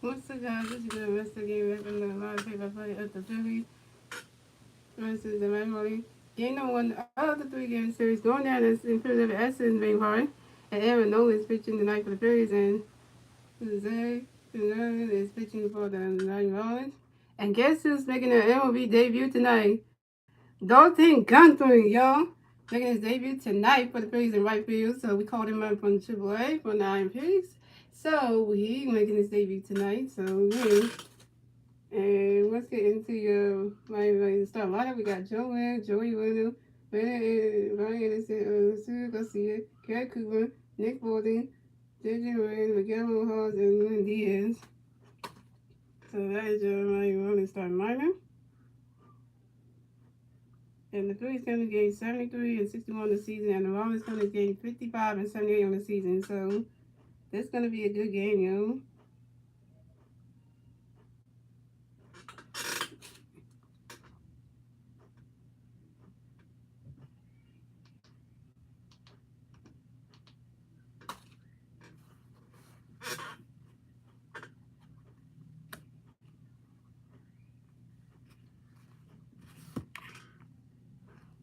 What's up, guys? This is the Masteryhi Gaming back in the live paper play of the Phillies versus the Masteryhi Game number one of the three-game series going down in Philadelphia Essence being hard. And Aaron Nolan is pitching tonight for the Phillies, and Zay is pitching for the Marlins. And guess who's making their MLB debut tonight? Dalton Gunther, y'all. Making his debut tonight for the Phillies in right field. So we called him up from AAA for 9 picks. So he making his debut tonight. So yeah. And let's get into your my start lineup. We got Joey Williams, Ryan Anderson, Sue Garcia, Garrett Cooper, Nick Bolton, JJ Ryan, Miguel Rojas, and Lynn Diaz. So that is your my start lineup. And the Phillies going to gain 73 and 61 this season, and the Marlins going to gain 55 and 78 on the season. So that's going to be a good game, yo.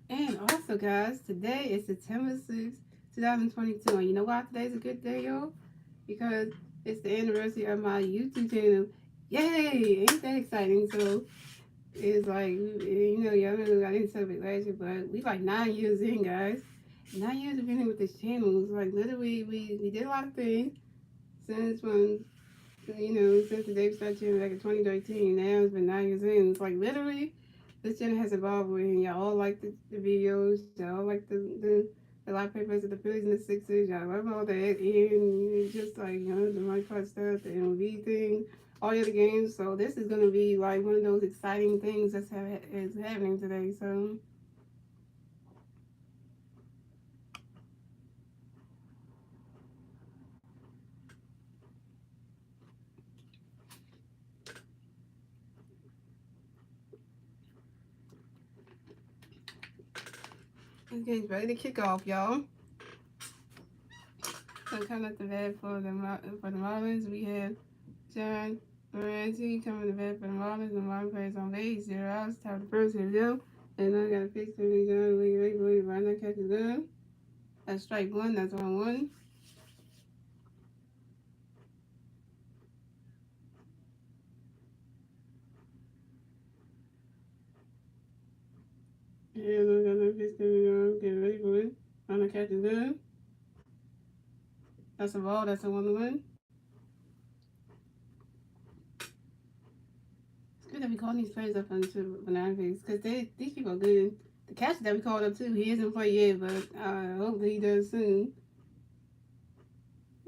And also, guys, today is September 6th, 2022. And you know why today's a good day, y'all? Because it's the anniversary of my YouTube channel. Yay! Ain't that exciting? So it's like, you know, y'all know I didn't celebrate last year, but we like 9 years in, guys. 9 years of being in with this channel. It's like literally we did a lot of things since when, you know, since the day we started channel back in 2013. Now it's been 9 years in. It's like literally this channel has evolved with, and y'all all like the videos, y'all like the live papers of the Phillies and the Sixers, y'all love all that, and it's just like, you know, the right part stuff, the MLB thing, all the other games. So this is gonna be like one of those exciting things that's is happening today. So okay, ready to kick off, y'all. So coming up the bat for the Marlins, we have John Moranti coming to bat for the Marlins. The Marlins plays on base, 0 outs, top of the first, here we go. And then I got a pitch to me, John Lee, right now catches gun. That's strike one, that's 1-1. And I got a pitch to me, get ready for it. Right now catches gun. That's a ball, that's a 1-1. It's good that we call these players up on the banana face, because these people are good. The catcher that we called up too, he hasn't played yet, but I hope he does soon.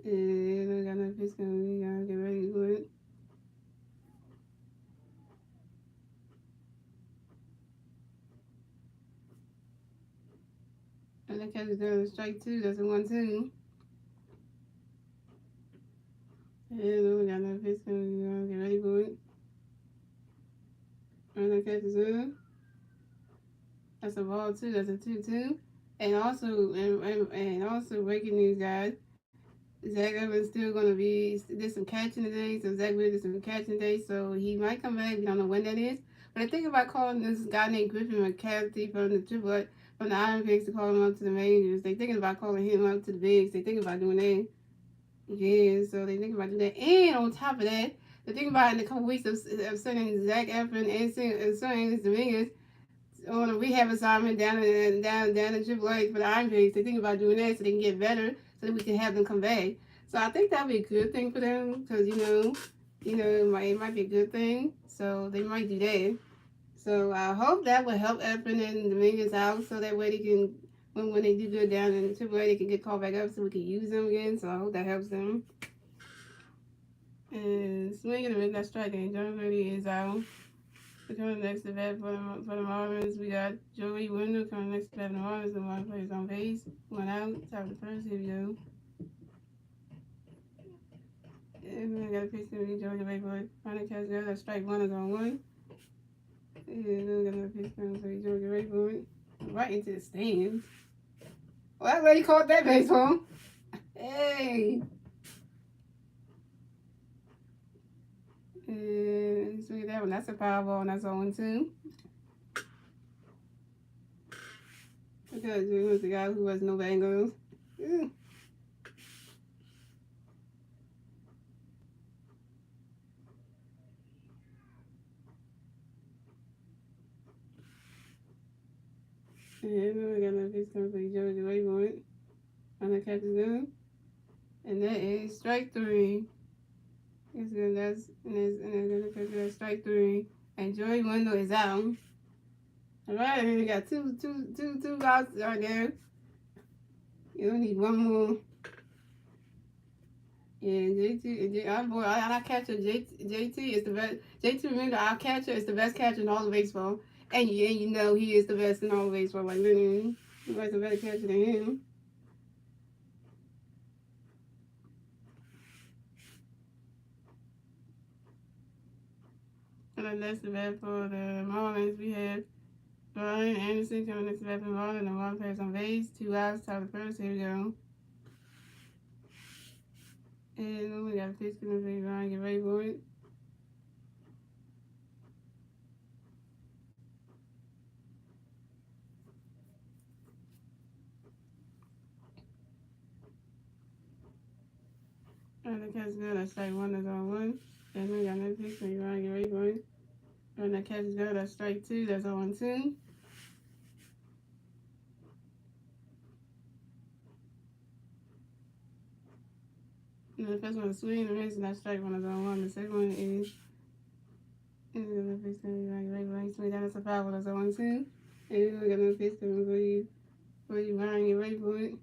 And I got a pitch to me, get ready for it. And that catches down strike two, that's a 1-2. And we got another pitch coming, get ready for it. And that catches up. That's a ball too, that's a 2-2. And also breaking news, guys. Zach Evans still gonna did some catching today, so Zach really did some catching today, so he might come back. We don't know when that is. But I think about calling this guy named Griffin McCarthy from the Iron Pigs to call him up to the majors. They thinking about calling him up to the bigs. They thinking about doing that. Yeah, so they think about doing that. And on top of that, they think about in a couple weeks of sending Zach Efron and sending Dominguez on a rehab assignment down in AAA for the Iron Pigs. They think about doing that so they can get better, so that we can have them come back. So I think that'd be a good thing for them, because it might be a good thing. So they might do that. So I hope that will help Efron and Dominguez out, so that way they can, when they do good down in AAA, they can get called back up so we can use them again. So I hope that helps them. And swinging and that strike, and John Brady is out. Coming next to bat for the Marlins, we got Joey Wendell coming next to bat for the Marlins. The Marlins plays on base. 1 out, top of the first, here we go. And we got a pitch to me, Georgia Bayboy. Final catch there, that strike one is on 1. And then we got another pitch coming to Georgia Bayboy. Right into the stands. Well, that lady caught that baseball. Hey. And let's look at that one. That's a Powerball, and that's a 1-2. Because it was the guy who has no Bengals. Yeah. And we got another pitch coming for Georgia Waypoint. On the catch is good. And that is strike 3. It's good. That's gonna strike 3. And Joey Wendell is out. Alright, we got two outs right there. You only need one more. And our catcher JT is the best. JT, remember, our catcher is the best catcher in all of baseball, and you know he is the best in all of baseball. Like literally, nobody's a better catcher than him. And then that's the bat for the Marlins. We have Brian Anderson coming next to bat for the Marlins. The Marlins players on base. 2 outs, top of the first. Here we go. And then we got a pitch coming for Brian. Get ready for it. And the catch is good. That's strike 1. That's on 1. And then we got another pitch coming for Brian. Get ready for it. And the catch is good. That's strike 2. That's on 2. And the first one is swing, the miss, and that strike 1 is on 1. The second one is the pitch coming right, swing down, that's a foul, that's on 2. And we got another pitch coming for you, Ryan, get ready for it.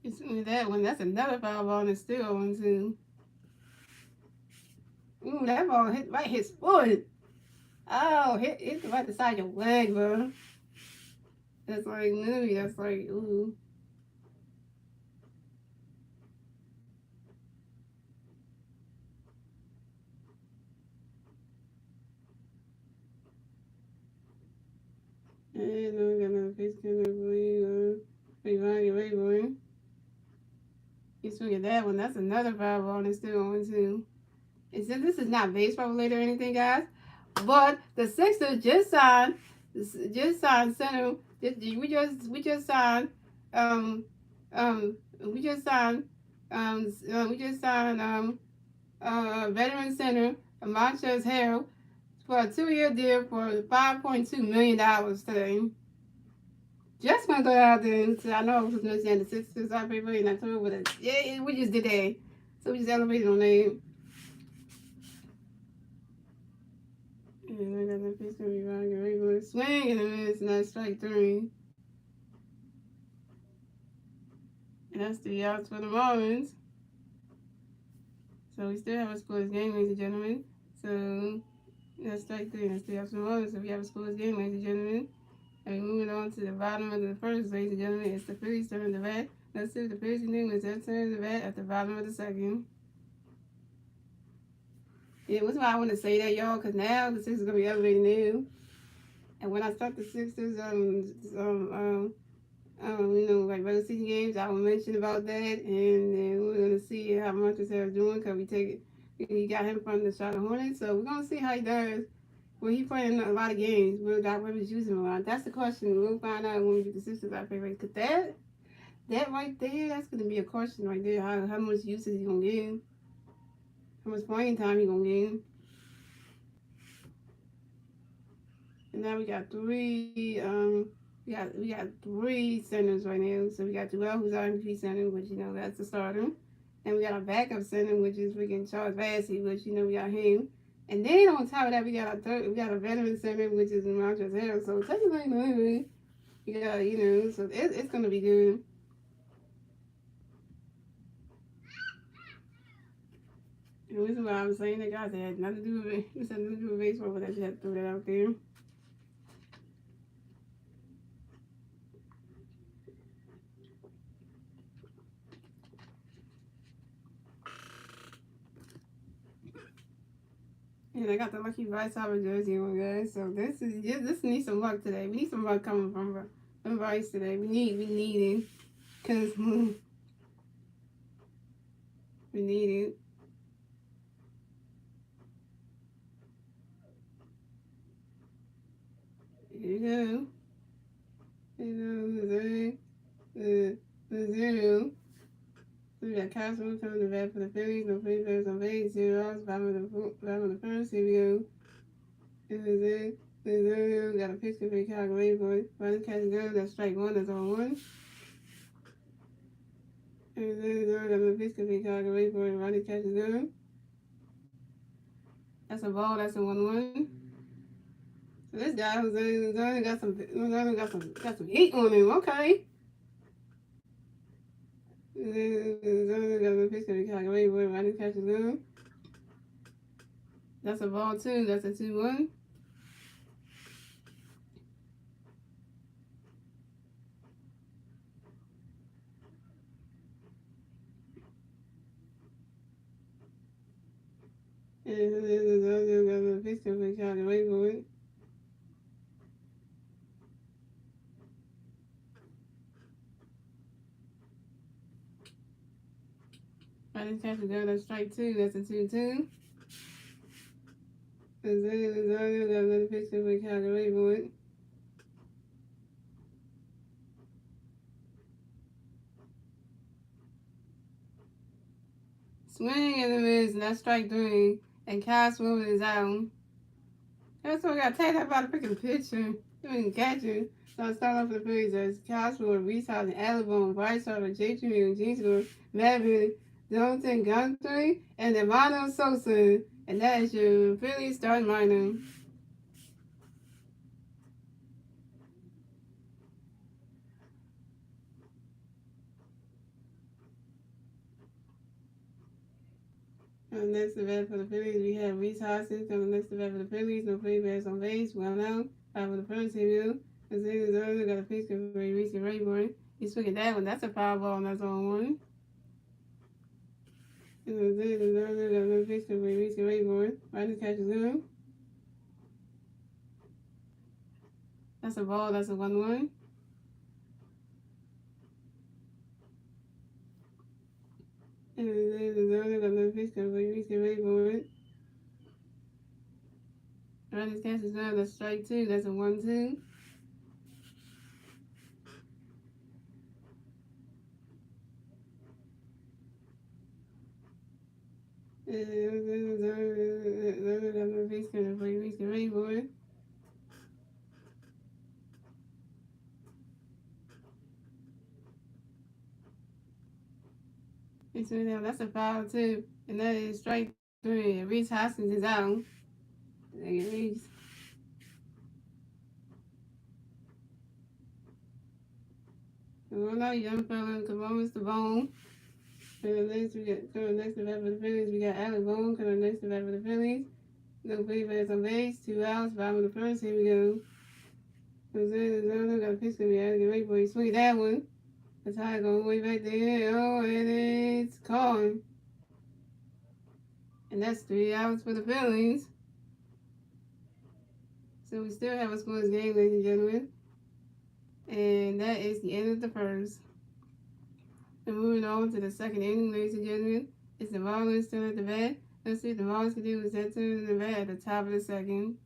You swing that one, that's another foul ball, and it's still on 2. Ooh, that ball hit his foot. Oh, hit right beside your leg, bro. That's like, literally, that's like, ooh. And then we got another pitch coming for you, Ryan, get ready for it. You swing at that one, that's another foul ball, and it's still on 2. And since this is not baseball related or anything, guys, but the Sixers just signed center. We just signed we just signed veteran center Montrezl Harrell for a 2-year deal for $5.2 million today. Just gonna throw it out there. I know I was gonna say the Sixers are people in October, but yeah, we just did that. So we just elevated on that. And I got that pitch gonna be wrong. You're able to swing and a miss, and that's strike 3. And that's 3 outs for the Marlins. So we still have a sports game, ladies and gentlemen. So that's strike 3, and that's 3 outs for the Marlins. So we have a sports game, ladies and gentlemen. And moving on to the bottom of the first, ladies and gentlemen, it's the Phillies turn the bat. Let's see if the Phillies can do is their turn the bat at the bottom of the second. Yeah, that's why I want to say that, y'all, because now the Sixers are going to be elevating new. And when I start the Sixers, like regular season games, I will mention about that. And then we're going to see how much is doing because we got him from the Charlotte Hornets. So we're going to see how he does. Well, he playing a lot of games. We'll use him a lot. That's the question. We'll find out when we get the Sixers out there. Because that right there, that's going to be a question right there. How much use is he going to get? How much playing time he going to get? And now we got three. We got 3 centers right now. So we got Joel, who's our MVP center, which that's the starter. And we got our backup center, which is freaking Charles Bassey, which we got him. And then on top of that, we got a veteran center, which is Montrezl Harrell. So technically, so it's gonna be good. And the reason why I was saying that, guys, it had nothing to do with it. It had nothing to do with baseball, but I just had to throw that out there. And I got the lucky Vice Harbor jersey on, guys. So this needs some luck today. We need some luck coming from advice today. We need it. Cause we need it. Here you go. The 0. So we got Castro coming to bat for the Phillies. No free players on base. 0 outs. Bottom of the first. Here we go. This is it. The 0. Got a pitch to be calculated for it. Running catch go. That's strike 1. That's on 1. And the 0. Got a pitch to be calculated for it. Running catch go. That's a ball. That's a 1-1. So this guy Jose got some heat on him. Okay. That's a ball too. That's a 2-1. Running catch go. That's strike 2. That's a 2-2. Rosario got another picture with Calgary boy. Swing and a miss, and that's strike 3. And Kyle Swim is out. That's what I got tagged up by the freaking pitcher. You didn't catch it. So I start off with the Phillies as Kyle Swim, Reese House, Alabama, Bryce Harper, J. Jr., G. Score, Maverick, Jonathan Gunther, and Devano Sosa. And that is your Phillies starting lineup. Next to bat for the Phillies, we have Reese Hoskins on the next to bat for the Phillies. No free bats on base. Well out. For the first review. The Ziggy's earlier got a pitch for Reese Rayburn. He's swinging that one. That's a foul ball, and that's on 1. And the Ziggy's earlier got another pitch for Reese Rayburn. Right catches him. That's a ball. That's a 1-1. And the Ziggy's earlier got another pitch for Reese Rayburn. Right catches him. That's strike 2. That's a 1-2. That's a foul too, and that is strike 3. Reese Hoskins is out. Reese. Well, now young fella, come on, Mr. Bone. Coming next to bat for the Phillies, we got Alec Bone coming next to bat for the Phillies. No free bats on base, 2 outs, bottom of the first. Here we go. Jose Lozano got a pitch to be out of the way, boy. Swing that one. The tie going way back there. Oh, and it's caught. And that's 3 outs for the Phillies. So we still have a scoreless game, ladies and gentlemen. And that is the end of the first. And moving on to the second inning, ladies and gentlemen. It's the Marlins still at the bat. Let's see what the Marlins can do with that turn in the bat at the top of the second.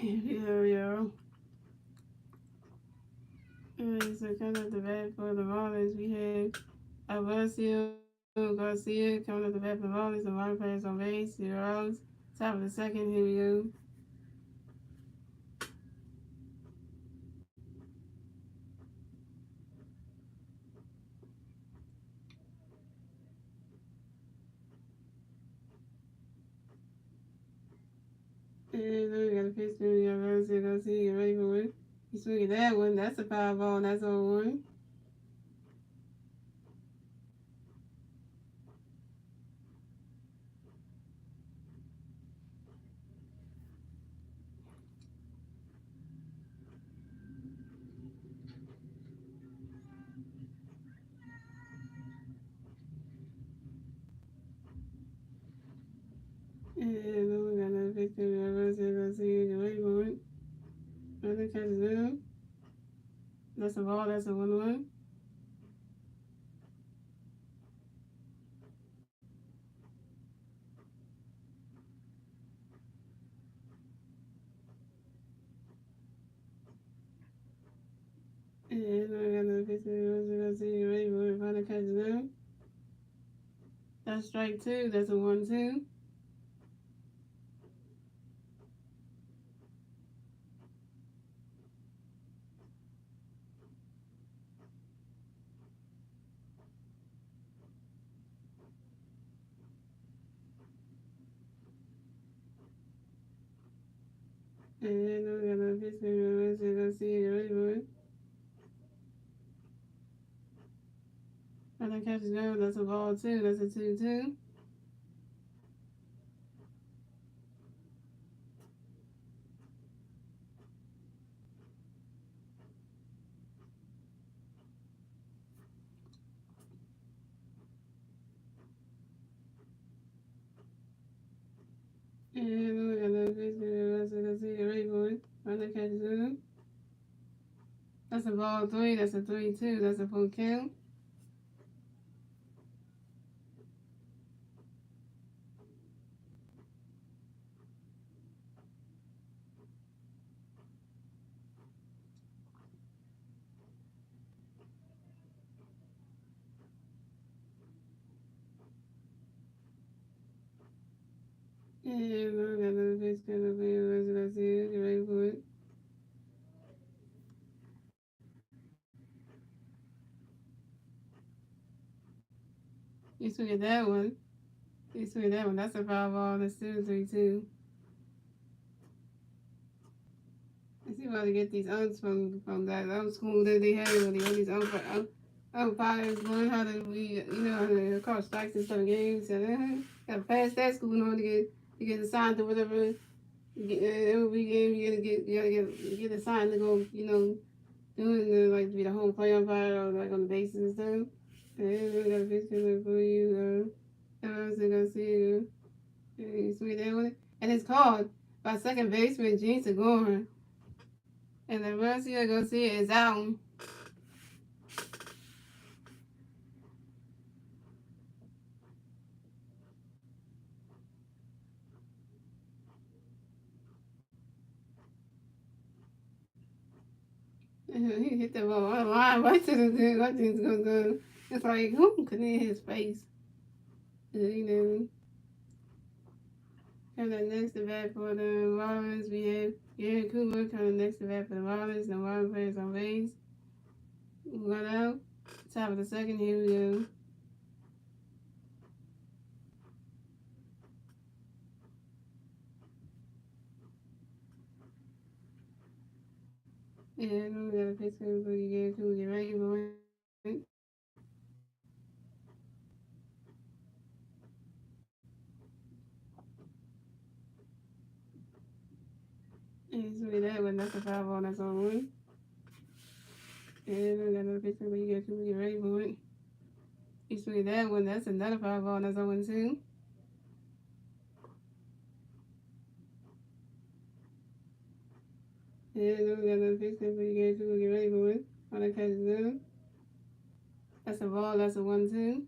Yeah. Alright, so coming up the bat for the Marlins, we have Alessio Garcia coming up the bat for the Marlins. The Marlins players on base, 0 outs. Top of the second, here we go. And then we got a pitch, we got Alessio Garcia, get ready for it. He's swinging that one. That's a foul ball, and that's 0-1. And then we got another pitch, we got Alessio Garcia, get ready for it. Another catches down. That's a ball, that's a 1-1. And then I got another pitch, we got Alessio Garcia, get ready for it. Final catches down. That's strike two, that's a 1-2. And then we got another pitch, we got Alessio Garcia, get ready for it. Final catches down, that's a ball two, that's a 2-2. And then we got another pitch, we got Alessio Garcia, get ready for it. Final catches down. That's a ball three, that's a 3-2, that's a full count. And we got another pitch coming up here, Alessio Garcia, get ready for it. You swing at that one. You swing at that one, that's a foul ball, that's still 3-2. I see why they get these umps from that school that they have where they all these umpires learn how to be, how to call strikes in some games. And gotta pass that school in order to get assigned to whatever every game you gotta get assigned to go, doing like be the home play umpire or like on the bases and stuff. And we got a picture for you. I was gonna see you. You sweet that one. And it's called by second baseman Gene Segura. And the rest you're gonna see is out. He hit the ball line right to the thing. I think it's gonna go. It's like who could in his face. You know. Coming next to bat for the Marlins, we have Gary Cooper coming next to bat for the Marlins. The Marlins players on base. 1 out. Top of the second, here we go. And we got a pitch coming for you, Gary Cooper. Get ready for it. And he's really that one. That's a foul ball. That's on one. And we got another pitch coming for you, Gary Cooper. Get ready for it. He's really that one. That's another foul ball. That's on one too. And we got another pitch coming for you, Gary Cooper. Get ready for it. On the catch down. That's a ball. That's a 1-2.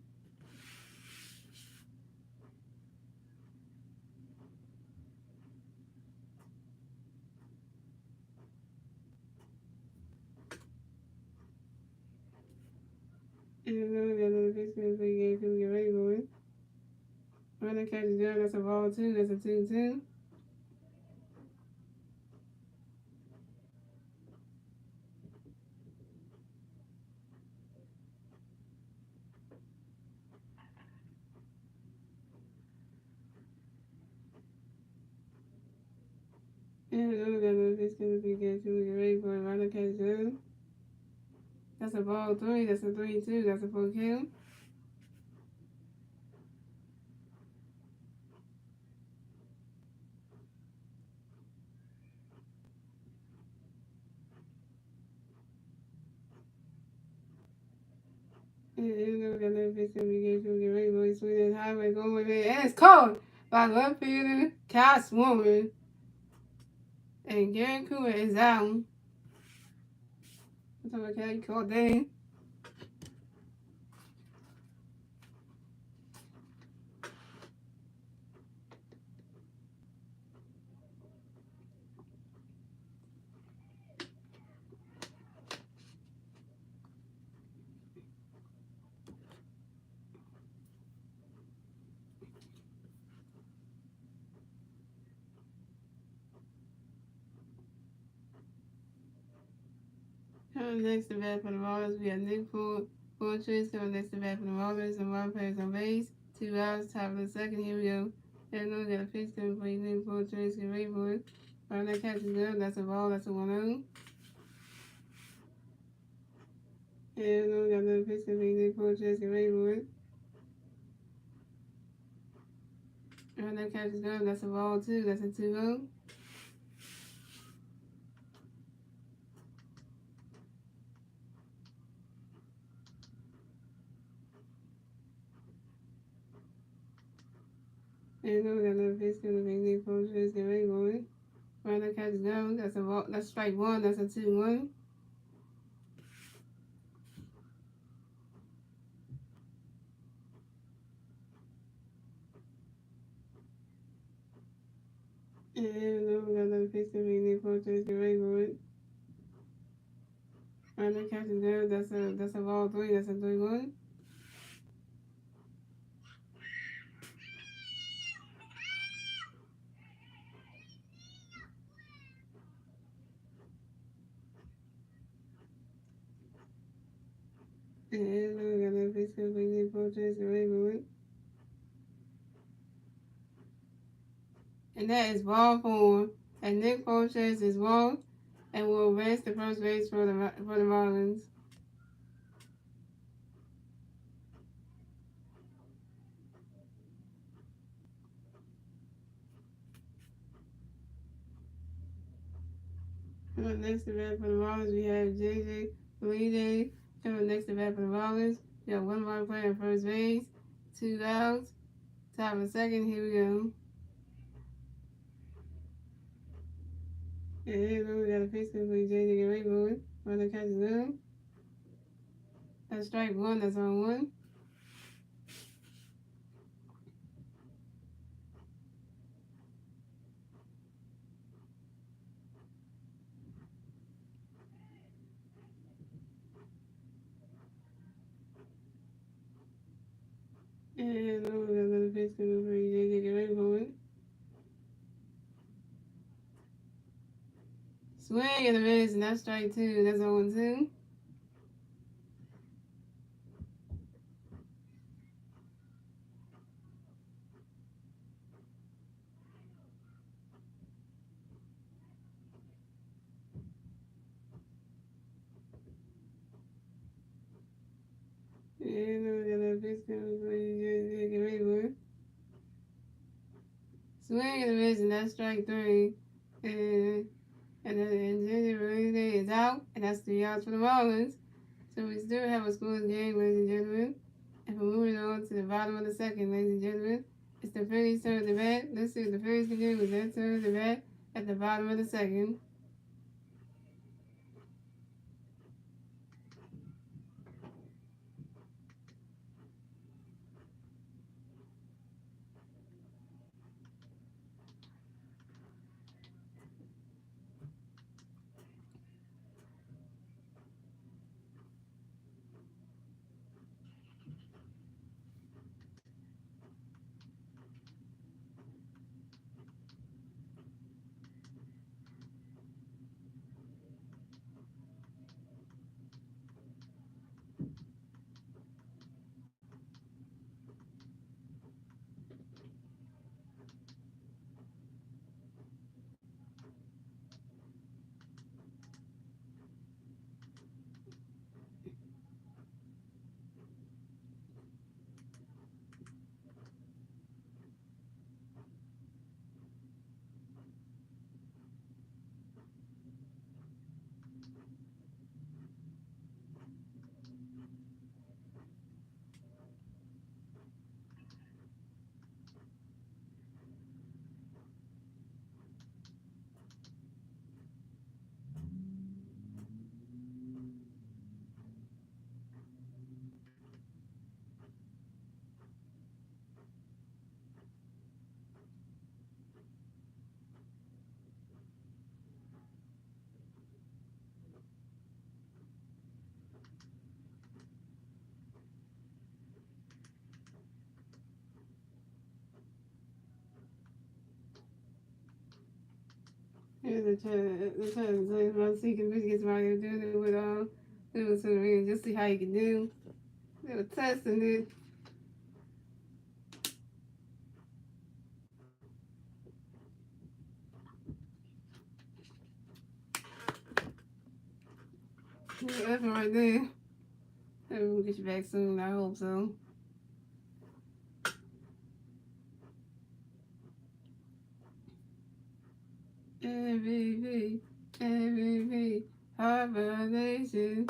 And then we got another pitch count for you guys. People get ready for it. Running catches down. That's a ball two. That's a 2-2. And then we got another pitch count for you guys. People get ready for it. Running catches down. That's a ball three. That's a 3-2. That's a full count. And then we got another pitch count for you guys. People get ready for it. Swing that highway going with it. And it's caught by left fielder Kyle Swarman. And Gary Cooper is out. I'm talking about Kelly caught that. Coming next to bat for the Marlins, we have Nick Fortress coming next to bat for the Marlins, and one players on base. 2 outs, top of the second. Here we go. And we got a pitch coming for you, Nick Fortress. Get ready for it. Right, that catch is good. That's a ball. That's a 1-0. And we got another pitch coming for you, Nick Fortress. Get ready for it. Right, that catch is good. That's a ball too. That's a 2-0. And we got another pitch coming for you, Nick Fortress. Get ready for it. Right, that catch is good. That's a ball. That's strike one. That's a 2-1. And we got another pitch coming for you, Nick Fortress. Get ready for it. Right, that catch is good. That's a ball three. That's a 3-1. And we got another pitch coming for Nick Fortress. Get ready for it. And that is ball four. And Nick Fortress is walked and will rest the first base for the Marlins. Coming next to bat for the Marlins, we have JJ Lee. Coming next to bat for the Marlins, we have one more player on first base, 2 outs, top of the second. Here we go. And we got a pitch coming for JJ. Get ready for it. Run the catch is good. That's strike one. That's on one. And we got another pitch coming for JJ. Get ready for it. Swing and a miss, and that's strike two. That's 0-2. And we got a pitch coming for JJ. Get ready for it. Swing and a miss, and that's strike three. And JJ Lee is out, and that's 3 outs for the Marlins. So we still have a scoreless game, ladies and gentlemen. And we're moving on to the bottom of the second, ladies and gentlemen. It's the Phillies' turn to bat. Let's see what the Phillies can do with their turn to bat at the bottom of the second. Here's the chance. So if I see can really get somebody to do it with doing some reading, just see how you can do. They were testing it. That's right there. Maybe we'll get you back soon. I hope so. MVP, MVP, hibernation,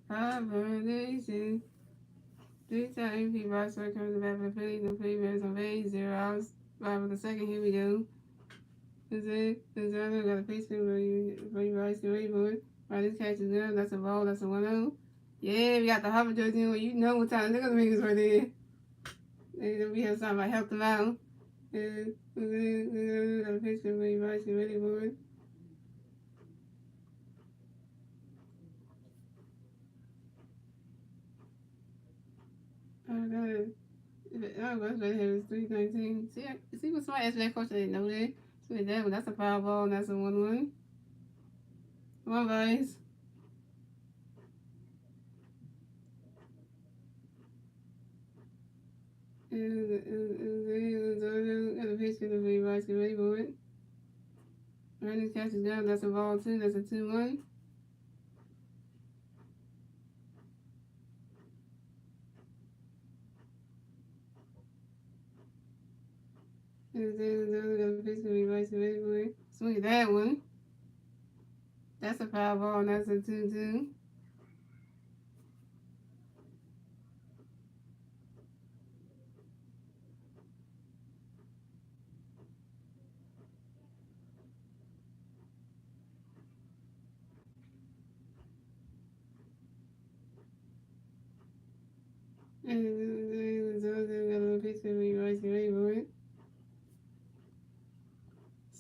hibernation. 3 times MVP by circle comes back for Phillies and Phillies on base, 0 outs. 5 for the second, here we go. Is it? Is there got a piece for you guys to wait for it? Right, this catch is good. That's a ball. That's a 1-0. Yeah, we got the hover jersey on. You know what time. Look at the fingers right there. We have somebody help them out. Got a picture for you guys to wait for it. Oh, God. Oh, that's right here. It's 319. See what somebody asked that question. I didn't know that. So that one, that's a foul ball. And that's a 1-1. Come on, guys. Got a picture for you guys to wait for it. Running catch is down. That's a ball, too. That's a 2-1. Got a picture for you guys to wait for it. Swing at that one. That's a foul ball. And that's a 2-2.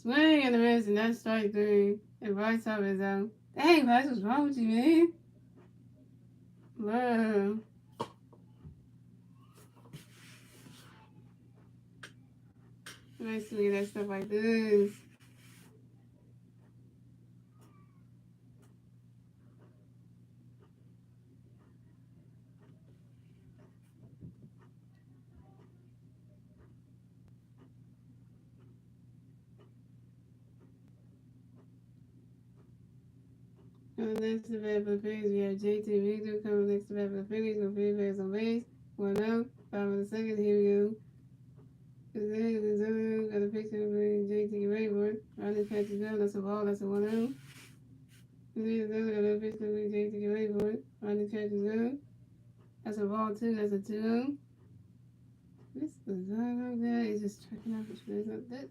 Swing and the miss, and that's strike 3. And Bryce Harper is out. Dang, Bryce, what's wrong with you, man? Bro. Nice to get that stuff like this. Next to bat for the Phillies, we have JT Victor coming next to bat for the Phillies with 3 players on base. 1 out. 5 in the second. Here we go. Got a picture of JT Rayburn. Riley catches down. That's a ball. That's a 1 out. Got a picture of JT Rayburn. Riley catches down. That's a ball, too. That's a 2 out. This design out there is just checking out the space like that.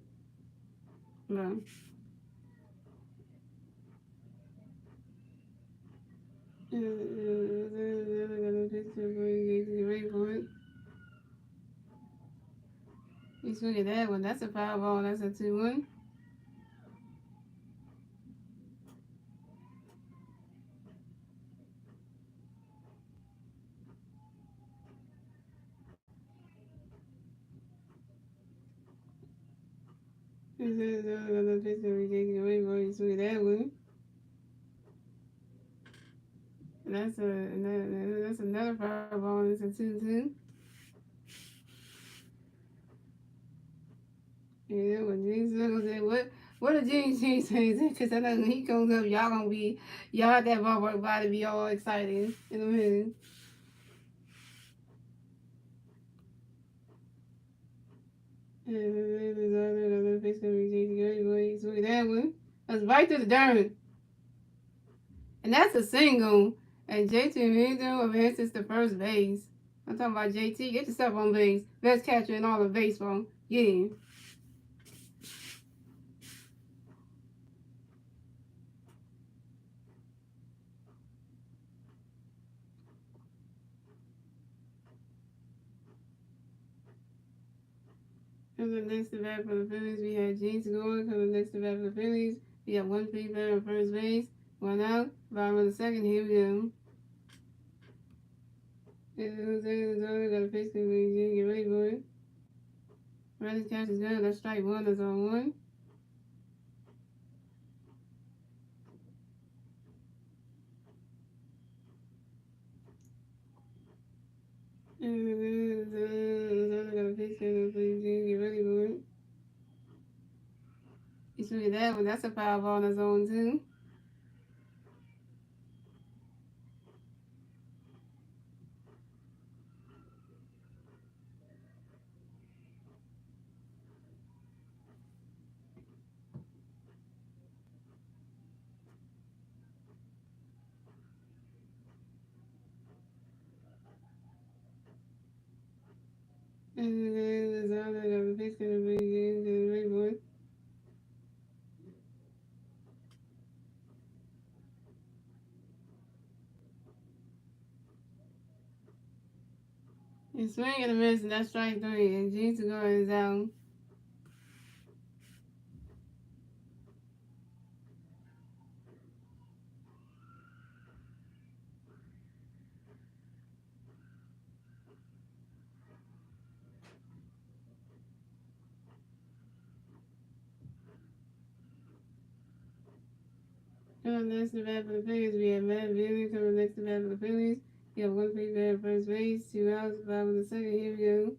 No. You swing at that one. That's a foul ball. That's a 2-1. You swing at that one. That's another foul ball. It's a 2-2. Yeah, when James gonna say what did James say? Because I know when he comes up, y'all that ballpark about to be all excited in a minute. Another face gonna be JT. Swing that one. That's right to the dirt. And that's a single. And JT Rizzo advances to first base. I'm talking about JT. Get yourself on base. Best catcher in all of baseball. Yeah. Coming next to bat for the Phillies, we have James Gordon. Coming next to bat for the Phillies, we have 1 free batter on first base. 1 out. Bottom of the second. Here we go. Got a pitch to get ready for it. Running catch is good. That's strike 1. That's on 1. I got a picture of you get ready for it. You should get that one. That's a Powerball on its own too. I got a picture of you get ready for it. You swing and a miss, and that's strike three. And G to go is out. Coming next to bat for the Phillies, we have Matt Billy coming next to bat for the Phillies. You have one free bat at first base, 2 outs, 5 in the second. Here we go.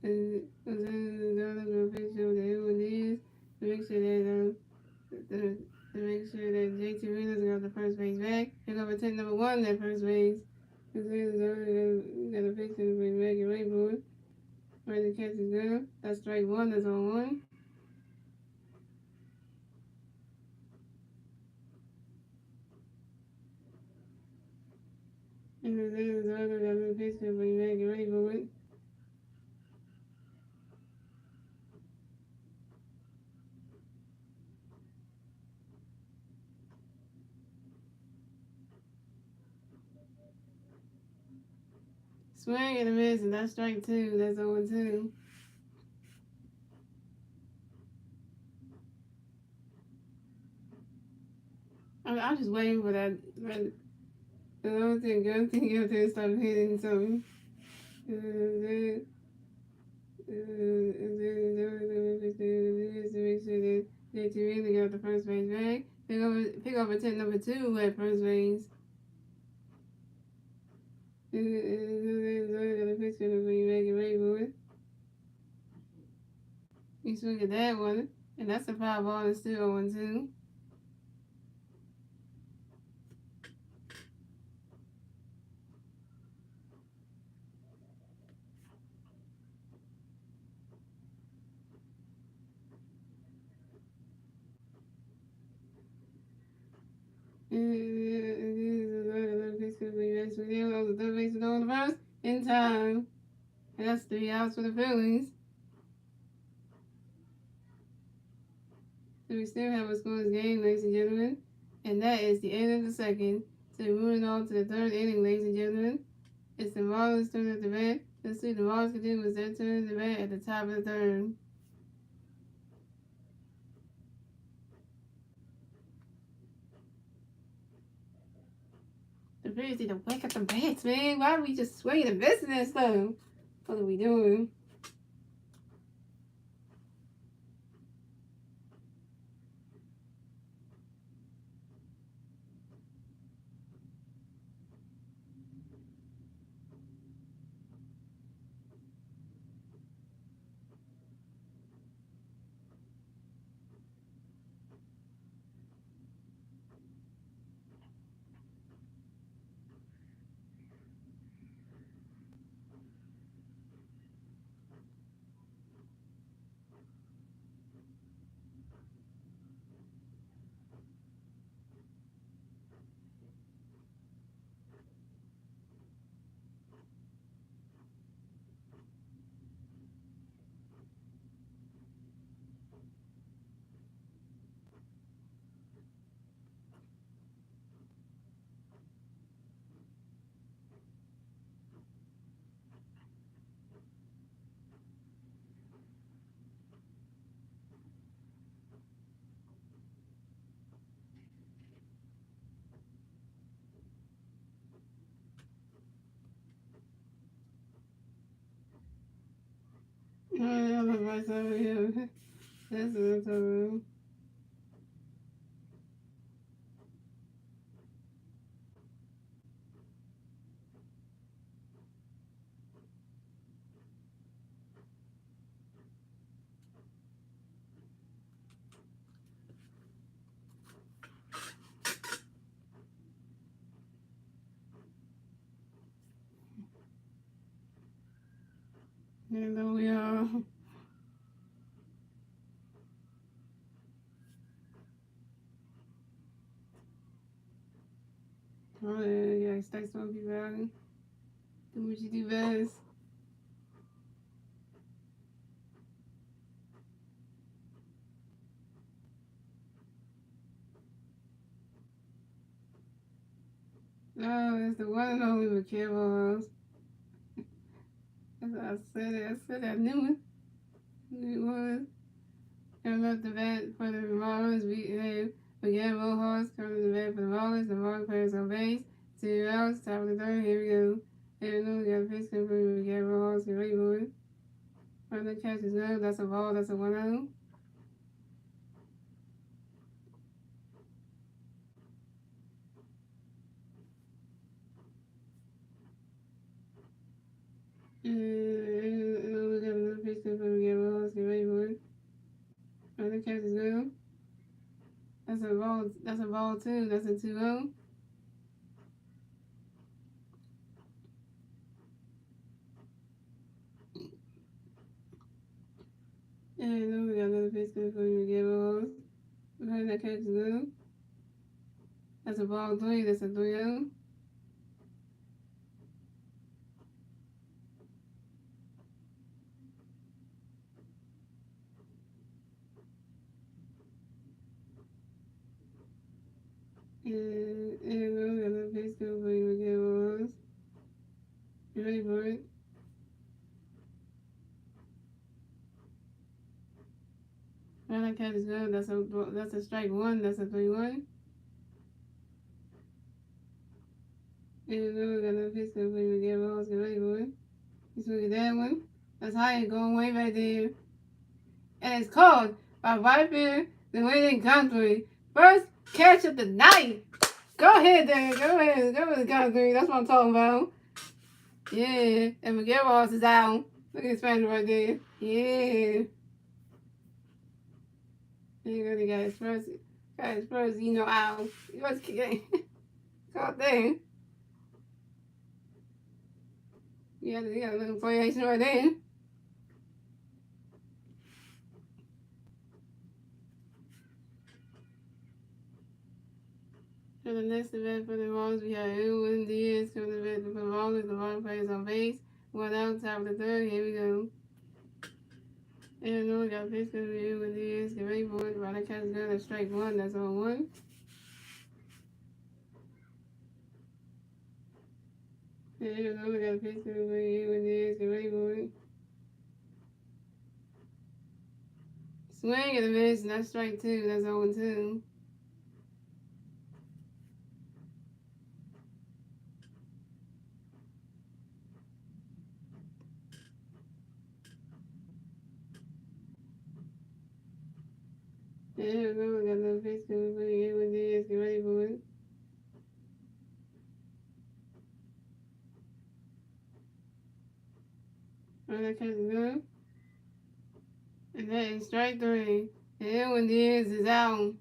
And then the picture of the everyone is to make sure that to make sure that JT Reynolds got the first base back. Pick up a 10 number one at first base. Got a picture to bring back and wait for it. Where the catch is good. That's strike one, that's on one. And then the other got a picture to bring back and wait for it. Swing and a miss, and that's strike two. That's 0-2. I'm just waiting for that. The other thing, good thing you have to start hitting something. And then to make sure that JT really got the first base back. Pick up a 10 number two at first base. Got a picture of you make it right for it. You swing at that one, and that's a foul ball. It's still 0-2. The third base is on the first in time. And that's 3 outs for the Phillies. So we still have a scoreless game, ladies and gentlemen. And that is the end of the second. So we're moving on to the third inning, ladies and gentlemen. It's the Marlins' turn at the bat. Let's see, the Marlins can do was their turn at the bat at the top of the third. The Phillies need to wake up the bats, man. Why are we just swinging and missing that stuff? What are we doing? I love myself here. That's what I'm talking about. Hello, y'all. Oh, yeah, stay some people out and do what you do best. Oh, it's the one and only McKibbles. That's what I said it. I said I knew it was. Coming up the bat for the Marlins, we have Miguel Rojas coming to the bat for the Marlins. The Marlins players on base. 2 outs, top of the third. Here we go. Here we go. We got a pitch coming from Miguel Rojas. Get ready for it. Running catch is no. That's a ball. That's a 1-0. And we got another pitch coming from Miguel Rojas. Get ready for it. Running catch is no. That's a ball. That's a ball too. That's a 2-0. And then we got another pitch coming from Miguel Rojas. Running that catch is no. That's a ball 3. That's a 3-0. And we got another pitch coming from Miguel Rojas. You ready for it? Well, that catch is good. That's a strike 1. That's a 3-1. And then we got another pitch coming from Miguel Rojas. Get ready for it. You swing at that one. That's high and going way back there. And it's called by right field. The way they count three. First catch of the night. Go ahead, Dan. Go ahead. Go with the count three. That's what I'm talking about. Yeah. And Miguel Rojas is out. Look at his family right there. Yeah. He really got his first, out. He was kicking. God dang. Yeah, he got a little variation right there. For the next event for the Marlins, we have Edwin Diaz for the event for the Marlins. The Marlins players on base. 1 out, top of the third. Here we go. And then we got a pitch for Edwin Diaz. Get ready for it. Right, catch is good. That's strike 1. That's on 1. And then we got a pitch for Edwin Diaz. Get ready for it. Swing and a miss, and that's strike 2. That's 0-2. And then we got another pitch for Edwin Diaz. Get ready for it. Right, that catch is good. And that is strike 3. And Edwin Diaz is out.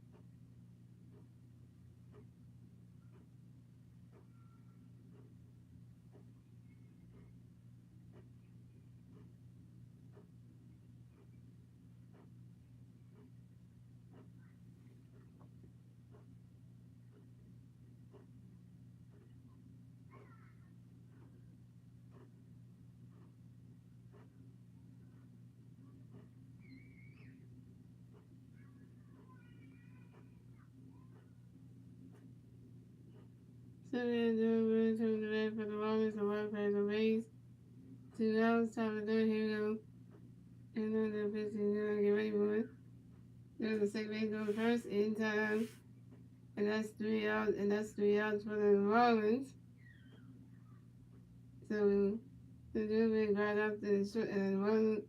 So we're doing to the red for the longest. The white plays on base. 2 outs, top of the third. Here we go. And then the pitch is gonna get ready for it. There's a second base going first in time. And that's 3 outs. And that's 3 outs for the Marlins. So the dude big right up the short and one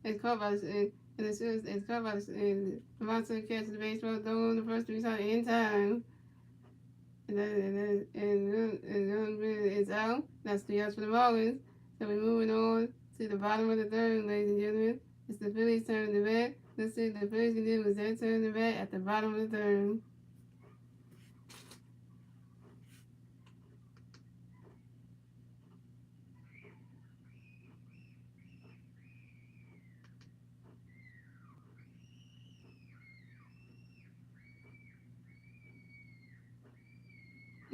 is caught by the and it's caught by the monster catches the baseball throwing the first 3 shots in time. And then it's out. That's 3 outs for the Marlins. So we're moving on to the bottom of the third, ladies and gentlemen. It's the Phillies' turn to bat. Let's see what the Phillies can do. It's their turn to bat at the bottom of the third.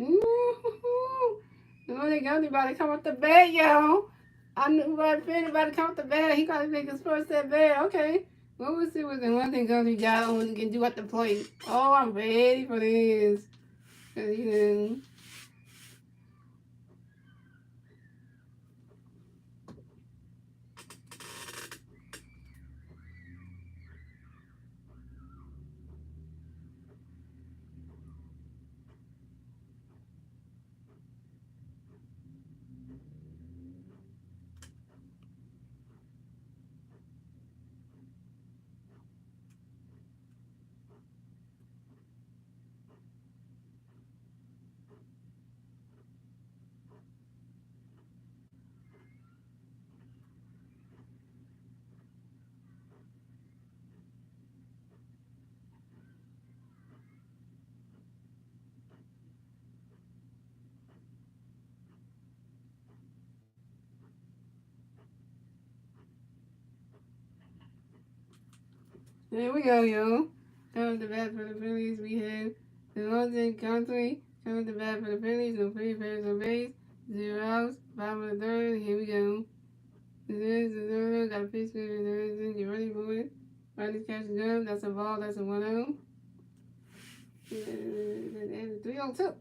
Ooh. The one that got about to come off the bed, y'all. I knew about to come off the bed. He got to make his first at bed. Okay. What was it? Was the one thing Gunny got on and can do at the plate? Oh, I'm ready for this. You know. There we go, yo. Coming to bat for the Phillies. We have the London Country. Coming to bat for the Phillies. No free players on base. 0 outs. Bottom of the third. Here we go. Got a pitch. Get ready for it. Riley's catching up. That's a ball. That's a 1-0. 3-0-2.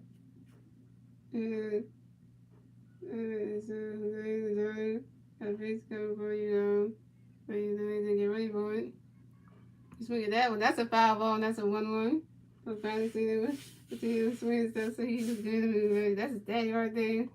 Got a pitch coming for you. Get ready for it. Swing at that one. That's a foul ball. And that's a 1-1. So finally see him swing stuff. So he's just good. That's his daddy right there.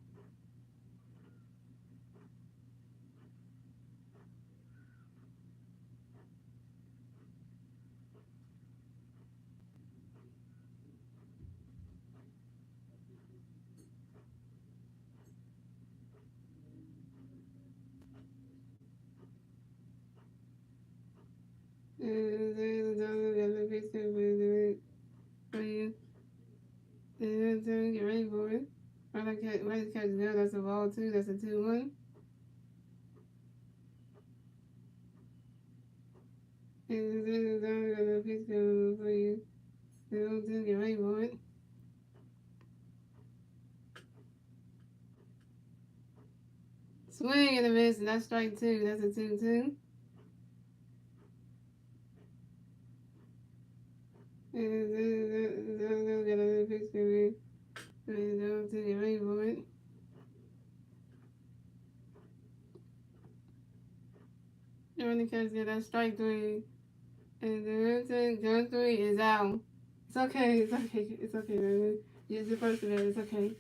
Get ready for it. Right catch there. That's a ball too. That's a 2-1. For you. Get ready for it. Swing and a miss, and that's strike 2. That's a 2-2. Get another pitch to me. Get ready for it. Running catch there. That's strike 3. And the gun 3 is out. It's okay. It's okay. It's okay, man. Use the first of it. It's okay.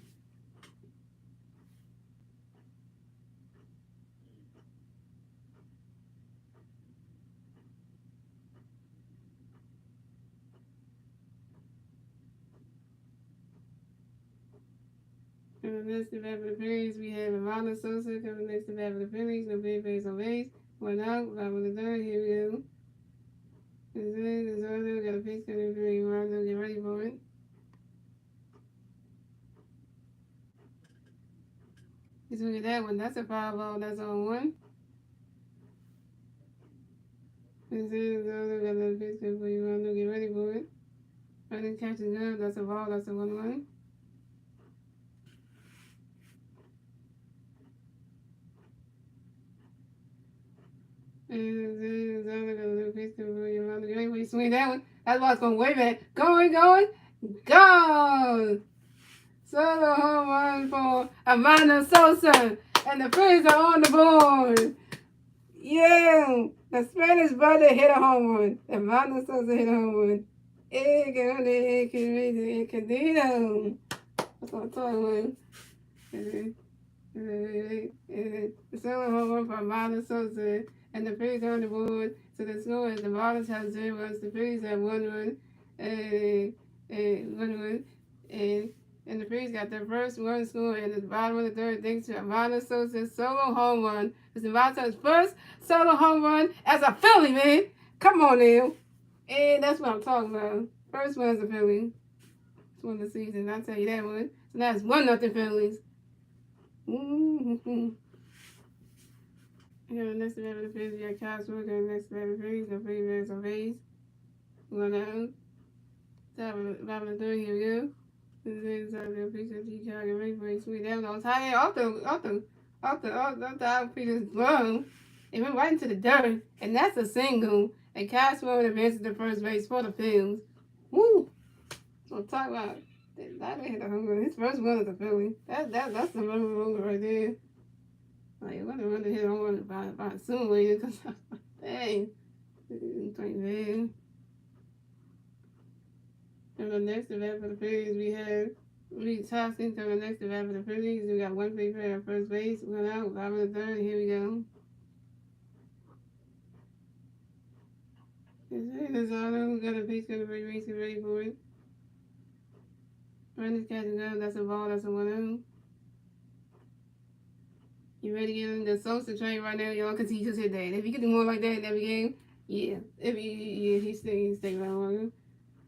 Coming next to bat for the Phillies, we have Marlins Sosa coming next to bat for the Phillies. No big base on base. 1 out. Bottom of the third. Here we go. Got a pitch coming for you. Marlins, get ready for it. Let's look at that one. That's a foul ball. That's on 1. Got another pitch coming for you. Marlins, get ready for it. Running catching up. That's a ball. That's a 1-1. Swing that one. That's why it's going way back. Going. Go! Solo home run for Amanda Sosa. And the Phillies are on the board. Yeah. The Spanish brother hit a home run. Amanda Sosa hit a home run. Candido. That's what I'm talking about. Solo home run for Amanda Sosa. And the Phillies are on the board. So the score is the Marlins have 0 runs, the Phillies have 1 run, and 1 run, and the Phillies got their first run score in the bottom of the third thanks to Amanda Sosa's solo home run. It's Amanda's first solo home run as a Philly, man. Come on now. And that's what I'm talking about. First one as a Philly. It's one of the season, I'll tell you that one. So that's 1-0 Phillies. Mm-hmm. Next to the Phillies, we got Kyle Smoker. Next to the Phillies, no free players on base. 1 out. Top of the third, here we go. This is a picture of Chicago Rainbow Sweet. That was on time. Off the outfit is blown. It went right into the dirt. And that's a single. And Cashwell advances to first base for the Phillies. Woo! So talk about that hit a home run. His first one is a Philly. That's the run right there. Like what a run to hit a home run by soon later because dang. Man. And the next event for the Phillies we have Reed Thompson to the next event for the Phillies. We got one free player at first base. One out, 5 in the third. Here we go. This auto. We got a base, got a free base, get ready for it. Run this catch and go. That's a ball, that's a 1-0. You ready to get in the Sosa train right now, y'all? Because he just hit that. If he could do more like that in every game, yeah. He stay right on.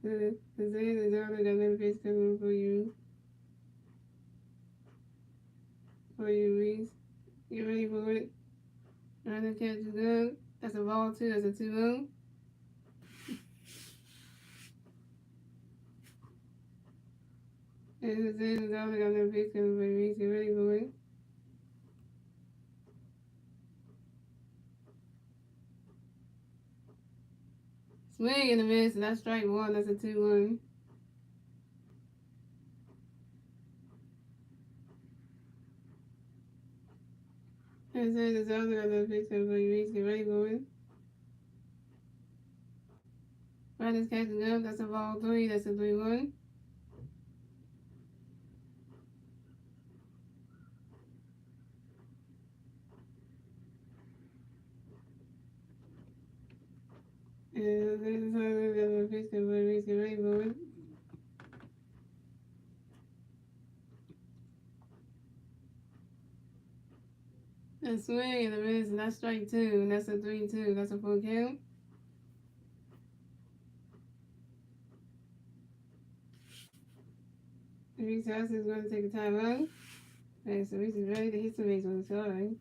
The other got another face coming for you. For you, Reese. Get ready for it. Run the catch is good. That's a ball, too. That's a 2-0. And the other got another face coming for you, Reese. Get ready for it. Swing and a miss, and that's strike one. That's a 2-1. And the other got another face coming for you, Reese. Get ready for it. Right, this catch is up. That's a ball 3. That's a 3-1. And this other got another face coming for you, Reese. Get ready for it. And swing and a miss, and that's strike 2. And that's a 3-2. That's a full count. Reese House is going to take a timeout. Okay, so Reese is ready to hit some base on the side.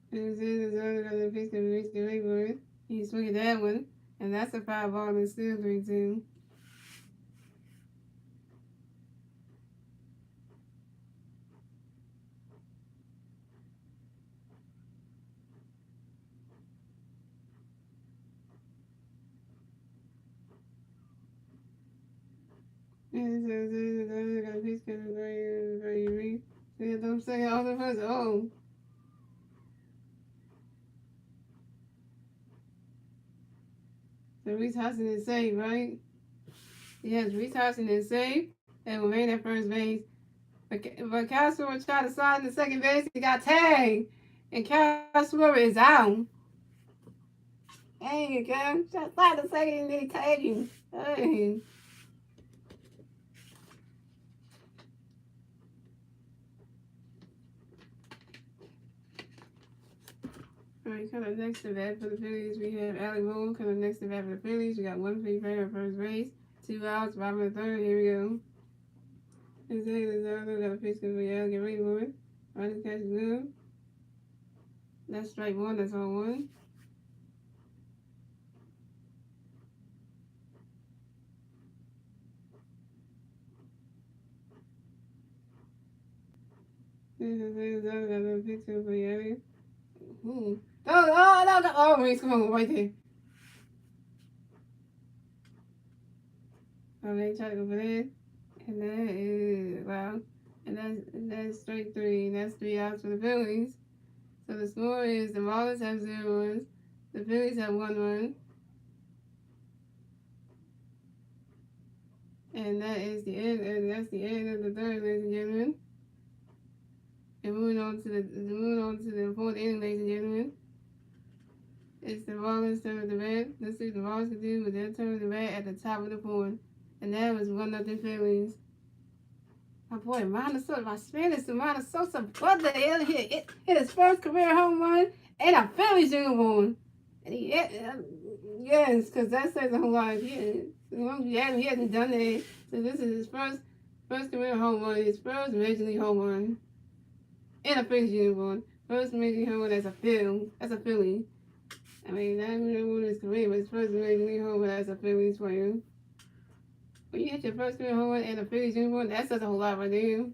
And this other got the face coming, Reese get ready for it. He's swinging that one, and that's a 5 ball and still 3-2. And this other got a face coming for you, Reese. Yeah, don't say all the first. Oh. So Reese Hudson is safe, right? Yes, Reese Hudson is safe and remain at first base. But Castro tried to slide into second base. He got tagged. And Castro is out. Dang it, girl. Try to slide to second and they tag you. Hey. Alright, kind of next to bat for the Phillies, we have Alec Boone. Kind of next to bat for the Phillies, we got one free player at first base. 2 outs, 5 in the third. Here we go. And Lizardo got a pitch for y'all. Get ready for it. Right, this catch is good. That's strike 1. That's all 1. Lizardo got a pitch for y'all. Oh, wait, come on, right there. Alright, try to go for that. And that is, wow. And that's strike 3. That's 3 outs for the Phillies. So the score is the Marlins have 0 runs. The Phillies have 1 run. And that is the end. And that's the end of the third, ladies and gentlemen. And moving on to the fourth inning, ladies and gentlemen. It's the Marlins' turn of the bat. Let's see what the Marlins can do with their turn of the bat at the top of the fourth. And that was 1-0 Phillies. My boy, Minnesota, my Spanish to Minnesota brother hit his first career home run in a Phillies uniform. And yes, because that says a whole lot. He hasn't done that. So this is his first career home run, his first major league home run in a Phillies uniform. First major league home run as a Philly. I mean, not even one of his career, but his first major league home run as a Phillies player. When you hit your first career home run and a Phillies uniform, that says a whole lot right there.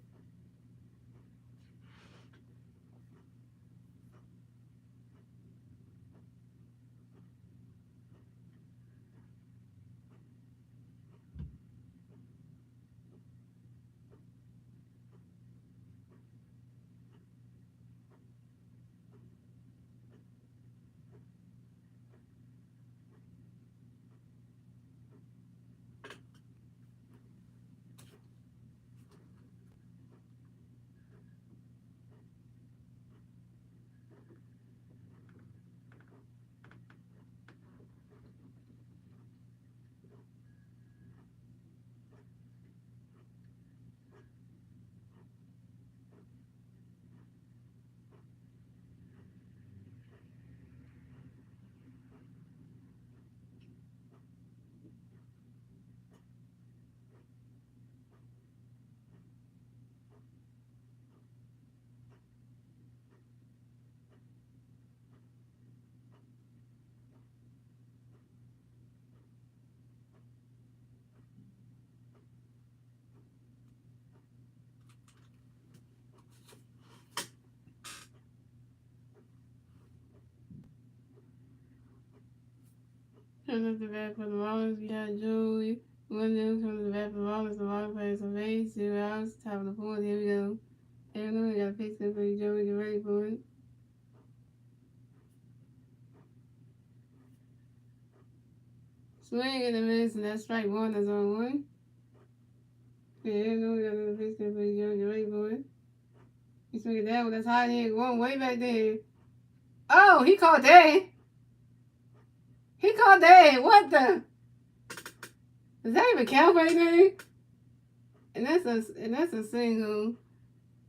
Turn up the bat for the Marlins. We got Joey Williams from the bat for the Marlins. The Marlins plays some base, 0 outs, top of the fourth. Here we go. Everyone, we got a pitch for Joey. Get ready for it. Swing and a miss, and that's strike one. That's on one. Yeah, everyone, we got a pitch for Joey. Get ready for it. He swing it down. That's high here. Going way back there. Oh, he called that. He called that. What the? Does that even count for anything? And that's a single.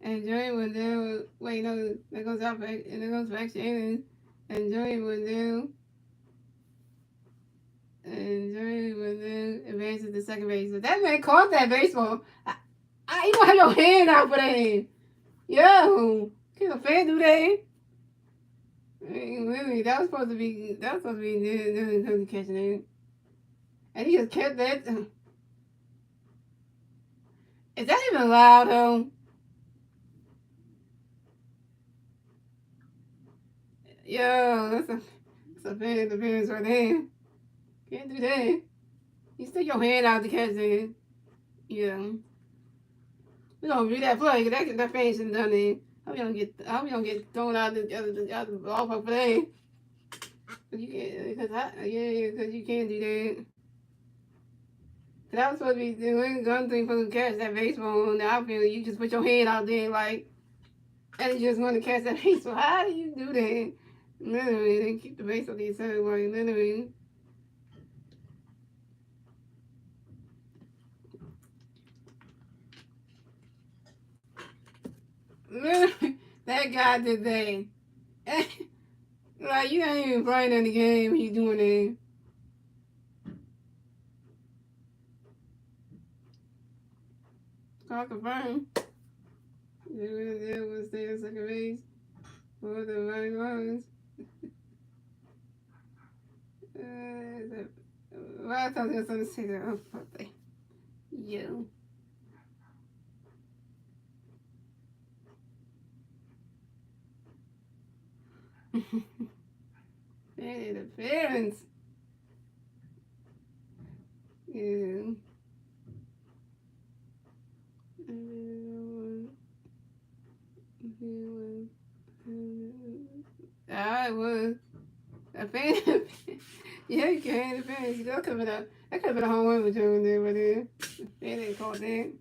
And Joey Wendell, wait, no, that goes out for, and that goes for extra innings. And Joey Wendell advances to second base. So that man caught that baseball. You don't have your hand out for that. Yo, can a fan do that? I mean, really, that was supposed to be catching it. And he just kept that. Is that even allowed though? Yo, that's a fan interference right there. Can't do that. You stick your hand out to catch it. Yeah. We don't read that play. That fan shouldn't done it. I hope you don't get thrown out the ballpark for that. Cause you can't. Cause you can't do that. Cause I was supposed to be doing gun thing for the catch that baseball on the outfield. You just put your hand out there like, and you just want to catch that baseball. How do you do that? Literally, they keep the baseball to yourself. Like literally. That guy did that. Like, you not even playing in the game, he's doing it. Call confirmed. They will stay in second base for the Marlins. Well, I thought they was going to say that. Oh, birthday. Yo. Fan interference. Yeah. I was a fan. Yeah, you can. The fans. That could have been a home run with you in there, but they didn't call that.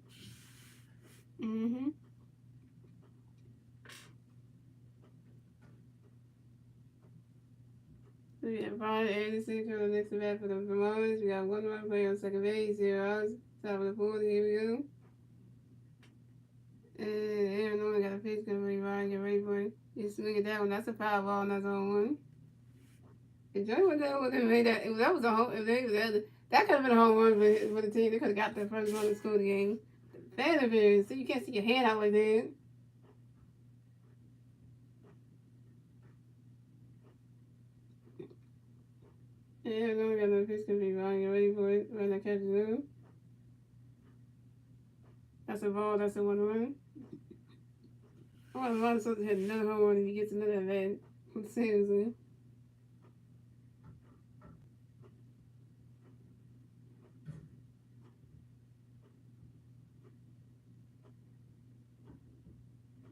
So we got Brian Anderson coming next to bat for the Marlins. We got one run player on second base, 0 outs, top of the fourth. Here we go. And Aaron Norman got a pitch coming for Ryan. Get ready for it. You swing it that one. That's a foul ball, and that's on one. And Joey Wendell would have made that. That was a home. That could have been a home run for the team. They could have got the first one to score the game. Fan interference, so you can't see your hand out like that. Yeah, no, we got no pitch coming for Ryan. Get ready for it. Run that catch zoom. That's a ball. That's a 1-1. I want to run something hit another home run if he gets another event. Seriously.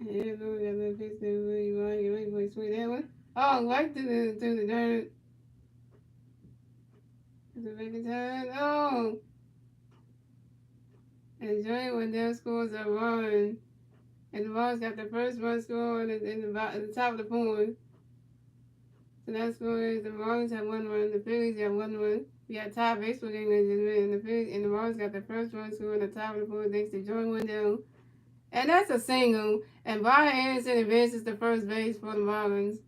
Yeah, no, we got that pitch there. You want to get ready for swing that one. Oh, right through the dirt. It's a big time. Oh! And Joey went down, scores a run. And the Marlins got the first run scored at the top of the point. So that score is the Marlins have 1 run, the Phillies have 1 run. We got tie baseball game and the Phillies and the Marlins got the first run scored at the top of the point thanks to Joey Wendell. And that's a single. And Brian Anderson advances to first base for the Marlins.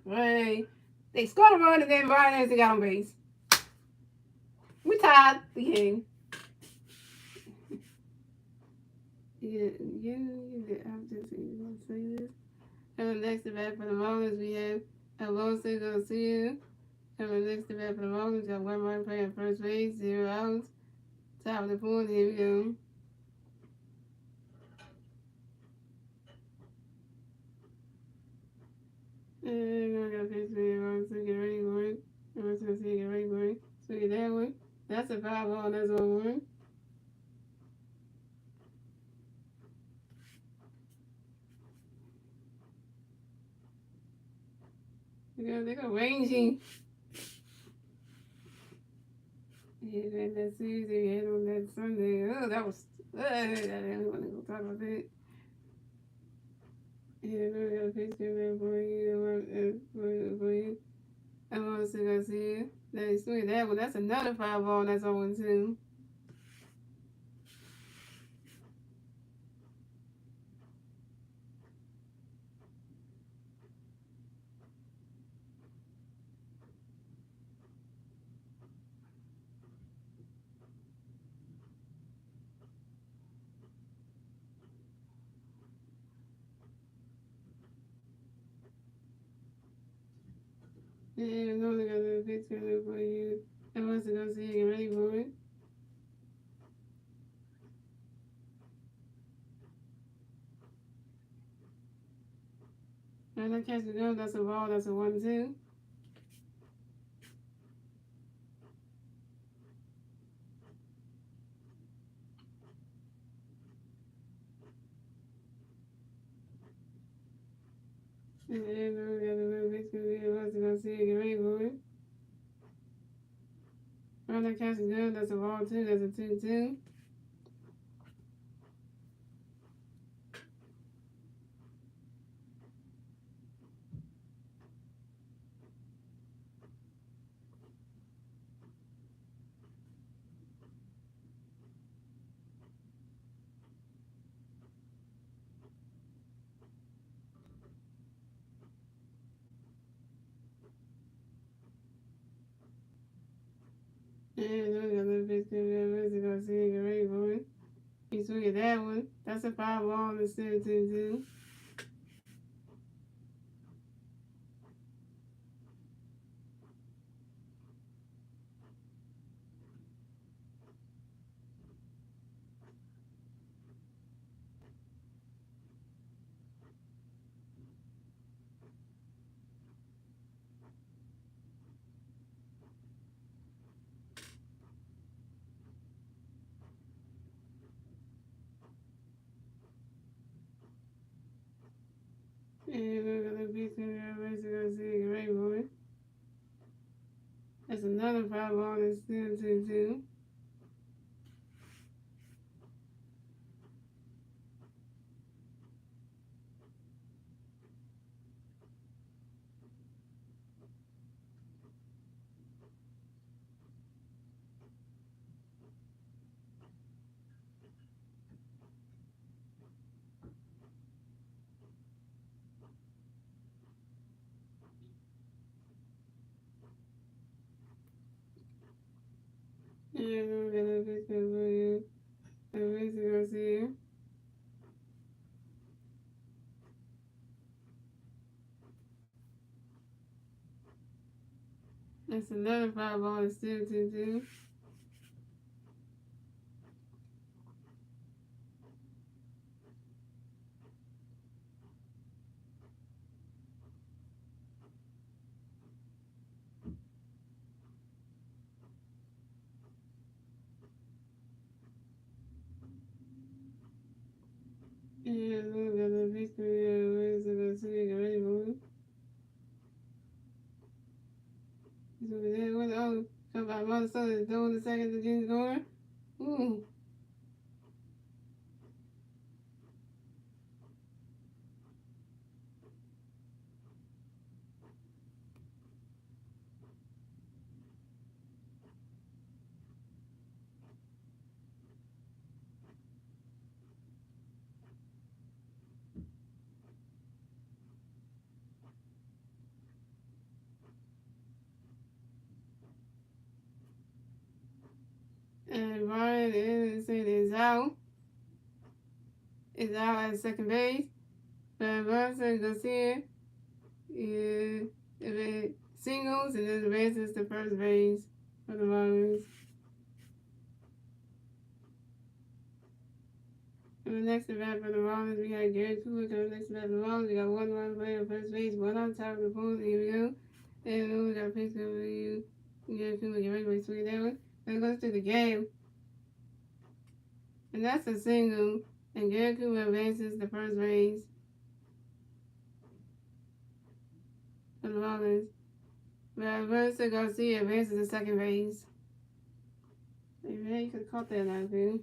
Hey, they scored a run and then Brian Anderson got on base. We tied the game. Yeah, I'm just going to say this. Coming next to bat for the Marlins, we have Alonso Garcia. Coming next to bat for the Marlins, got 1 run playing first base, 0 outs. Top of the fourth, here we go. And I got pitch man, so get ready for it. I'm just going to say get ready for it. So get that one. That's a 5-ball, that's 1-1. They go ranging. Yeah, that series they had on that Sunday. Oh, that was. I didn't want to go talk about that. Yeah, I got a picture there for you. For you. I want to go see it. That's sweet. That one. That's another 5-ball. That's on 1-2. Yeah, I know they got a picture there for you. I want to go see it. Get ready for it. And I catch the gun. That's a ball. That's a 1-2. And I know they got a picture there. I want to go see it. Get ready for it. And I catch the gun. That's a ball too. That's a 2-2. And I know they got a picture there. I want to go see it. Get ready for it. You swing at that one. That's a 5-ball instead of 2-2. And we're gonna be gonna see a great boy. That's another 5-ball instead of 2-2. And we're gonna be you. And we're gonna see you. That's another 5-ball instead of 2-2. And look at the picture, where's the city already moving? So that was oh, come by mother son is doing the second the jeans going. Ooh. And Brian is out. Is out at second base. But Bronson Garcia is if it singles and then advances to first base for the Marlins. And the next event for the Marlins, we got Gary Cooper coming next event for the Marlins. We got one run player on first base, one on top of the pool. Here we go. And then we got a pitch over you. Gary Cooper get ready to swing that one. Then goes to the game. And that's a single. And Gary Cooper advances to first base for the Marlins. But Versa Garcia advances to second base. Maybe you could have caught that last game.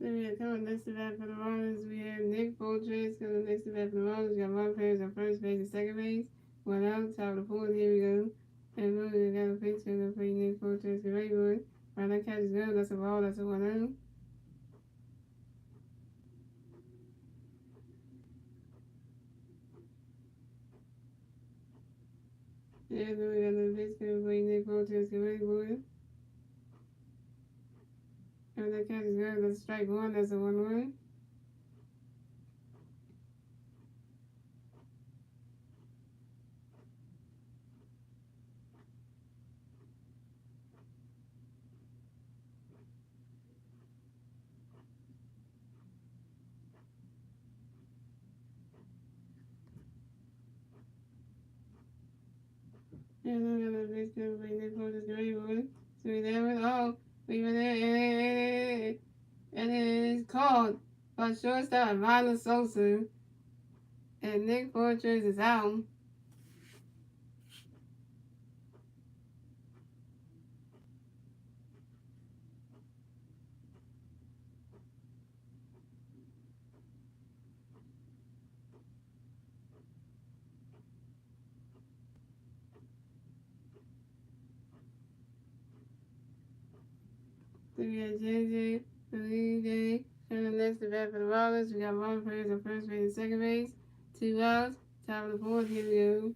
Then we have coming next to that for the Marlins. We have Nick Fortress coming next to that for the Marlins. We got Mark Perez on first base and second base. One out, top of the fourth. Here we go. And we got a pitch to play Nick Fortress. Get ready for it. Right, that catch is good. That's a ball. That's a 1 out. Yeah, then we got a pitch to play Nick Fortress. Get ready for it. And that catch is good. That's strike one. That's a 1-1. Yeah, then we got a pitch to play Nick Fortress. Get ready for it. So we there. Oh, we were there. And it is called by shortstop Ronald Sosa. And Nick Fortress is out. So we got JJ, Lee and the next at bat for the Marlins. We got one player on first base and second base. 2 outs. Top of the fourth. Here we go.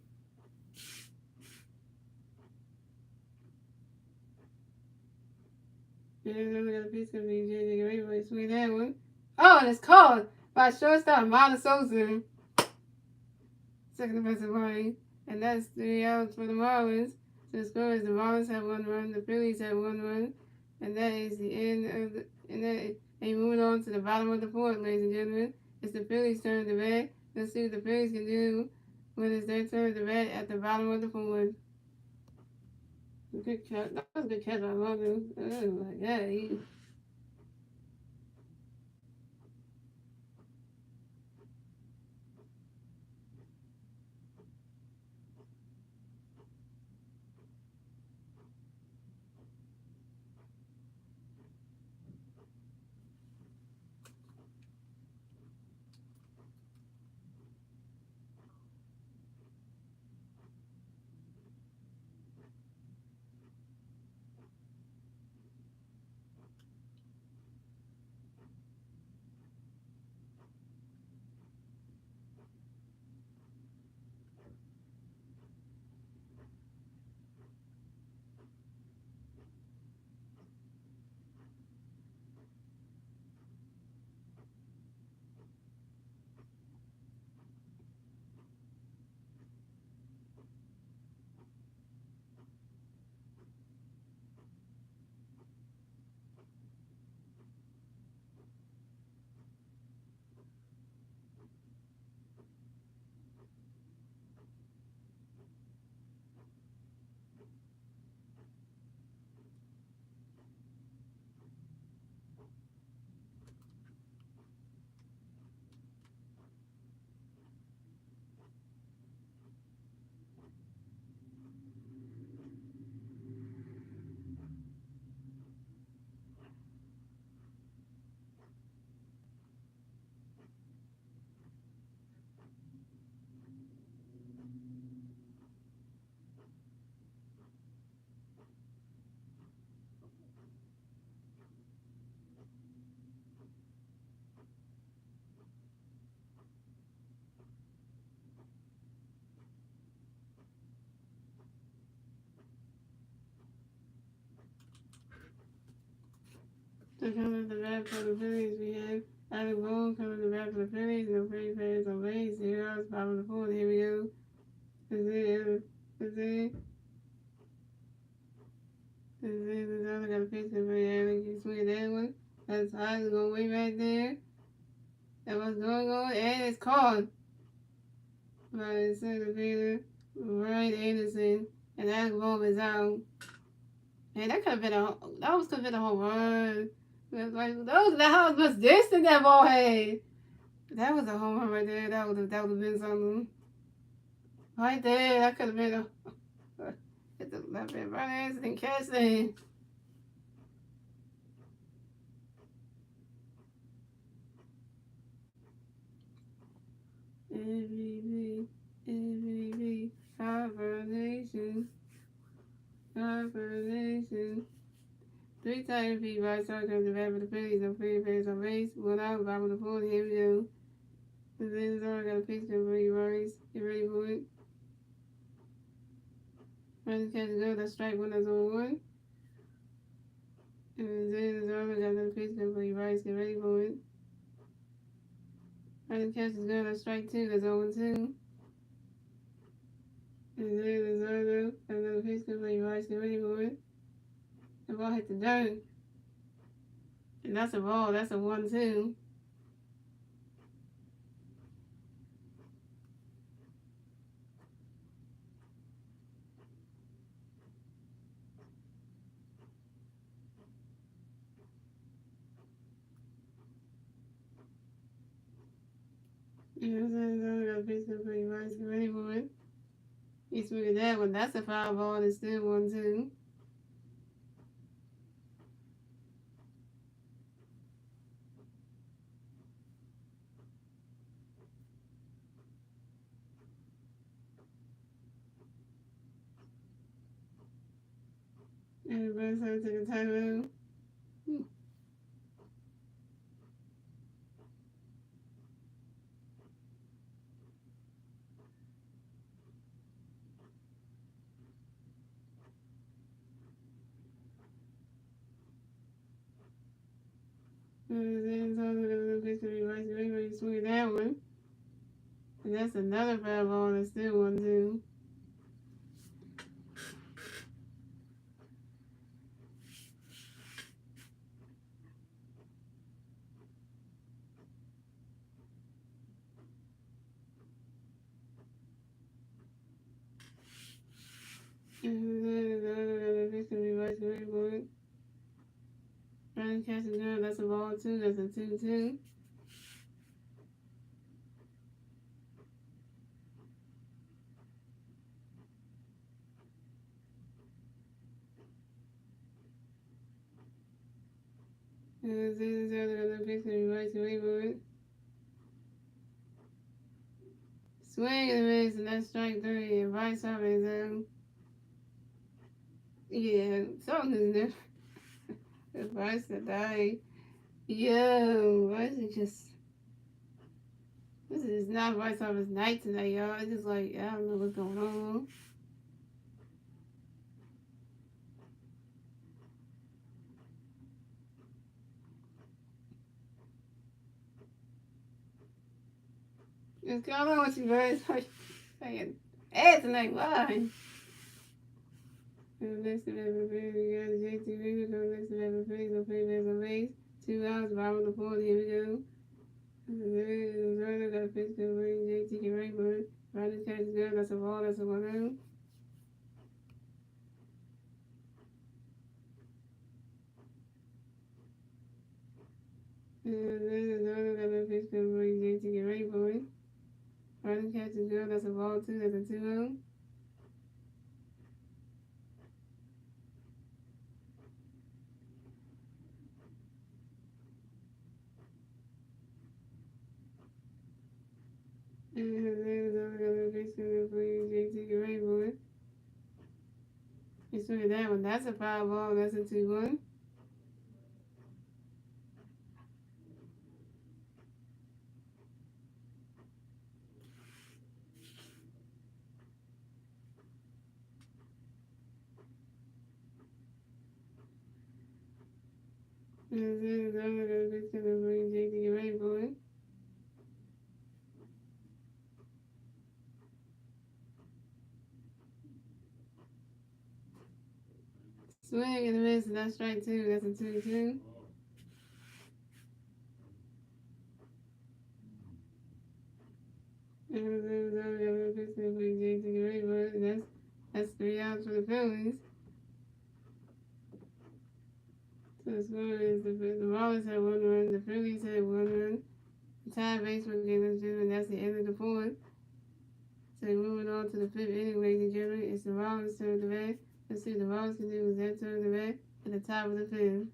And then we got a piece of JJ. Get ready for it. Swing that one. Oh, and it's called by shortstop Ronald Sosa. Second defensive line. And that's 3 outs for the Marlins. So the score is the Marlins have 1 run, the Phillies have 1 run. And that is the end of the. And moving on to the bottom of the fourth, ladies and gentlemen. It's the Phillies' turn to bat. Let's see what the Phillies can do when it's their turn to bat at the bottom of the fourth. Good catch. That was a good catch by Logan. Oh my God. So coming to the bat for the Phillies, we have Alec Boone coming to the bat for the Phillies. No free players on base. 0 outs, bottom of the fourth. Here we go. Is it? The other got a pitch for Alec. You swing that one. That's high. It's going way back there. That was going on, and it's called by center fielder Ryan Anderson, and Alec Boone is out. And that could have been a home run. Like that was distant that ball had. That was a home run right there. That would have been something. Right there, that could have been a hit the left hand right hands and catch that. MVP, MVP, Nation, 3-time MVP, right side comes the back for the Phillies. No free base on base. 1 out, bottom of the fourth. Here we go. The Zenzor got a pitch to Brady Rice. Get ready for it. Running catch is good. That's strike 1. That's on 1. And Zenzor got another pitch to Brady Rice. Get ready for it. Running catch is good. That's strike 2. That's on 2. And Zenzor got another pitch to Brady Rice. Get ready for it. The ball hit the dirt. And that's a ball. That's a 1-2. And got a pitch to Brady Rice. Get ready for it. He's swinging that one. That's a foul ball. And it's still 1-2. And Brent's going to take a timeout. And then got another pitch to Brady Rice. Get ready for it. He's swinging that one. And that's another foul ball. And it's still 1-2. And then got another pitch to Brady Rice. Get ready for it. Running catch is good. That's a ball 2. That's a 2-2. And then got another pitch to Brady Rice. Get ready for it. Swing and a miss, and that's strike 3. And Rice off his own. Yeah, something is different. If Rice had died. Yo, Rice is just. This is not Rice off his night tonight, y'all. It's just like, I don't know what's going on. It's going on with you guys. Saying, hey, tonight, why? Next to level phase, we got the JT Weaver coming next to level phase, no free base on base. 2 outs, bottom of the fourth, here we go. Zerner got a pitch to bring JT get ready for it. Riding catch is good, that's a ball, that's a 1 out. And then Zerner got a pitch to bring JT get ready for it. Riding catch is good, that's a ball 2, that's a 2 out. And then Zerner got a pitch to bring JT get ready for it. He's swinging that one, that's a foul ball, that's a 2-1. And then I'm gonna fix it and bring Jake to get ready for it. Swing and a miss, and that's strike two. That's a 2-2. And then I'm gonna fix it and bring Jake to get ready for it. And that's 3 outs for the Phillies. So the score is the Marlins had 1 run, the Phillies had 1 run. The tie base for game of and that's the end of the fourth. So moving on to the fifth inning, ladies and gentlemen, it's the Marlins turn to bat. Let's see what the Marlins can do with their turn to bat at the top of the fifth.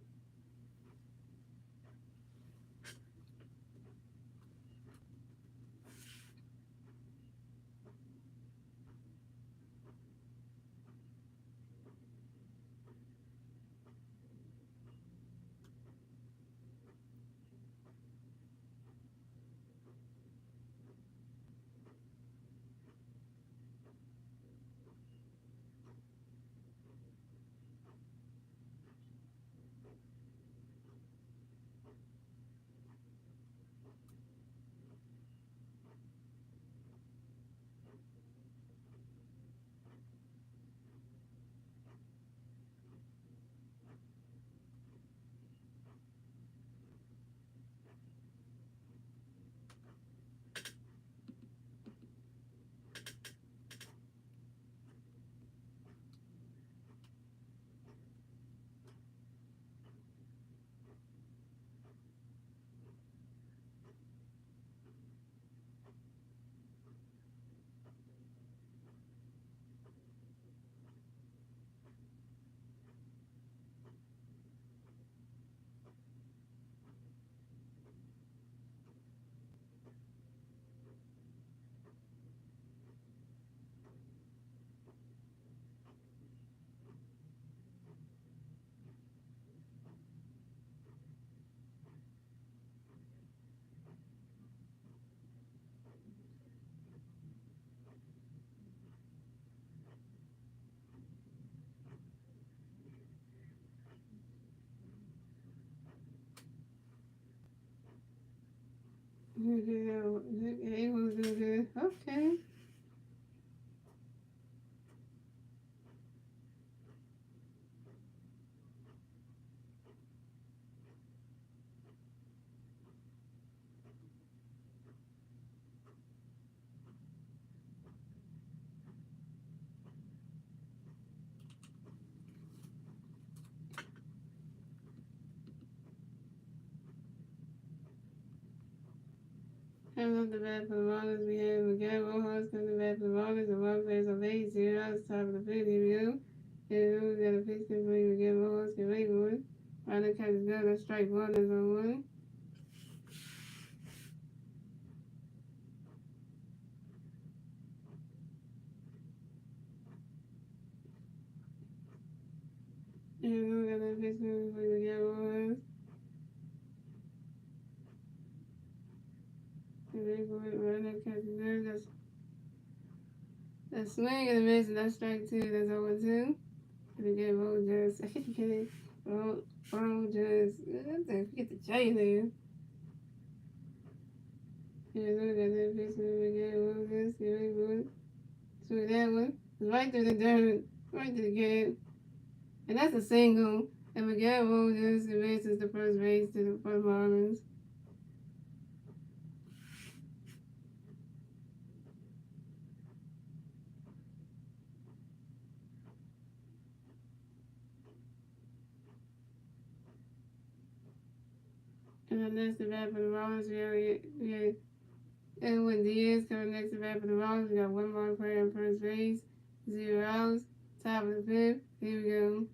Abel's doing good. Okay. Coming off the bat for the Marlins, we have Miguel Rojas coming to bat for the Marlins. The Marlins players are late, 0 outs, top of the fifth. Here we go. Here we got a pitch to play Miguel Rojas. Get ready for it. Ryder catches good. That's strike one. That's on one. Here we got a pitch to play Miguel Rojas. Get ready for it. Ryder catches good. That's swing and a miss, and that's strike two. That's 0-2. And again, Rojas. I keep getting Rojas. Forget the J there. Yeah, look at that pitch to Miguel Rojas. Get ready for it. Swing that one. Right through the dirt. Right to the gap. And that's a single. And Miguel Rojas advances the first base for the Marlins. And then next to bat for the Marlins, we had Edwin Diaz coming next to bat for the Marlins. We got one more player on first base, 0 outs, top of the fifth. Here we go.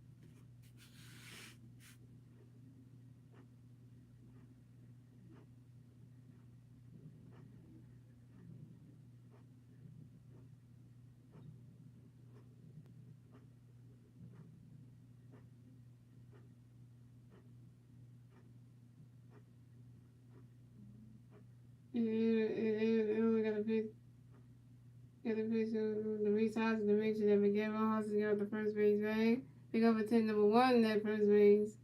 And we got a pitch to the Reese House to make sure that Miguel Rojas got the first base bag. Pick up a 10 number one in that first base.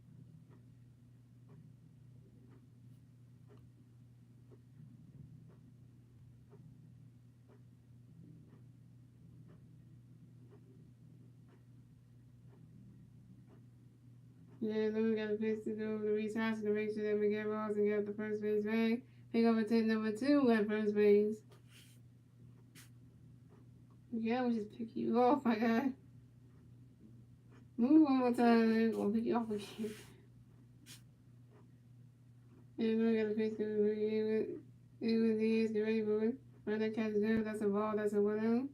Yeah, then we got a pitch to go over to Reese House to make sure that Miguel Ross and get up the first base bag. Pick up a 10 number 2 at first base. Yeah, we just pick you off, my guy. Move one more time, and we're gonna pick you off again. And then we got a pitch to go over it was his, get ready for it. Right, that catch is good. That's a ball, that's a 1 out.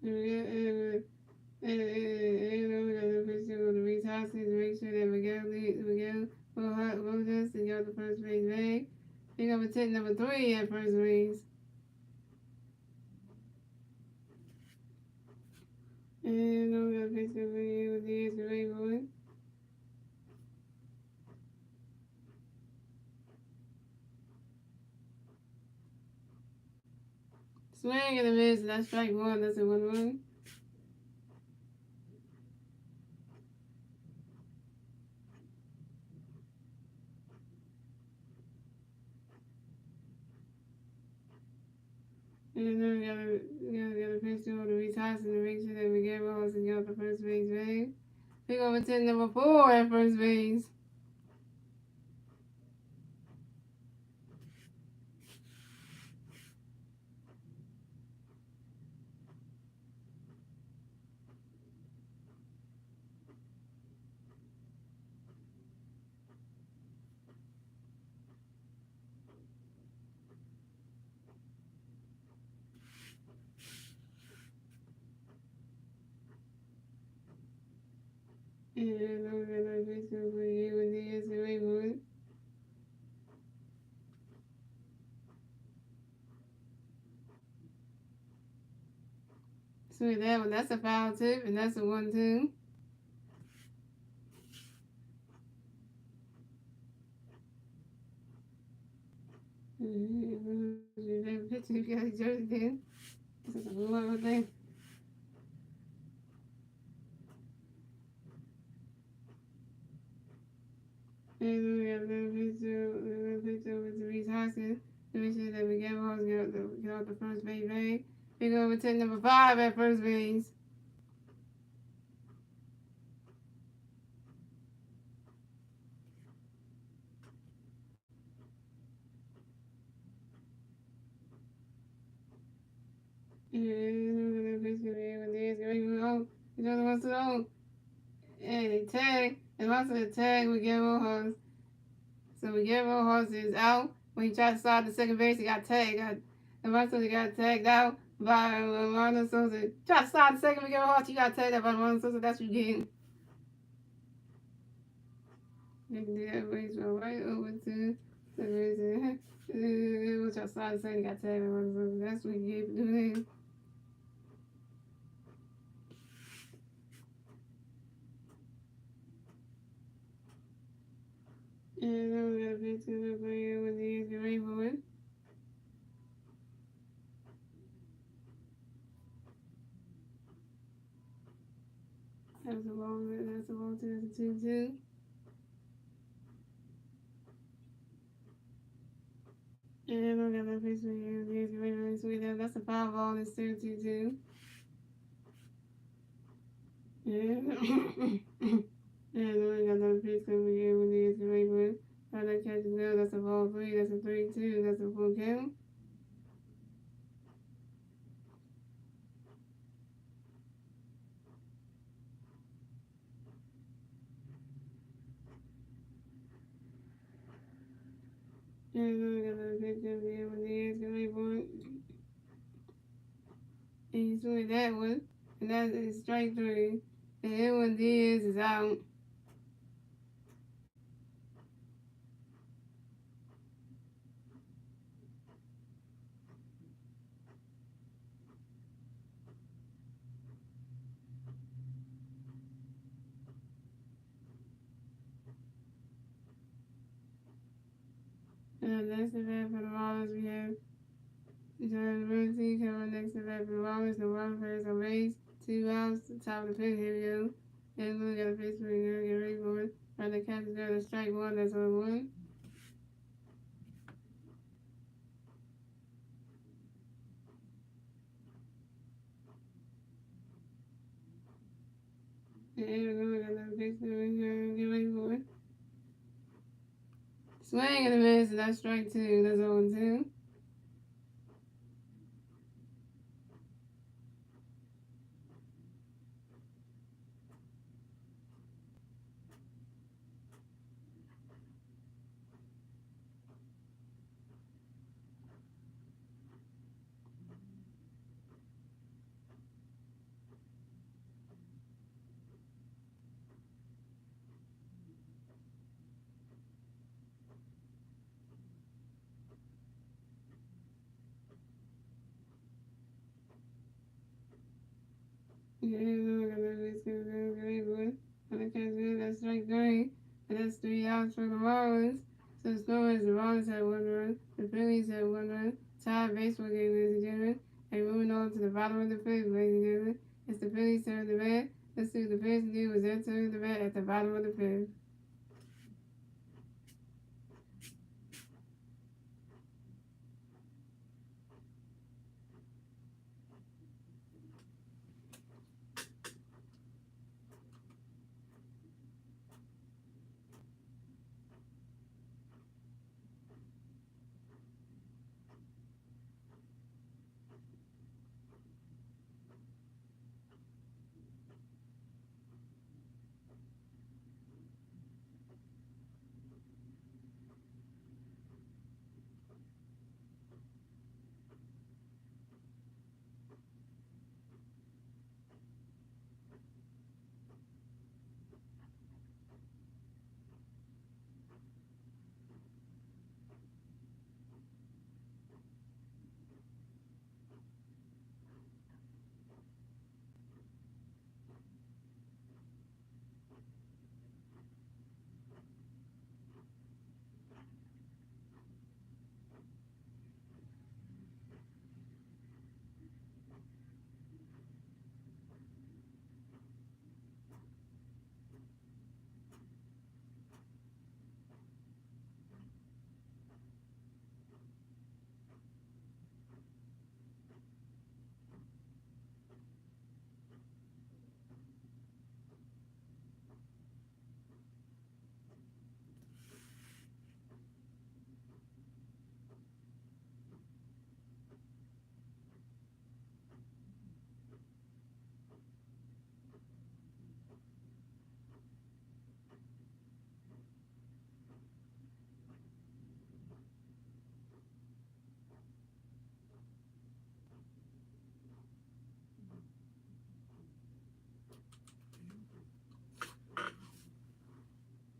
And we got a pitch to go to Reese House to make sure that Miguel will just and get up the first base bag. Pick up a 10 number 3 at first base. And I'm gonna fix it for you with the X-ray boy. Swing and a miss, that's strike 1, that's a 1-1. And then we gotta pitch to the Reese House to make sure that Miguel Rojas can get off the first base bag. Pick up a 10 number 4 at first base. And I'm gonna pitch for you with the X-ray boy. Swing that one, that's a foul tip, and that's a 1-2. That pitch, you got a jersey then. This is a little thing. And we got a pitch over to Reese Hoskins to make sure that Miguel Rojas get off the first base bag. Pick over 10 number 5 at first base. And we're gonna pitch to with this. He's on the one to the home. And they tag. And once they tag, Miguel Rojas. So Miguel Rojas is out. When he tried to start the second base, he got tagged. And once he got tagged out by Marlins Sosa. Try to start the second Miguel Rojas, you got tagged out by Marlins Sosa. That's what you're getting. You can do that baseball right over to the base. Which I started saying he got tagged by Marlins Sosa. That's what you get for doing that. And then we got a picture of the player with the rainbow. That's a ball, that's a ball, that's a 2-2. And I got that picture here. There's your rainbow sweet. That's a foul ball, it's 2-2. And and then I got another picture over here with the rainbow. How that catch is good, that's a ball 3, that's a 3-2, that's a full count. And then I got another picture over here with the rainbow. And you swing that one, and that is strike 3. And then when Diaz is out. And next to that for the Marlins, we have John Mercy coming next to that for the Marlins. The Marlins players on base, 2 outs, the top of the fifth. Here we go. And we got a pitch for the get ready for it. Right, the catch is there, the strike 1, that's on 1. And got another pitch. Get ready for it. Swing and a miss. That's strike two. That's 0-2. Yeah, got another pitch. Get ready for it. And I catch it. That's strike three. And that's 3 outs for the Marlins. So the score is the Marlins have 1 run. The Phillies have 1 run. Tied baseball game, ladies and gentlemen. And moving on to the bottom of the fifth, ladies and gentlemen. It's the Phillies turn to bat. Let's see what the Phillies do with their turn to bat at the bottom of the fifth.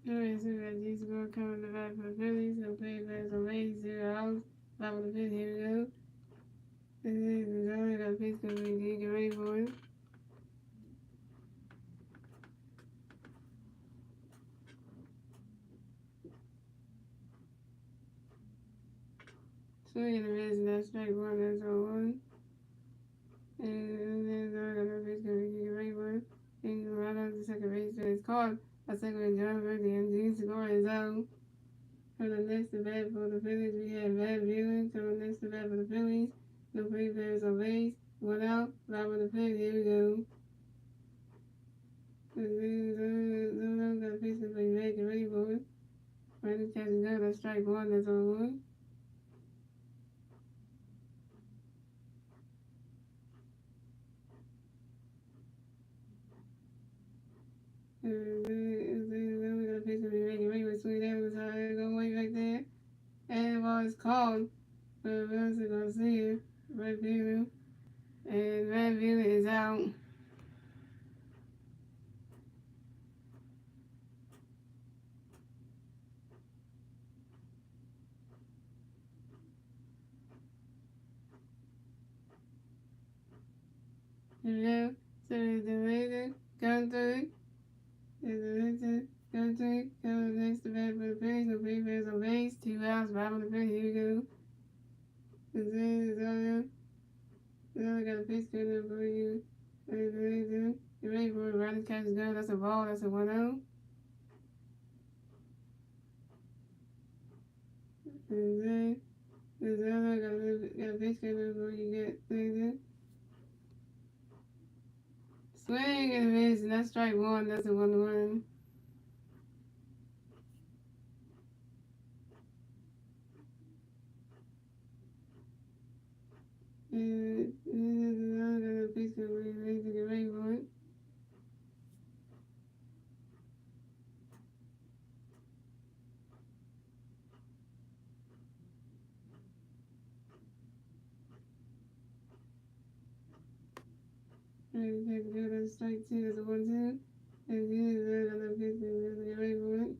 Alright, so we got G score coming to bat for the Phillies. They'll play fast on base, 0 outs. Bottom of the fifth, here we go. This is the zone. Got a pitch coming. Get ready for it. Swing and a miss, and that's strike one. That's 0-1. And then I got another pitch coming. Get ready for it. And go right on to second base. So it's called a second John Burke, and G score is out. For the next to bat for the Phillies, we have Van Buren. For the next to bat for the Phillies, no free players on base. 1 out. Bottom of the fifth, here we go. Got a pitch to play back. Get ready for it. Ready to catch and go. That's strike one. That's 0-1. We got a pitch to be ready. Ready with Sweet Evans. Go way back there. And the ball is called. But Wilson gonna see it. Right fielder. And Van Buren is out. Here we go. So the laser going through. Going through. Going next to bat for the Phillies. No free players on base. 2 outs. Bottom of the fifth. Here we go. I got a pitch coming up for you. You're ready for it. Riding catch is good. That's a ball. That's a 1-0. I got a pitch coming up for you. Get things in. Swing and a miss, and that's strike one. That's a 1-1. And another piece of ready to get ready for it. Ready to take the good. That's strike two. That's a 1-2. And then another piece of ready to get ready for it.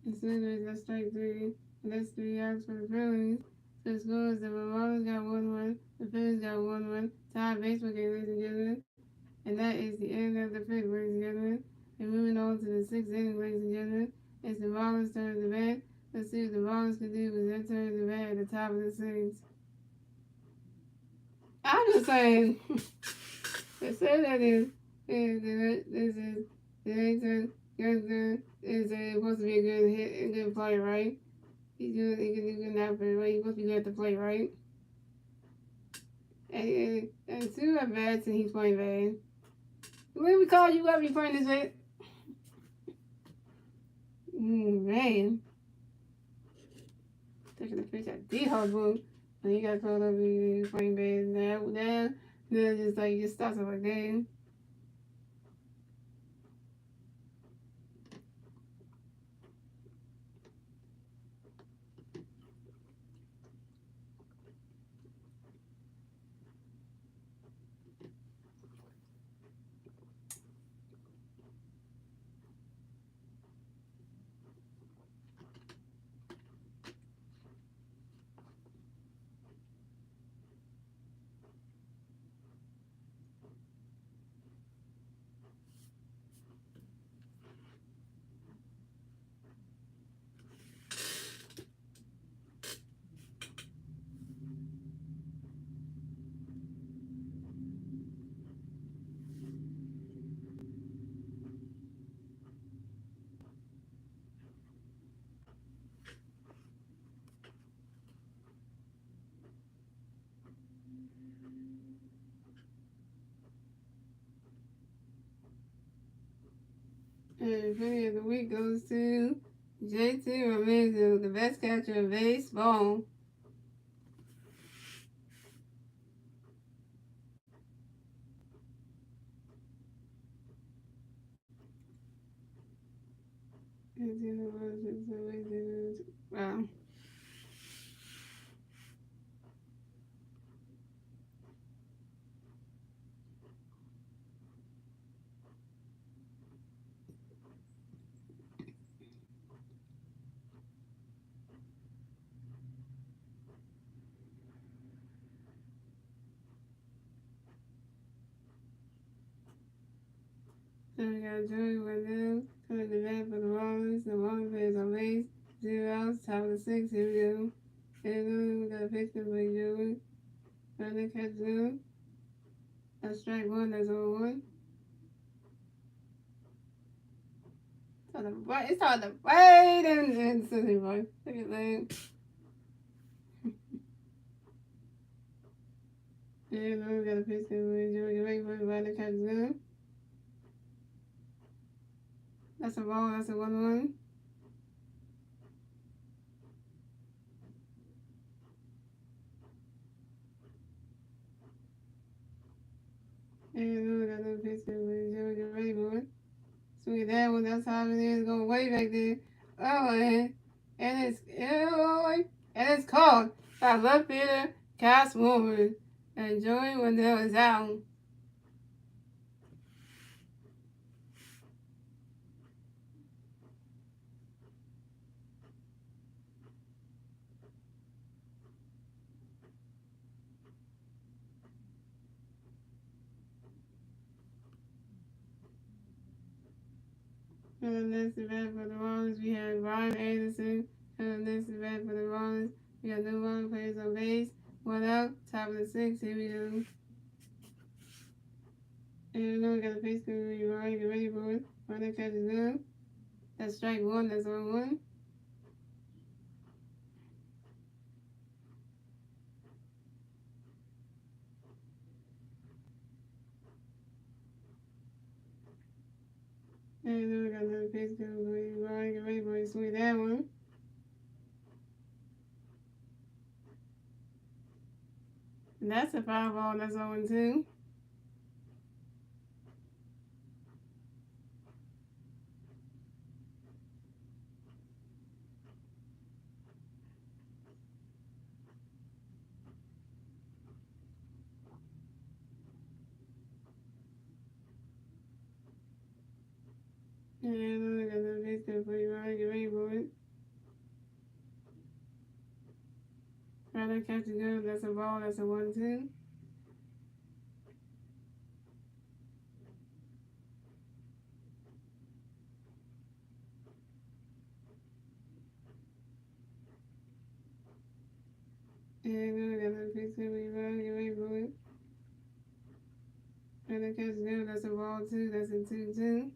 And soon that's strike three. And that's 3 outs for the Phillies. So the score is the Marlins got 1-1. The Phillies got 1-1. Tie baseball game, ladies and gentlemen. And that is the end of the fifth, ladies and gentlemen. And moving on to the sixth inning, ladies and gentlemen. It's the Marlins' turn to bat. Let's see what the Marlins can do with their turn to bat at the top of the sixth. I'm just saying, they say that this is the next turn is supposed to be a good hit, a good play, right? He can do good enough, right? He's supposed to be good at the plate, right? And two at bats, and he's playing bad. When we call you up, you playing this hit? Man. Taking a pitch at D-Hog boom. And you got called up, you playing bad. Now, just like, you just start something like that. And Penny of the week goes to JT Ramirez, the best catcher in baseball. Wow. So we got Joey Wendell coming to bat for the Marlins. The Marlins players on base. 0 outs, top of the sixth. Here we go. And we got a pitcher by Joey. Running catch zone. That's strike one. That's 0-1. It's hard to wait and silly boy. Look at that. And we got a pitcher by Joey. Wait for the running catch zone. That's a ball. That's a 1-1. And we got another pitcher by Joey. Get ready for it. Swing that one. That's how it is. Going way back there. Oh, and it's called by left fielder Cass Woolman. And Joey Wendell is out. And the next event for the Marlins, we have Ryan Anderson. And the next event for the Marlins, we got no Marlins players on base. 1 out, top of the sixth. Here we go. And then we got a base to be Ryan. Get ready for it. Running catches down. That's strike one. That's 0-1. And then we got another pitch coming for you. Ryan, get ready for you. Swing that one. And that's a foul ball. That's 0-2. And then we got another pitch coming for you. Ryan, get ready for it. Rather catch it good. That's a ball. That's a 1-2. And then we got another pitch coming for you. Ryan, get ready for it. Rather catch it good. That's a ball 2. That's a 2-2.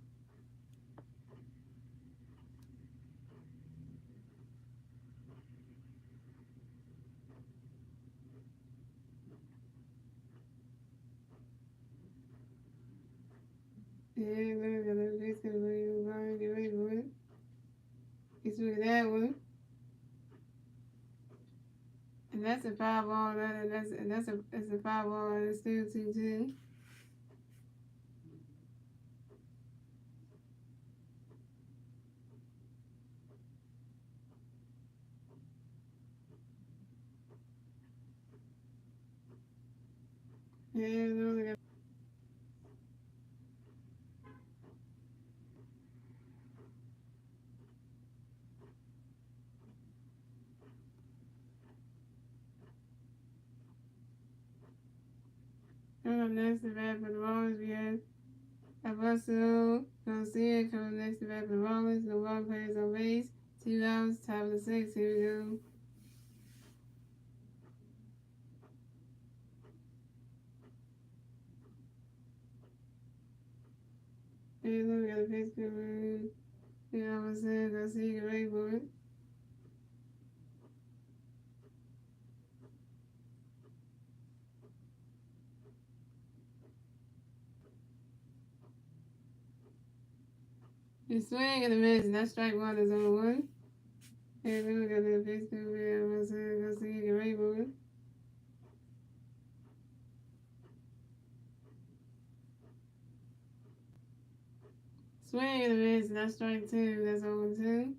And then we got another pitch coming for you. Ryan, get ready for it. You swing that one. And that's a foul ball. That's a foul ball. And it's still 2-2. And then we got coming up next to bat for the Marlins. We have Abuso Garcia coming up next to bat for the Marlins. No one players on base. 2 outs. Top of the 6th. Here we go. And then we got a pitch coming. Abuso Garcia, get ready for it. You swing and a miss, and that strike 1 is on 1. And then we got a pitch coming. Abuso Garcia, get ready for it. Swing and a miss, and that strike 2. That's 0-2.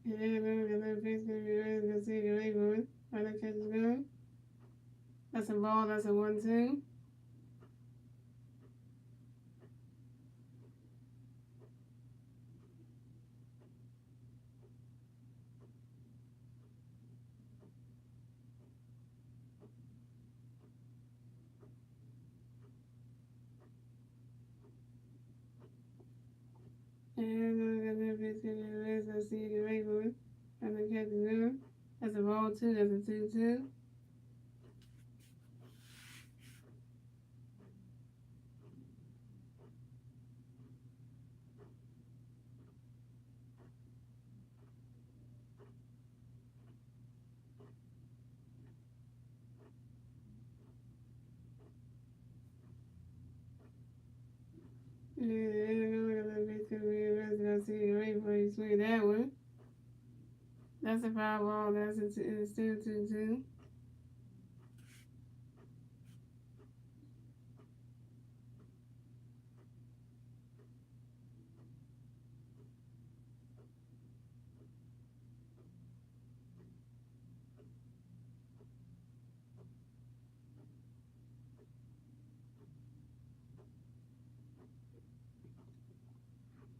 And then we got another pitch coming. Garcia, get ready for it. Right, that catch is good. That's a ball. That's a 1-2. And then we got another pitch coming. Garcia, get ready for it. Right, that catch is good. That's a ball 2. That's a 2-2. And then we got another pitch coming. Garcia, get ready for it. Swing that one. That's a foul ball. That's a it's still 2-2.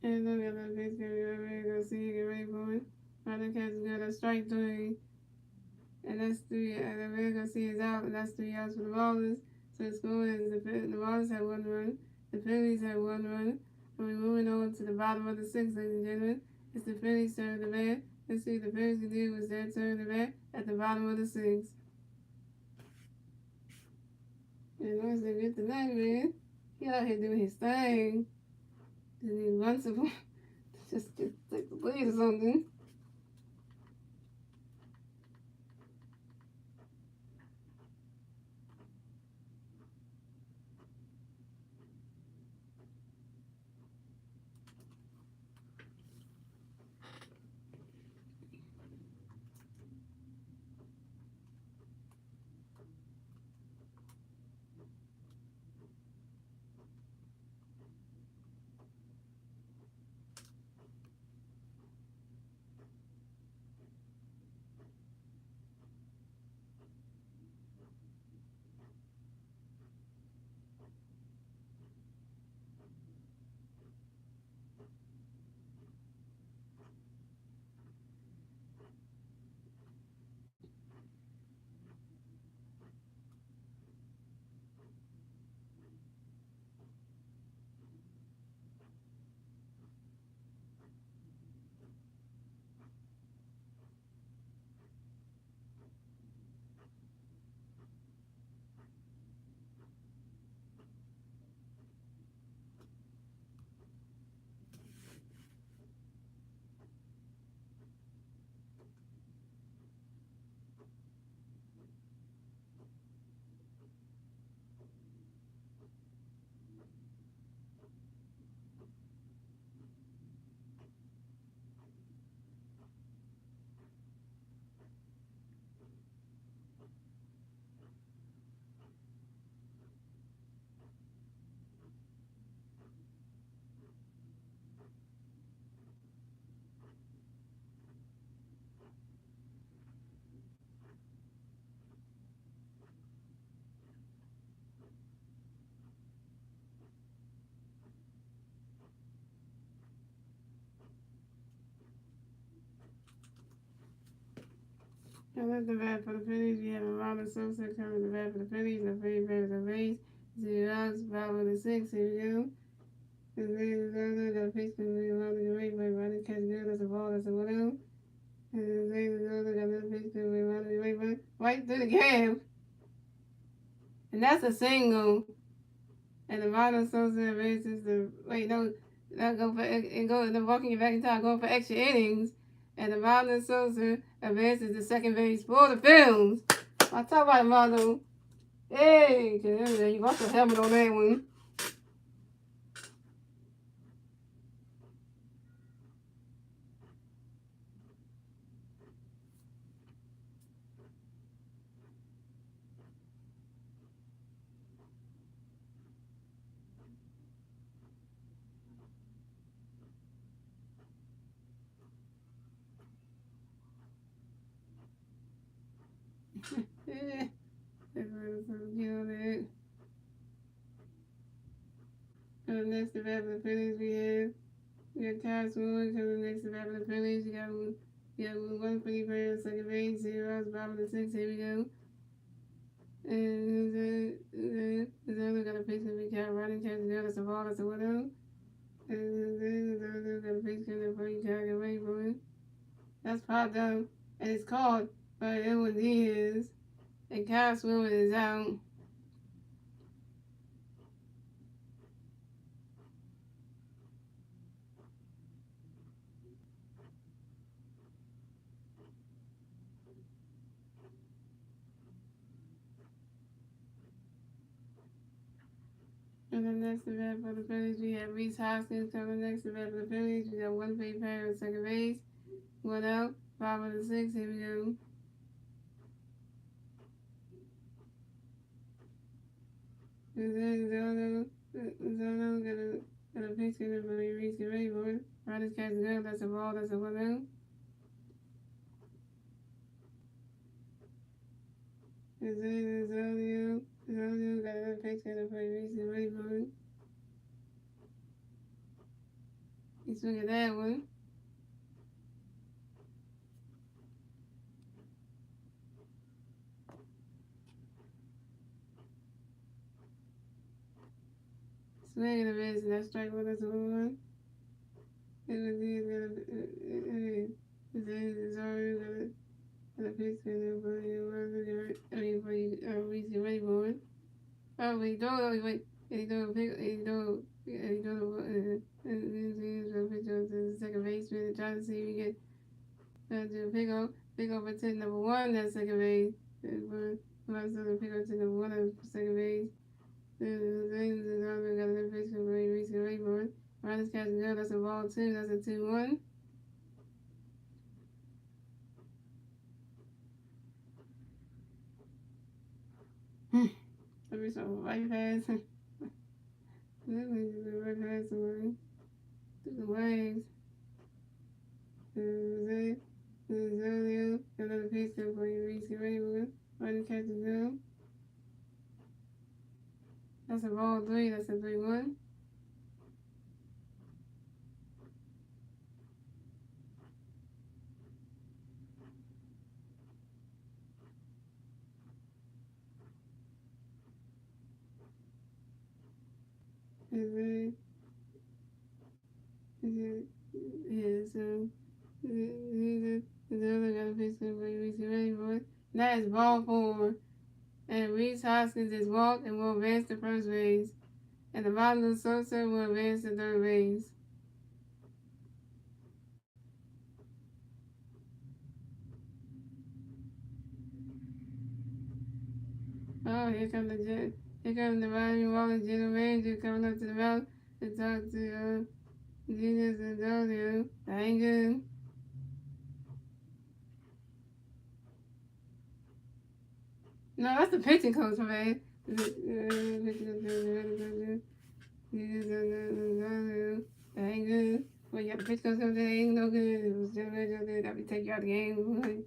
And then we got another pitch coming. Garcia, get ready for it. Right, that catch is good. That's strike 3. And that's 3. And then we're going to see is out. And that's 3 outs for the Marlins. So the score is the Marlins have 1 run. The Phillies have 1 run. And we're moving on to the bottom of the 6th, ladies and gentlemen. It's the Phillies' turn to bat. Let's see what the Phillies can do with their turn to bat at the bottom of the 6th. And once they get the night, man, he out here doing his thing. Just need one support. just take the blade or something. And at the bat for the Phillies, we have a Marlins Sosa coming to the bat for the Phillies. The Phillies batters are base. 0 outs, 5 Here we go. And then got a pitch to the Marlins away by Ronnie catch good. That's a ball. That's a widow. And then got another pitch to the Marlins away by right through the gap. And that's a single. And the Marlins Sosa bases the wait no, not go for and go and then walking it back in time, going for extra innings. And the Marlins Sosa advances the second base for the Phillies. I talk about Marlon. Hey, you got the helmet on that one. Yeah. Next to that, the Phillies we have Ty Swoon coming next to that, the Phillies. You got one free player, second base, 0 outs, bottom of the 6. Here we go. And the other got a pitch to be cat running, catches the other, that's a ball, that's a winner. And then the other got a pitch to the free cat away from it. That's popped up, and it's called by Edwin Diaz. And Kyle Swimmer is out. And then next to bat for the Phillies, we have Reese Hoskins coming next to bat for the Phillies. We got one free player at second base, 1 out, 5 of the 6. Here we go. And then Zono got a pitch in for Reese get ready for it. Riders catch good. That's a ball. That's a 1 out. And then Zono got a pitch in for Reese get ready for it. He swung at that one. Swing and a miss, and that's strike 1. That's a 1. And then Zono got a pitch in for Reese get ready for it. Oh, he throw it. Wait, he throw a pick. He throw a picture to the second try to see if we get do pick over to number one. That's second base. Pick over to number one of second base. Got a pitch for Reese Rayburn. Marlins catching good. That's a ball two. That's a 2-1. Let me show right pass. Right pass through the waves. Another pitch for Reese Rayburn. Marlins catching good. That's a ball three. That's a 3-1. That is ball four. And Reese Hoskins is walked and will advance to first base. And the Marlins Sosa will advance to third base. Oh, here comes the Miami Marlins general manager coming up to the mound to talk to Genius and Dolio. That ain't good. No, that's the pitching coach, man. That ain't good. Well, you got the pitch coach come there, ain't no good. It was general manager that would take you out of the game.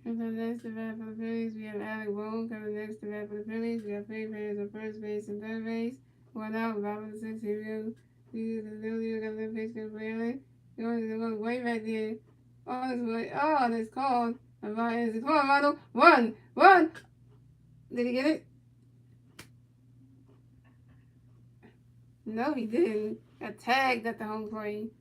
Coming next to bat for the Phillies, we have Alec Boone. Coming next to bat for the Phillies, we have Faye Perez on first base and third base. 1 out, bottom of the sixth. Here we go. We got the pitch for Alec. Going way back there. Oh, this way. Oh, that's called. Come on, Ronald. One. Did he get it? No, he didn't. Got tagged at the home plate.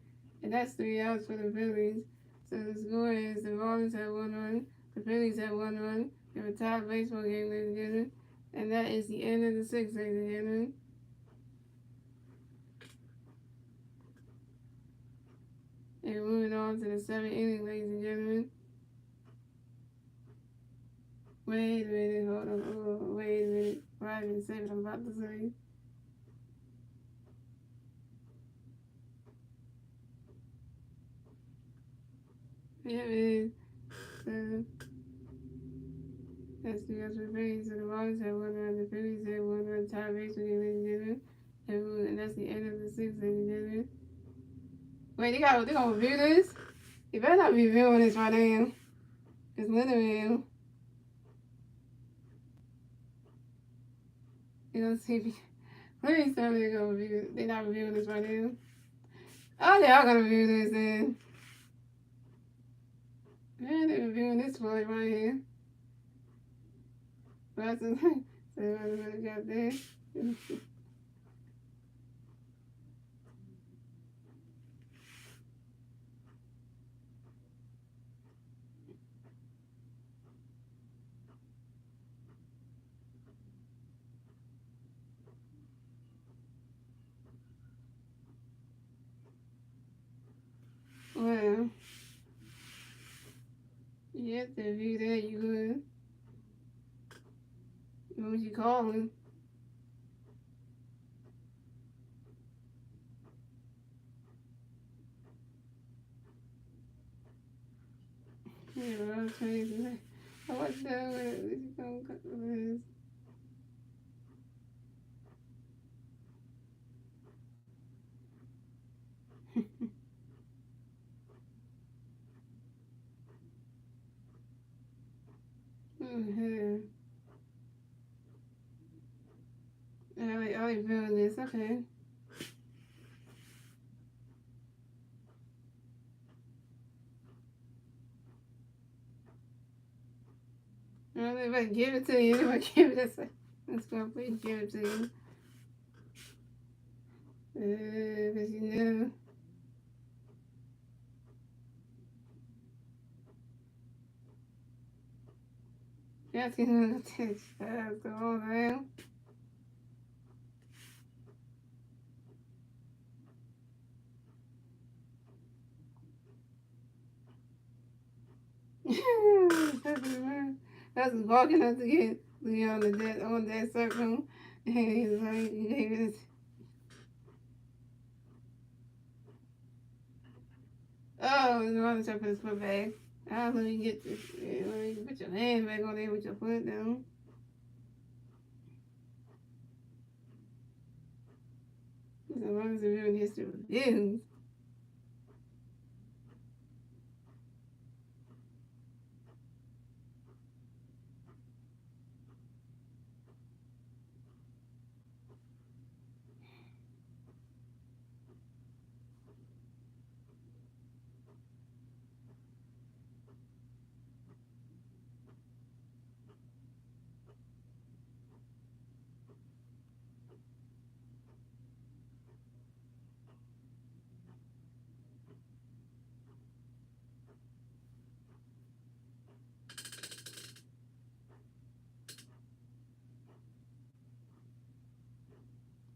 And that's 3 outs for the Phillies. So the score is the Marlins have 1 run. The Phillies have 1 run. We have a tied baseball game, ladies and gentlemen. And that is the end of the 6th, ladies and gentlemen. And we're moving on to the 7th inning, ladies and gentlemen. Wait a minute, hold on. Oh, wait a minute. I didn't say what I'm about to say. Yeah, man. So, that's the guys for the Phillies. So the Marlins have 1 run. The Phillies have 1 run. Tie baseball game, ladies and gentlemen. And that's the end of the 6th, ladies and gentlemen. Wait, they gonna review this? You better not be reviewing this right now. It's literally. You know, see, please tell me they're gonna review it. They're not reviewing this right now. Oh, they are gonna review this then. Man, they're reviewing this for it right here. That's so what got there. Well, you have to review that, you would. What would you call him? Yeah, but I was trying to say, I watched that with you gonna cut this. I like feeling this, okay. Everybody give it to you. Everybody give it to you. Let's go, please give it to you. Because you know. That's gonna take the whole thing. That's walking up to get on the dead on that circle. And he's like, he was, oh, the mother trying to put his foot back. I don't know, you get this. You put your hand back on there with your foot down. As long as we're in history with views.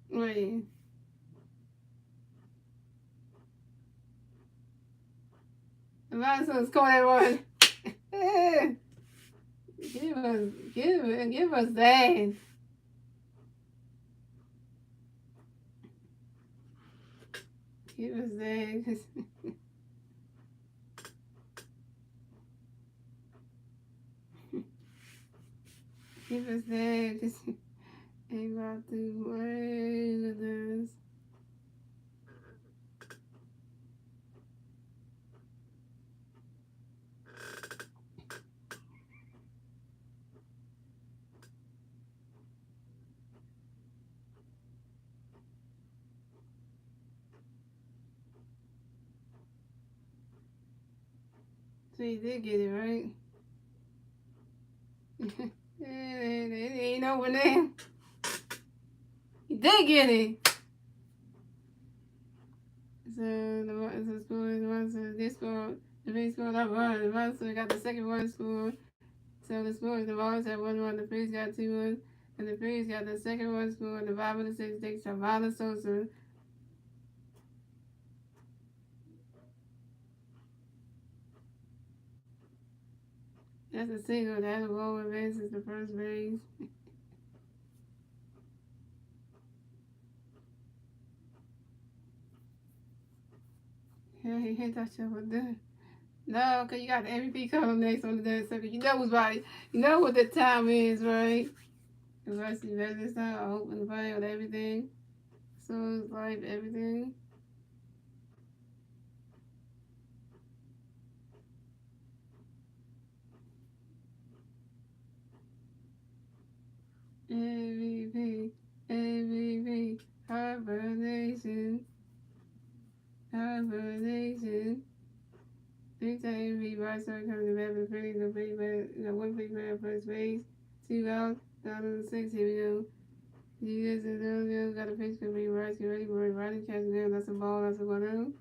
Wait. The Marlins scored that one. Give us that. Give us that. Give us that. Just ain't about to worry with us. So you did get it, right? It ain't over there. You did get it. So the score is one, so this score, the big score not one. The Marlins got the second one score. So the score is the Marlins have 1-1, the Phillies got 2-1, and the Phillies got the second one score. The bottom of the sixth takes Savannah Sosa. That's a single. That's a ball advances the first base. Yeah, he hit that shit with that. No, because you got the MVP coming next on the dance circuit. You know what's right. You know what the time is, right? The rest of this time, I hope and pray on everything. So it's life, everything. MVP, MVP, hibernation, hibernation. Three-time MVP, Barcelona coming to bat for the Phillies, one free man first base, 2 out, 2006, here we go. You guys are got a pitch to be right, get ready for it, riding catch down, that's a ball, that's a 1-0.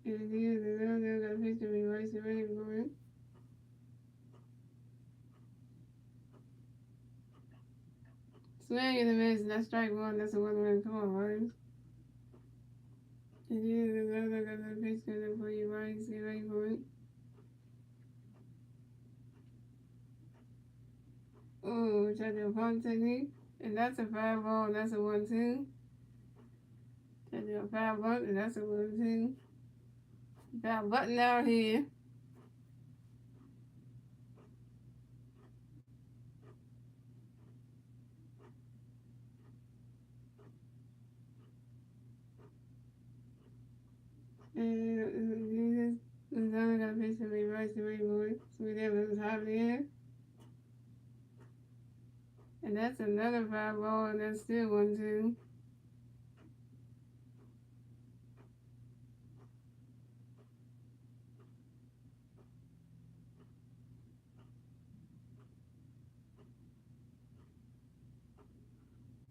And you guys got a pitch to be right, get ready for it. Swing in the miss, that's strike one, that's a 1-1, come on, Marlins. And you guys got a pitch to be right, get ready for it. Oh, try to punt technique. And that's a 5-ball, and that's a 1-2. Try to do a 5 bunt, and that's a 1-2. Got button out here. And this other got a pitch to be right, to be boy. So we there was top of the air. And that's another 5-ball, and that's still 1-2.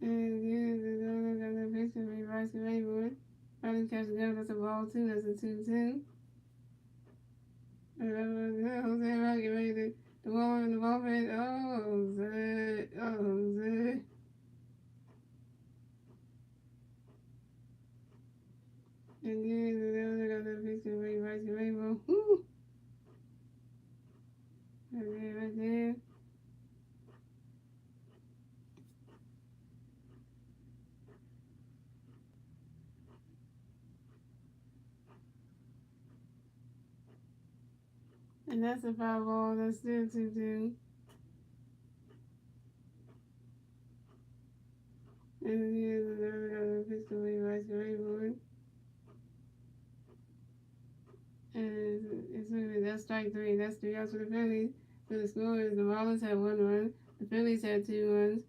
And again, the donor got the pitch to reverse the rainbow. Marlins catch the gun, that's a ball 2, that's a 2-2. Jose Rock get ready to the ball in the ball pit. Oh, Jose. Oh, Jose. And then the donor got the pitch to reverse the rainbow. Woo! Right there. And that's a foul ball. That's still 2-2. And then the donor got the pitch to reverse the rainbow. And that's strike 3. That's 3 outs for the Phillies. So the score is the Marlins had 1 run. The Phillies had 2 runs.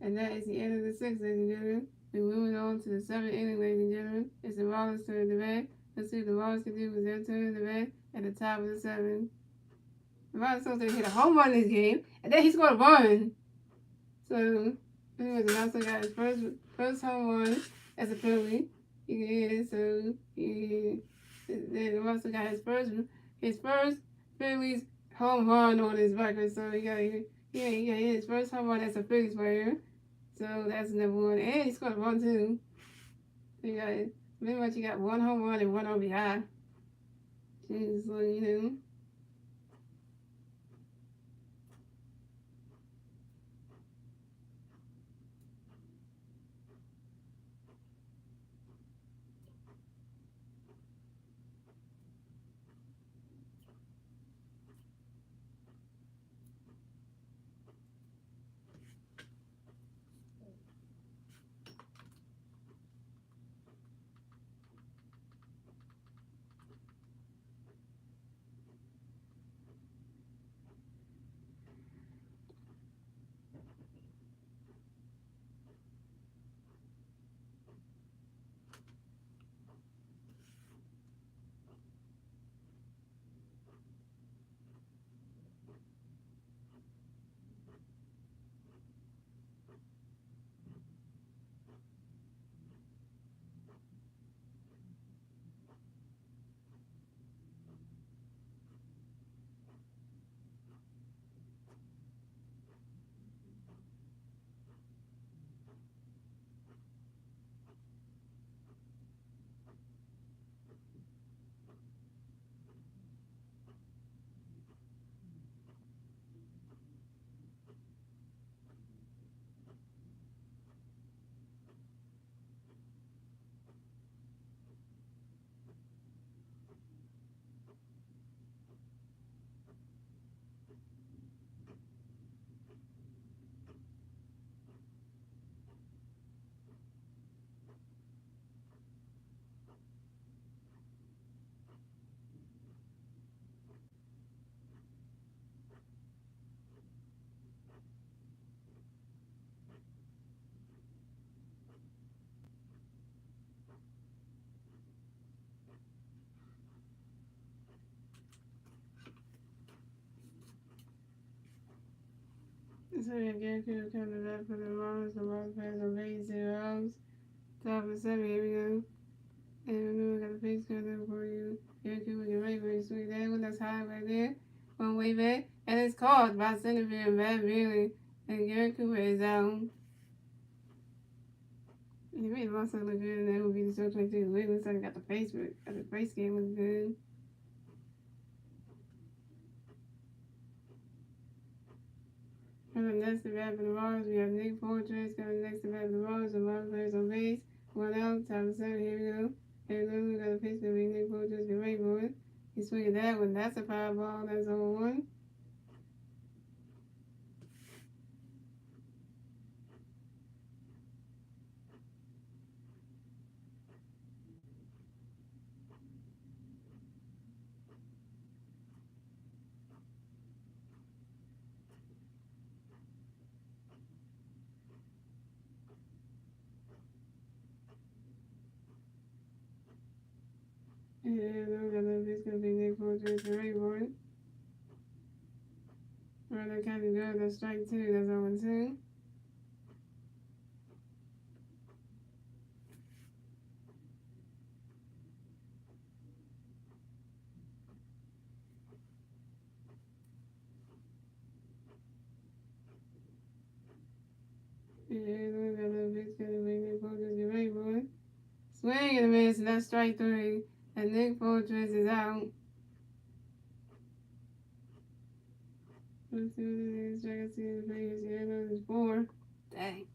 And that is the end of the 6th, ladies and gentlemen. We're moving on to the 7th inning, ladies and gentlemen. It's the Marlins turn to bat. Let's see what the Marlins can do with their turn to bat at the top of the 7th. The Marlins supposed to hit a home run this game, and then he scored a run. So, anyway, the Marlins got his first home run as a Philly. You can hear it, so then the Marlins got his first Phillies home run on his record. So he got his first home run as a Phillies player. So that's number 1. And he scored a run too. So you got pretty much you got 1 home run and 1 RBI. Jeez, so you know. So again, people come to bat for the Marlins. The Marlins players on base 0 outs. Top of the 7th, here we go. And we got the face coming for you. Here, Cooper get ready for you. Sweet that one. That's high right there. One way back. And it's caught by Centerfield and Matt Bailey. And Gary Cooper is out. And he made the monster look good. And that would be the show 22. It looks like he got the face game looking good. Coming next to bat for the Marlins, we have Nick Fortress coming next to bat for the Marlins. The Marlins players on base. 1 out, top of 7. Here we go. Here we go. We got a pitch to Nick Fortress. Get ready for it. He's swinging that one. That's a foul ball. That's 0-1. And I'm gonna this gonna be Nick Fortress. Get ready for it. Runner kind of good. That's strike 2. That's 0-2. And got a little bitch got a wing Fortress, get ready, boy. Swing and a miss, and that's strike 3. And Nick Fortress is out. Let's see what it is. Check and see the players. Yeah, no, it's 4. Dang.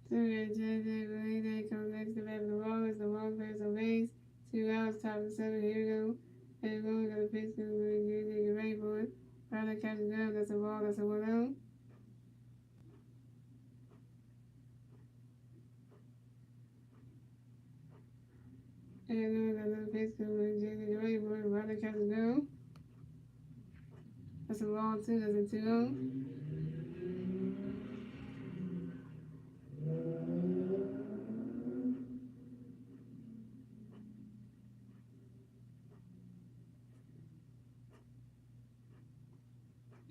So we got JJ, Belay comes next to bat for the Marlins. The Marlins players on base. 2 outs, top of the 7. Here we go. And we're going to go to pitch. JJ, get ready for it. Ryder catches up. That's a ball. That's a 1-0. And we're going to pitch. JJ, get ready for it. Ryder catches up. That's a ball, too. That's a 2-0.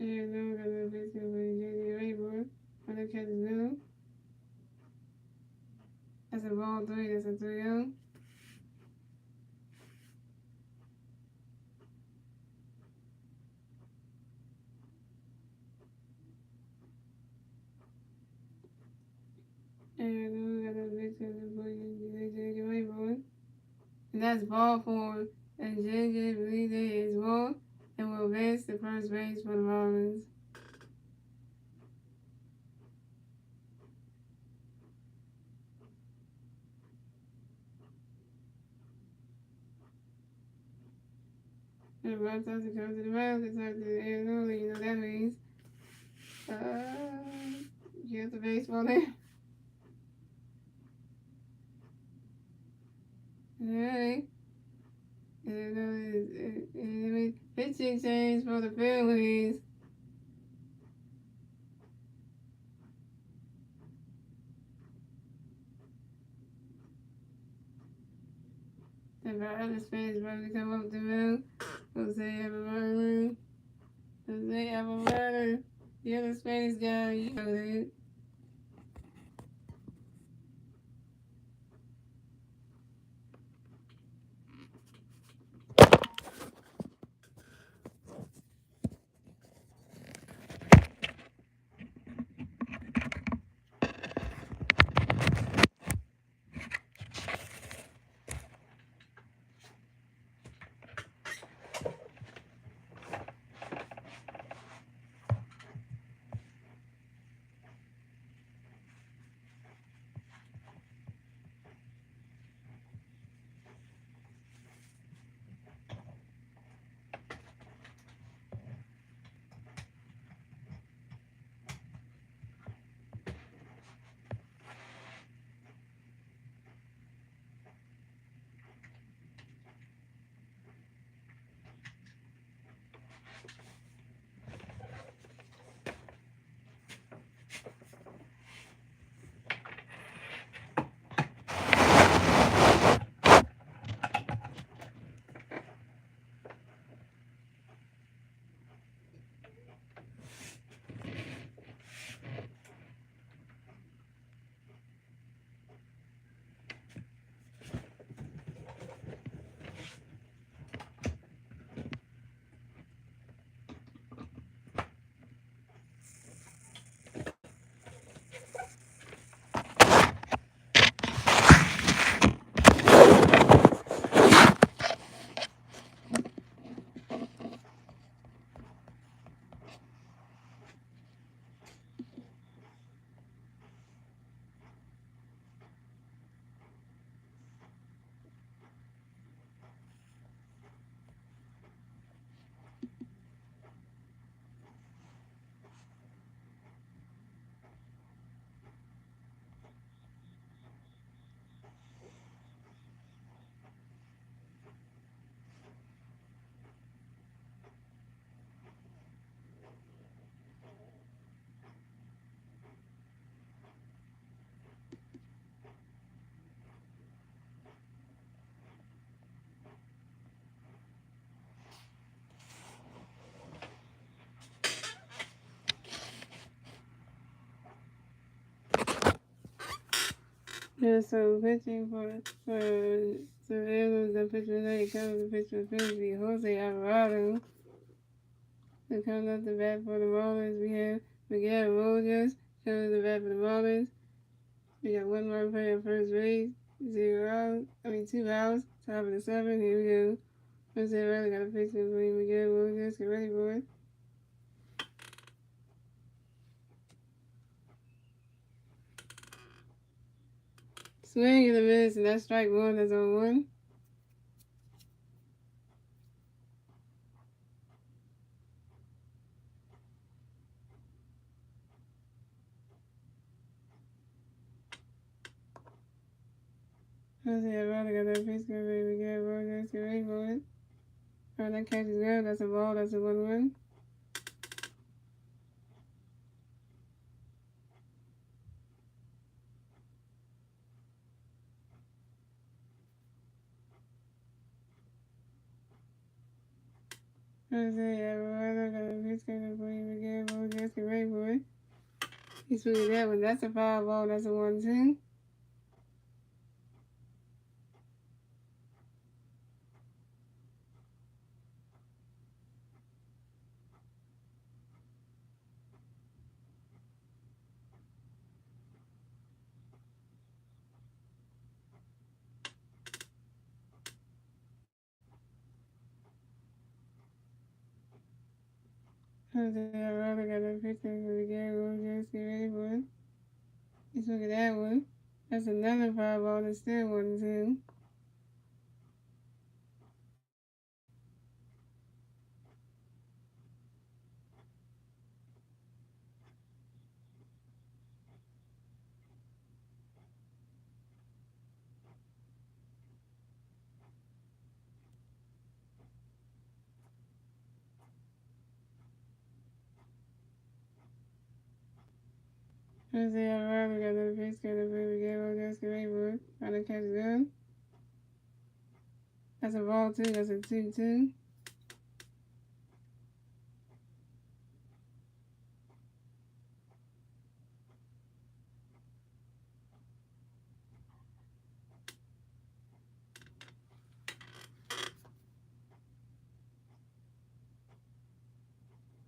And then we're going to pitch. JJ, get ready for it. Ryder catches up. That's a ball, 3. That's a 3-0. And we got a big JJ, get ready for it. And that's ball 4. And JJ believes it is ball and will advance to first base for the Marlins. And Rob Thompson comes to the mound to talk to the air early. You know that means get the baseball there. Alright. And pitching change for the Phillies. And our other Spanish brother come up the mound. Jose Everett. Jose Everett. The other Spanish guy, you know that. Yeah, so pitching for so there was the pitcher tonight comes the pitcher for Phillies, Jose Alvarado. That comes up the bat for the Marlins. We have Miguel Rojas comes the bat for the Marlins. We got one more player at first base, 2 outs, top of the 7th. Here we go. Jose Alvarado got a pitch for Miguel Rojas. Get ready for it. Swing and a miss, and that's strike one. That's on one. Jose Alvarado got that pitch for Miguel Rojas. Get ready for it. Oh, that catch is good. That's a ball. That's a 1-1. Jose Alvarado got a pitch for Miguel Rojas. Get ready for it. He swinging that one. That's a foul ball. That's a 1-2. Jose Alvarado got a pitch for Miguel Rojas. Get ready for it. He swinging that one. That's another foul ball. That's still 1-2. Jose Alvarado got a pitch for Miguel Rojas. Get ready for it. Trying to catch it good. That's a ball too. That's a 2-2.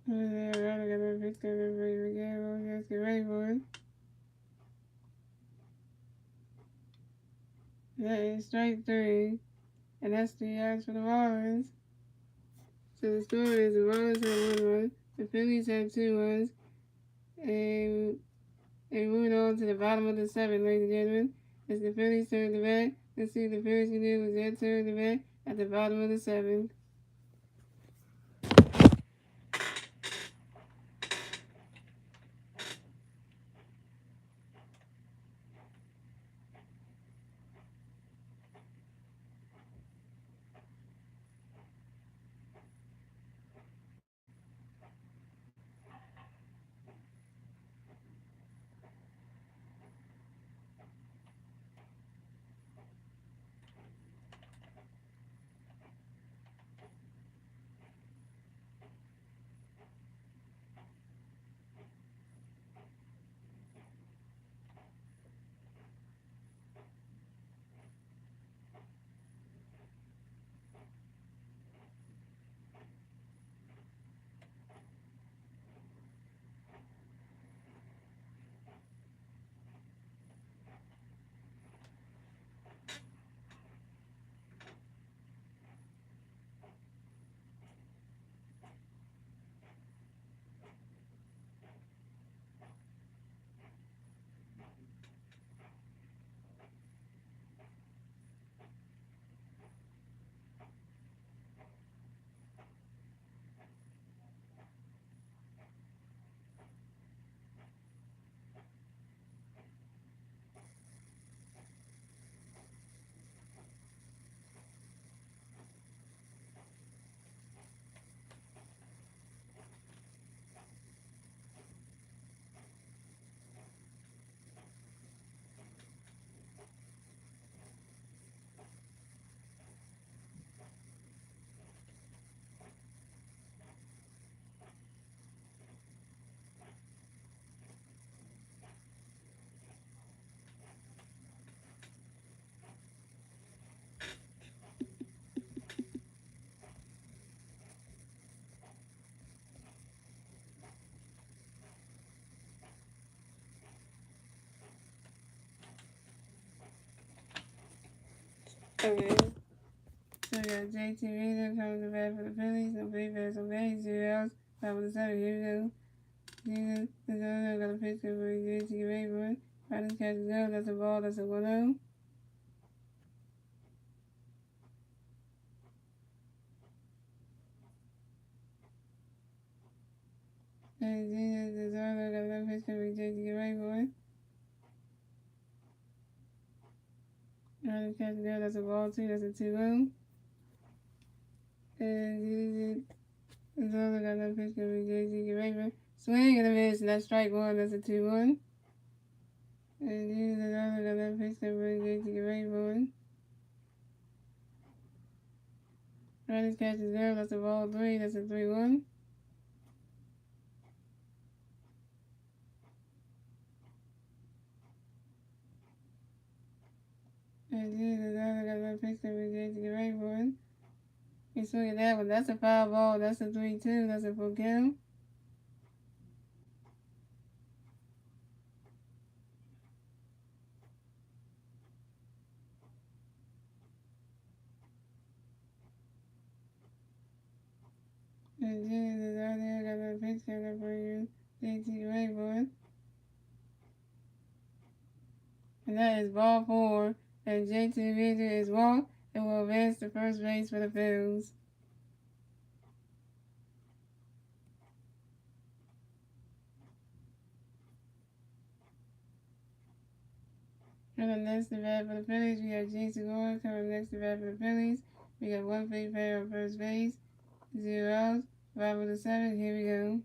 Jose Alvarado got a pitch for Miguel Rojas. Get ready for it. That is strike 3. And that's 3 outs for the Marlins. So the score is the Marlins have 1-1. The Phillies have 2 runs. And moving on to the bottom of the 7th, ladies and gentlemen. It's the Phillies turn to bat. Let's see what the Phillies can do with their turn to bat at the bottom of the 7th. Okay. So we got JT Reader comes to bat for the Phillies. No big bats, okay. 0 outs. 5 with the 7. Here we go. Jesus, the other got a pitch for JT get ready for it. Marlins catches go. That's a ball. That's a 1-0. And Jesus, the other got a pitch for JT get ready for it. Marlins catches go. That's a ball too. That's a 2-0. And Jesus, the other got a pitch for JT get ready for it. Swing and a miss. And that's strike one. That's a 2-1. And Jesus, the other got a pitch for JT get ready for it. Marlins catches go. That's a ball 3. That's a 3-1. And Jesus, the other got a pitch for JT get ready for it. You swing at that one. That's a foul ball. That's a 3-2. That's a full count. And Jesus, the other got a pitch coming for you. JT ready for it. And that is ball 4. And JT Victor is walked and will advance to first base for the Phillies. Coming next to bat for the Phillies, we got Jason Gore coming next to bat for the Phillies. We got one free player on first base, 0 outs, 5 with the 7. Here we go.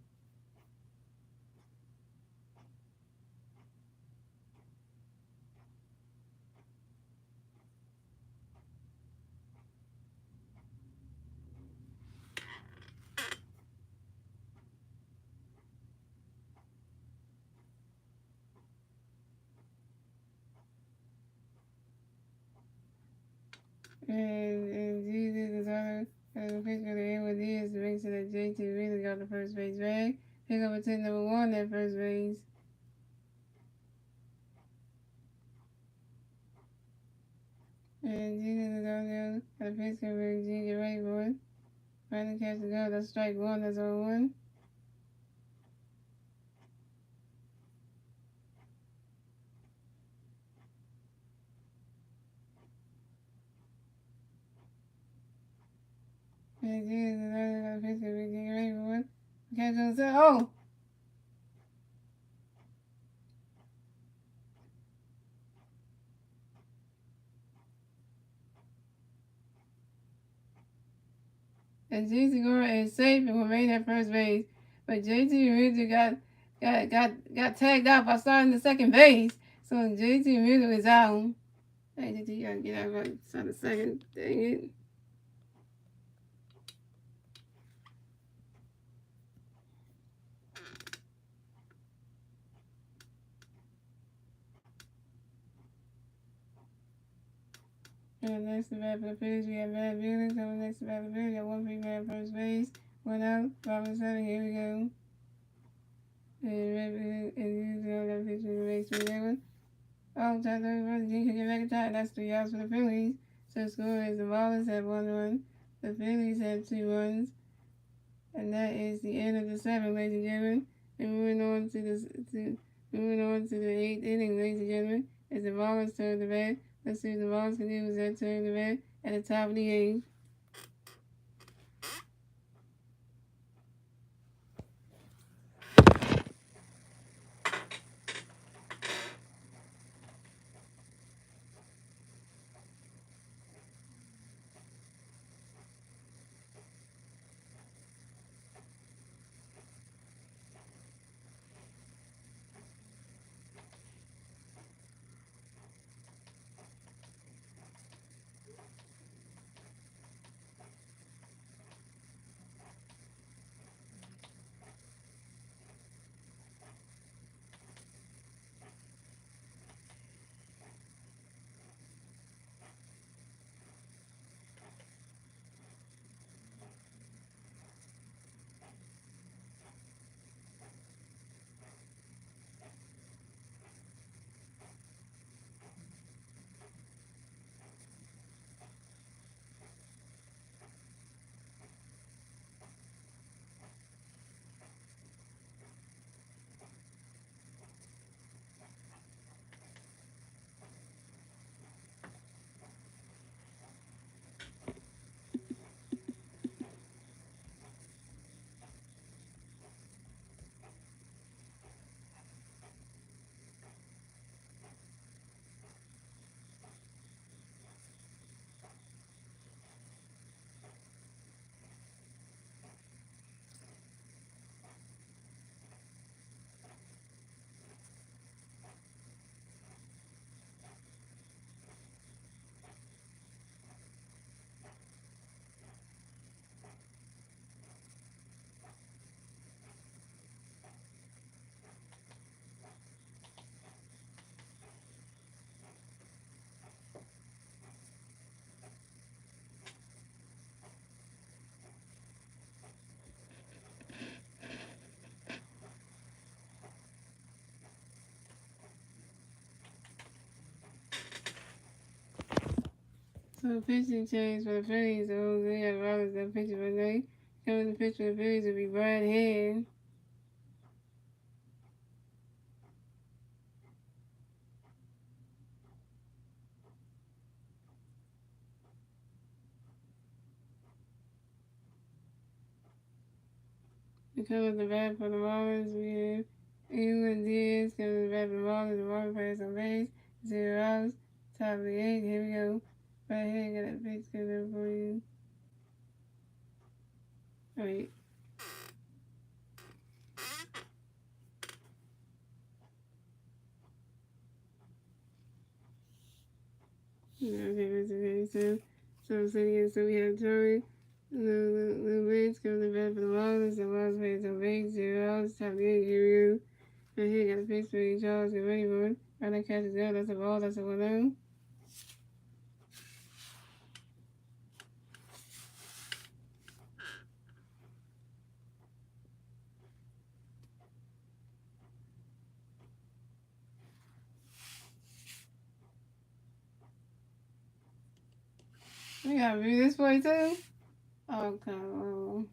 And Jesus is on the pitch for the end with this to make sure that JT really got the first base bag. Pick up a 10 number 1 at first base. And Jesus is on there at the pitch for G get ready for it. Finally catch the go. That's strike 1. That's 0-1. And Jesus is on there at the pitch for G get ready for it. Catch on set. Oh! And JT Gore is safe and will remain at first base. But JT Rizzo got tagged out by starting the second base. So JT Rizzo is out. Hey, JT, you gotta get out right start the second. Dang it. And next to bat for the Phillies, we have Matt Buehler coming next to bat for the Phillies. Got one free man at first base. 1 out, 5 with 7. Here we go. And Matt Buehler and you got a pitch for the base for that one. Oh, top 31. G can get back in time. That's 3 outs for the Phillies. So the score is the Marlins have 1 run. The Phillies have 2 runs. And that is the end of the 7th, ladies and gentlemen. And moving on to the 8th inning, ladies and gentlemen, as the Marlins turn the bat. Let's see what the Marlins can do with that turn the bat at the top of the 8th. So pitching change for the Phillies. The Jose got Marlins that pitcher for the night. Coming to pitch for the Phillies will be Brad Hand. Coming to bat for the Marlins, we have England Diaz coming to bat for the Marlins. The Marlins players on base. 0 outs. Top of the 8th. Here we go. Right here, got that pitch coming for you. Wait. Okay, so we have Joey. The Reds coming to bat for the Marlins. The Marlins players on base. 0 outs. Top of the 8th. Here we go. Right here, got a pitch for you, Charles. Get ready for it. Right, that catch is good. That's a ball. That's a 1-0. We gotta view this way too? Oh, come on.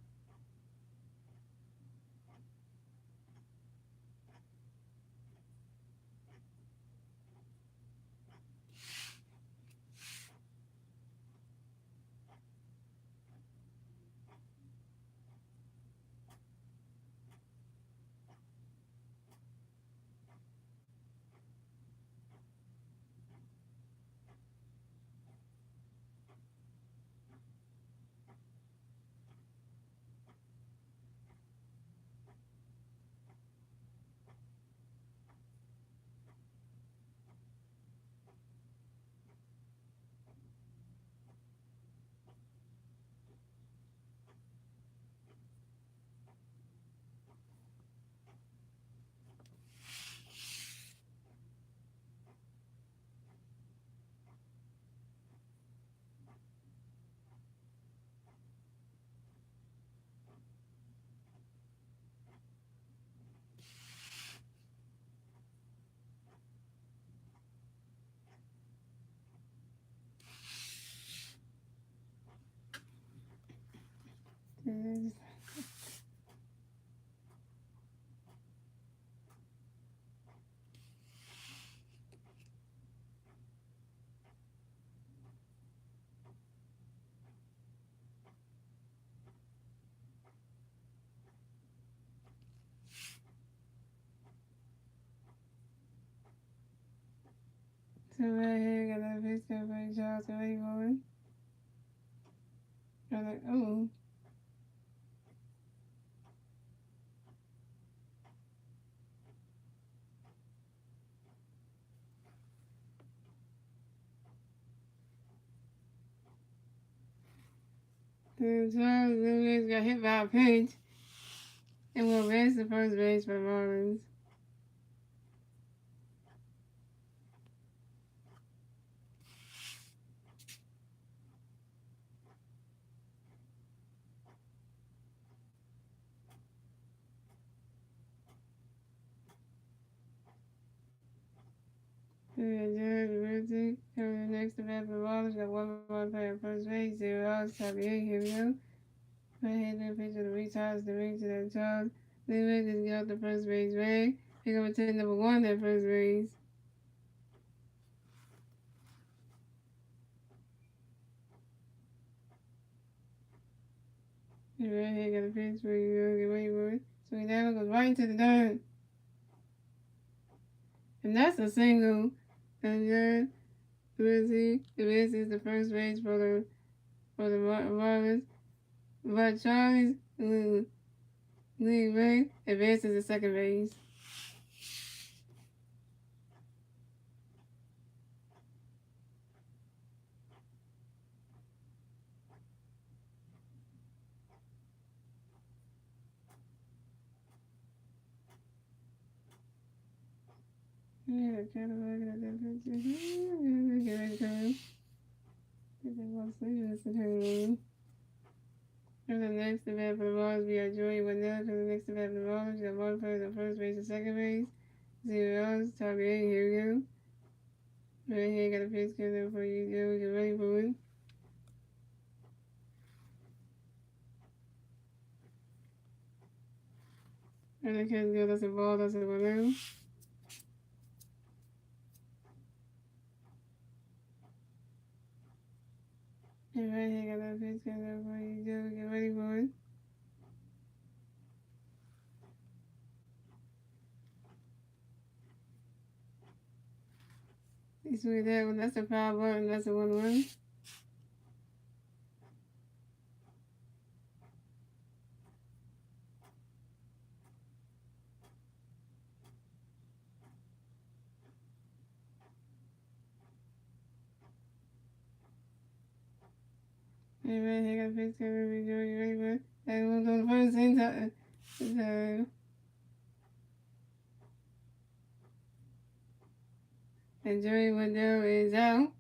So right here, got that pitch coming for you, Charles. Get ready for it. I'm like, oh. Then Charles Lewis got hit by a pitch and will advance to first base for Marlins. Jared Rizzi coming next to bat for Marlins. Got one more player at first base. 0 outs. Top of the 8th. Here we go. Right here, the pitch of the recharge, the ring to that Charles Lewis just get out the first base bag. Pick up a 10 number 1 at first base. Right here, got a pitch for you. Get ready for it. So he down goes right into the dirt. And that's a single. And then Rizzi is the first base for the Marlins. But Charles Lee Ray advances to second base. Yeah, kind of looking at that picture. Get ready to come. Get that ball sleep. That's the turn. For the next event for the Marlins, we are Joey Wendell. For the next event for the Marlins, we got one player at first base and second base. 0 outs. Top of the 8th. Here we go. Right here, got a pitch coming for you, Joey. Get ready for it. And the kids give us a ball, that's a balloon. And right here, got that pitch, got that what you do, get ready for it. You see that one, that's a power button, that's a 1-1. And right here, got a pitch, got ready for it, get ready for it. And one's on the first thing, so and Joey Wendell is out.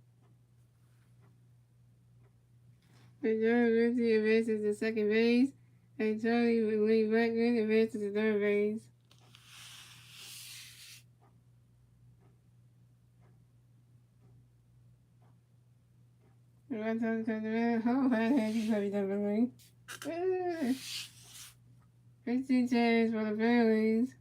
And Joey Ritchie advances to second base. And Charlie Lee Blackman advances to third base. And one time comes around, oh, I had you probably done for me. 15 chance for the Phillies.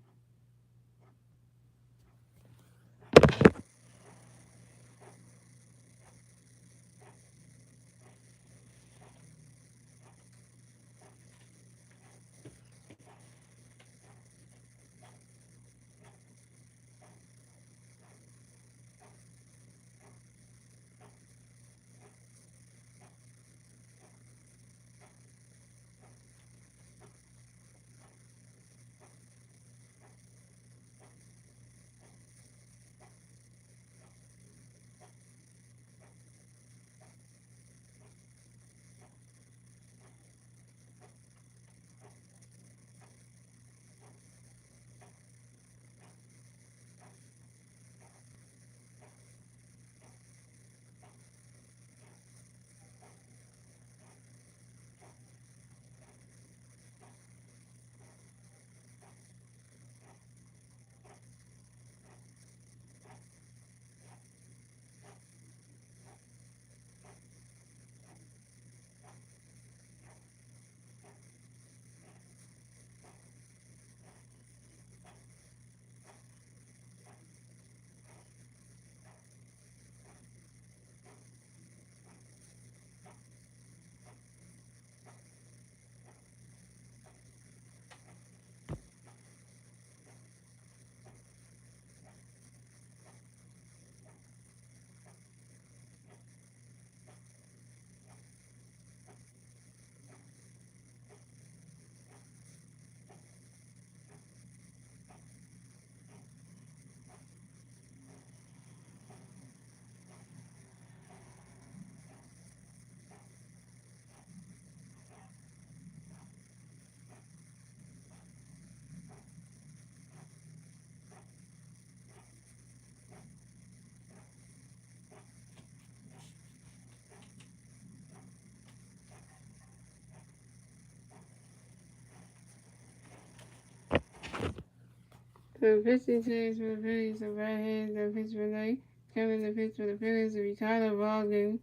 So 15 chance for the Phillies, so right hand, the pitch for night. Coming the pitch for the Phillies, Ricardo Baldwin.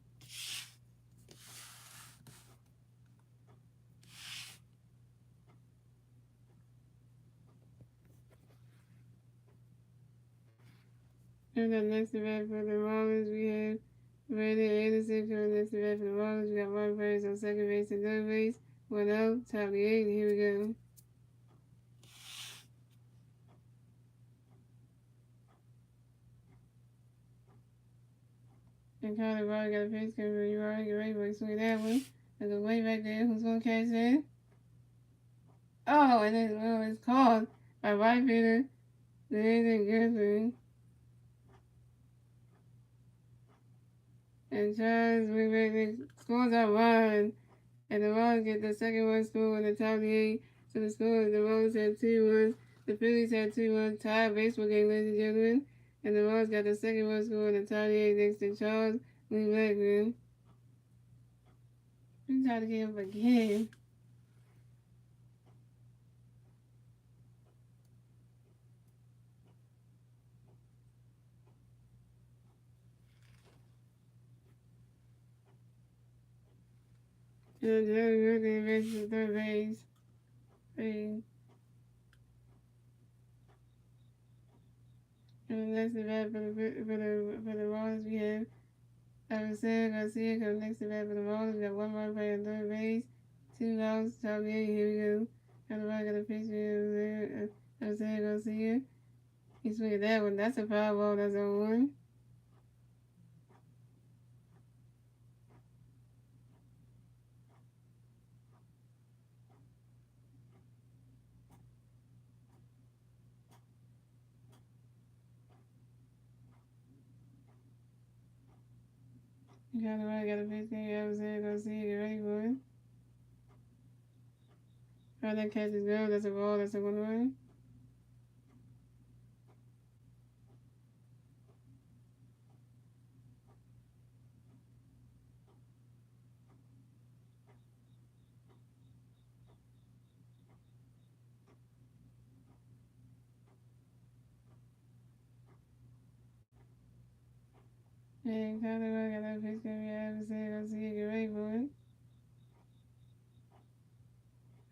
And the next event for the Marlins, we have Brandon Anderson coming next event for the Marlins. We got one person on second base and third base. 1-0, top of the 8th, here we go. And Connor Barr got a pitch coming from you already get ready for swing that one. There's a way back there, who's gonna catch that? Oh, and then it's called by right fielder, Nathan Griffin. And Charles Wingback scores a run. And the Marlins get the second one score in the top of the 8th. So the score is the Marlins had 2-1. The Phillies had 2-1. Tied baseball game, ladies and gentlemen. And the Marlins got the second one score in the top of the 8th next to Charles Wingback. We try to get him again. And Jerry Rickey advances to third base. And the next at bat for the Marlins, we have Marcelo Garcia comes next at bat for the Marlins. We got one run play on third base, 2 outs. Top game, here we go. Got the right, got the pitch for Marcelo Garcia. He swing at that one. That's a foul ball. That's on one. Got the right, got the pitch there. Marcelo Garcia, get ready for it. Right, that catch is good. That's a ball. That's a 1-1. And got the right, got that pitch there. Marcelo Garcia, get ready for it.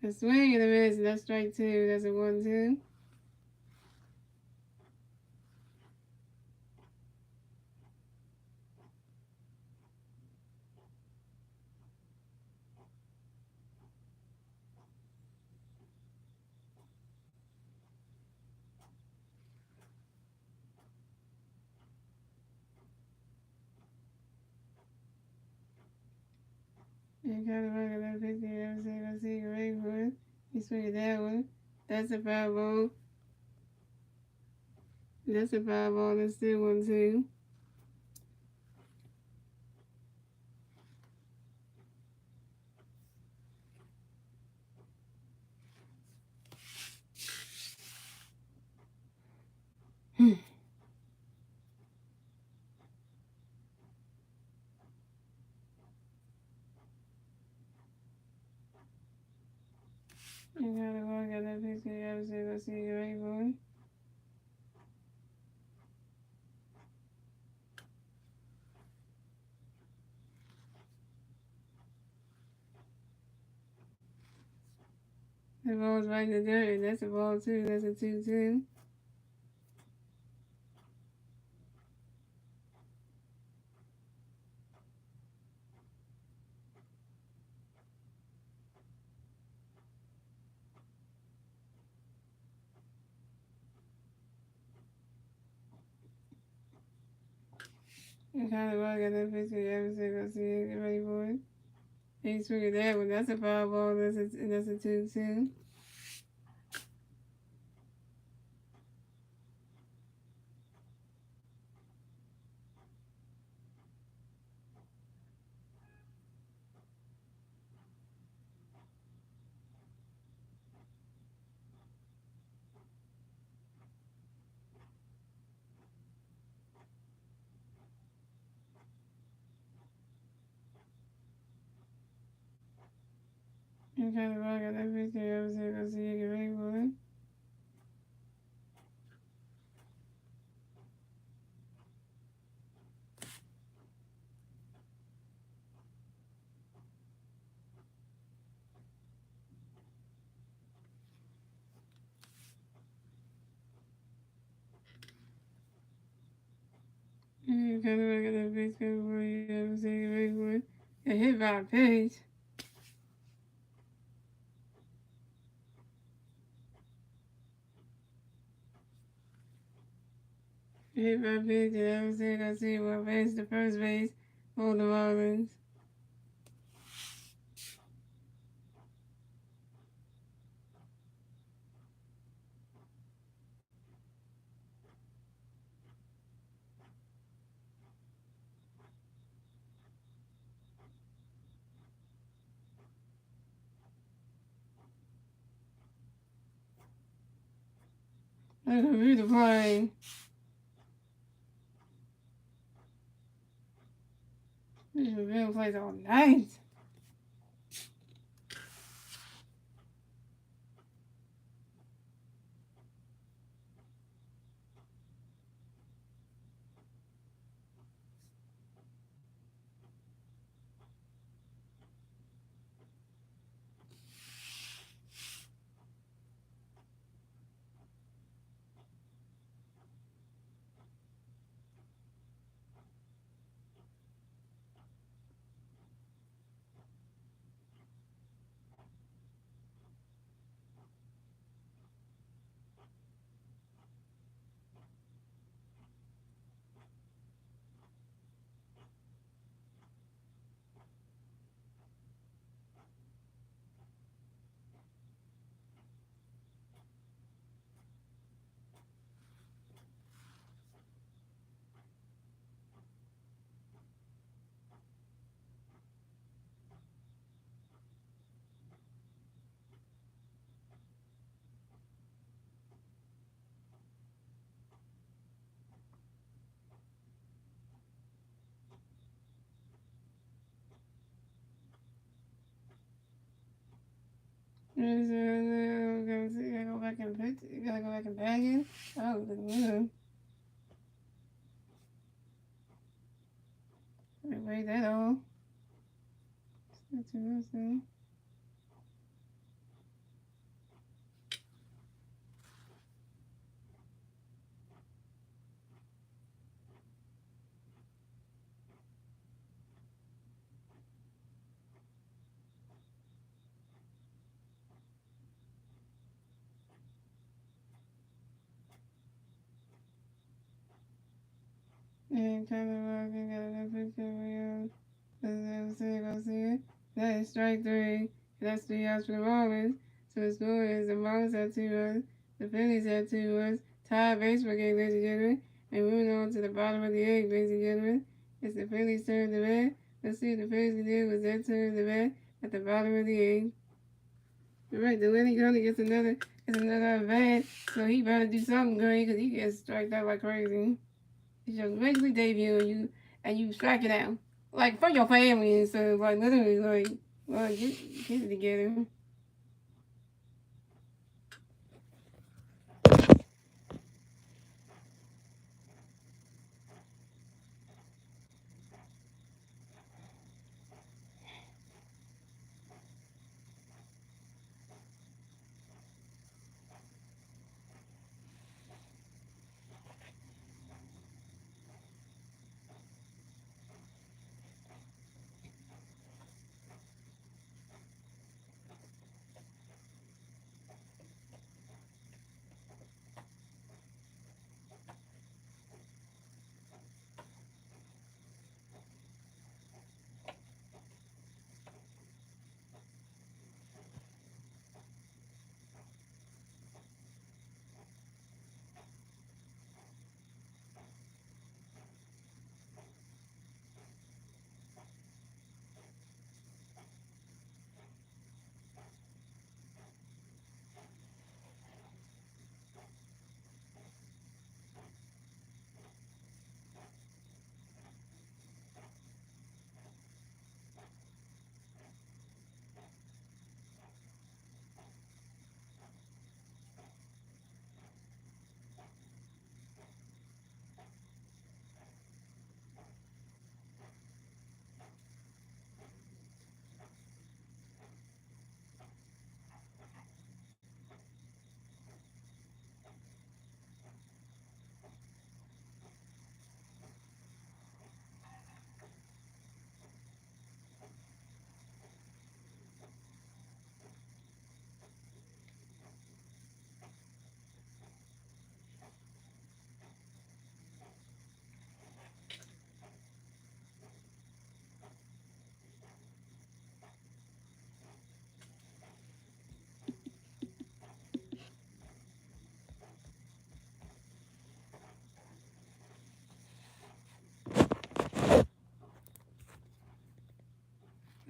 A swing and a miss. That's strike two. That's a 1-2. And got the right, got that pitch there. Marcelo Garcia, get ready for it. He swing at that one. That's a foul ball. That's a foul ball. That's still 1-2. And got the right, got that pitch there. Marcelo Garcia, get ready for it. The ball's right in the dirt. That's a ball too. That's a 2-2. And got the right, got that pitch there. Marcelo Garcia, get ready for it. He swing at that one. That's a foul ball. That's a 2-2. And got the right, got that pitch there. Marcelo Garcia, get ready for it. And got the right, got that pitch there for you. Marcelo Garcia, get ready for it. Got hit by a pitch. Hit by a pitch. And Marcelo Garcia will advance to first base for the Marlins. That's a beautiful play. This is a beautiful place all night. Gotta go back and put. You gotta go back and bag it. Oh, good. Wait that all. That's interesting. And kind of like got a picture of you. Go see it. That is strike three. That's 3 outs for the Marlins. So the score is the Marlins have 2 runs, the Phillies have 2 runs. Tied baseball game, ladies and gentlemen. And moving on to the bottom of the eighth, ladies and gentlemen. It's the Phillies' turn to bat. Let's see what the Phillies can do with their turn to bat at the bottom of the eighth. All right, the Lenny Gurley gets another at bat, so he better do something great because he gets striked out like crazy. It's your major league debut and you strike it out. Like for your family and stuff, like literally like get it together.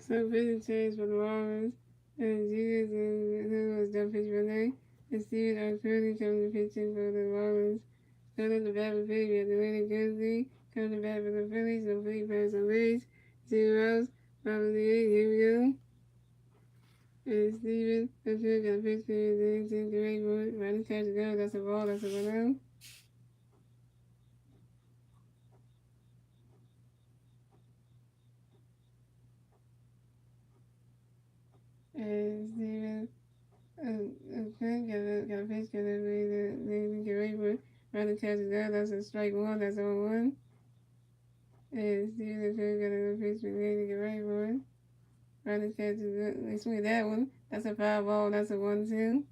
So visit change for the Marlins and Jesus who was done pitch for them. And Steven are currently coming to pitching for the Marlins. Coming to bat for Philly, we have the winning Guzzi. Coming to bat for the Phillies, no Philly players on base. 0 outs. Bottom of the eighth, here we go. And Steven, that's good, got a pitch for the 18th great board. Running catch to go, that's a ball, that's a 1 out. And Steven, okay, got a pitch, got a the great board. Running catch to go, that's a strike one, that's a 1. And Steven, okay, got a pitch for the great board. Running catch to go, they swing that one, that's a 5 ball, that's a 1-2.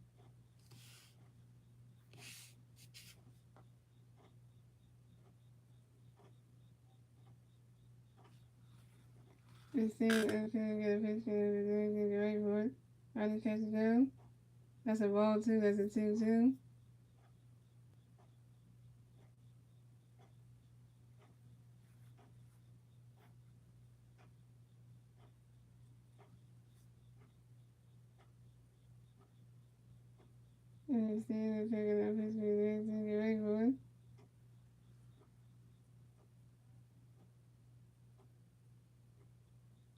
And Steven, okay, got a pitch for the great board. Running catch to go. That's a ball too. That's a 2-2. And Steven picking up his release and get ready for it.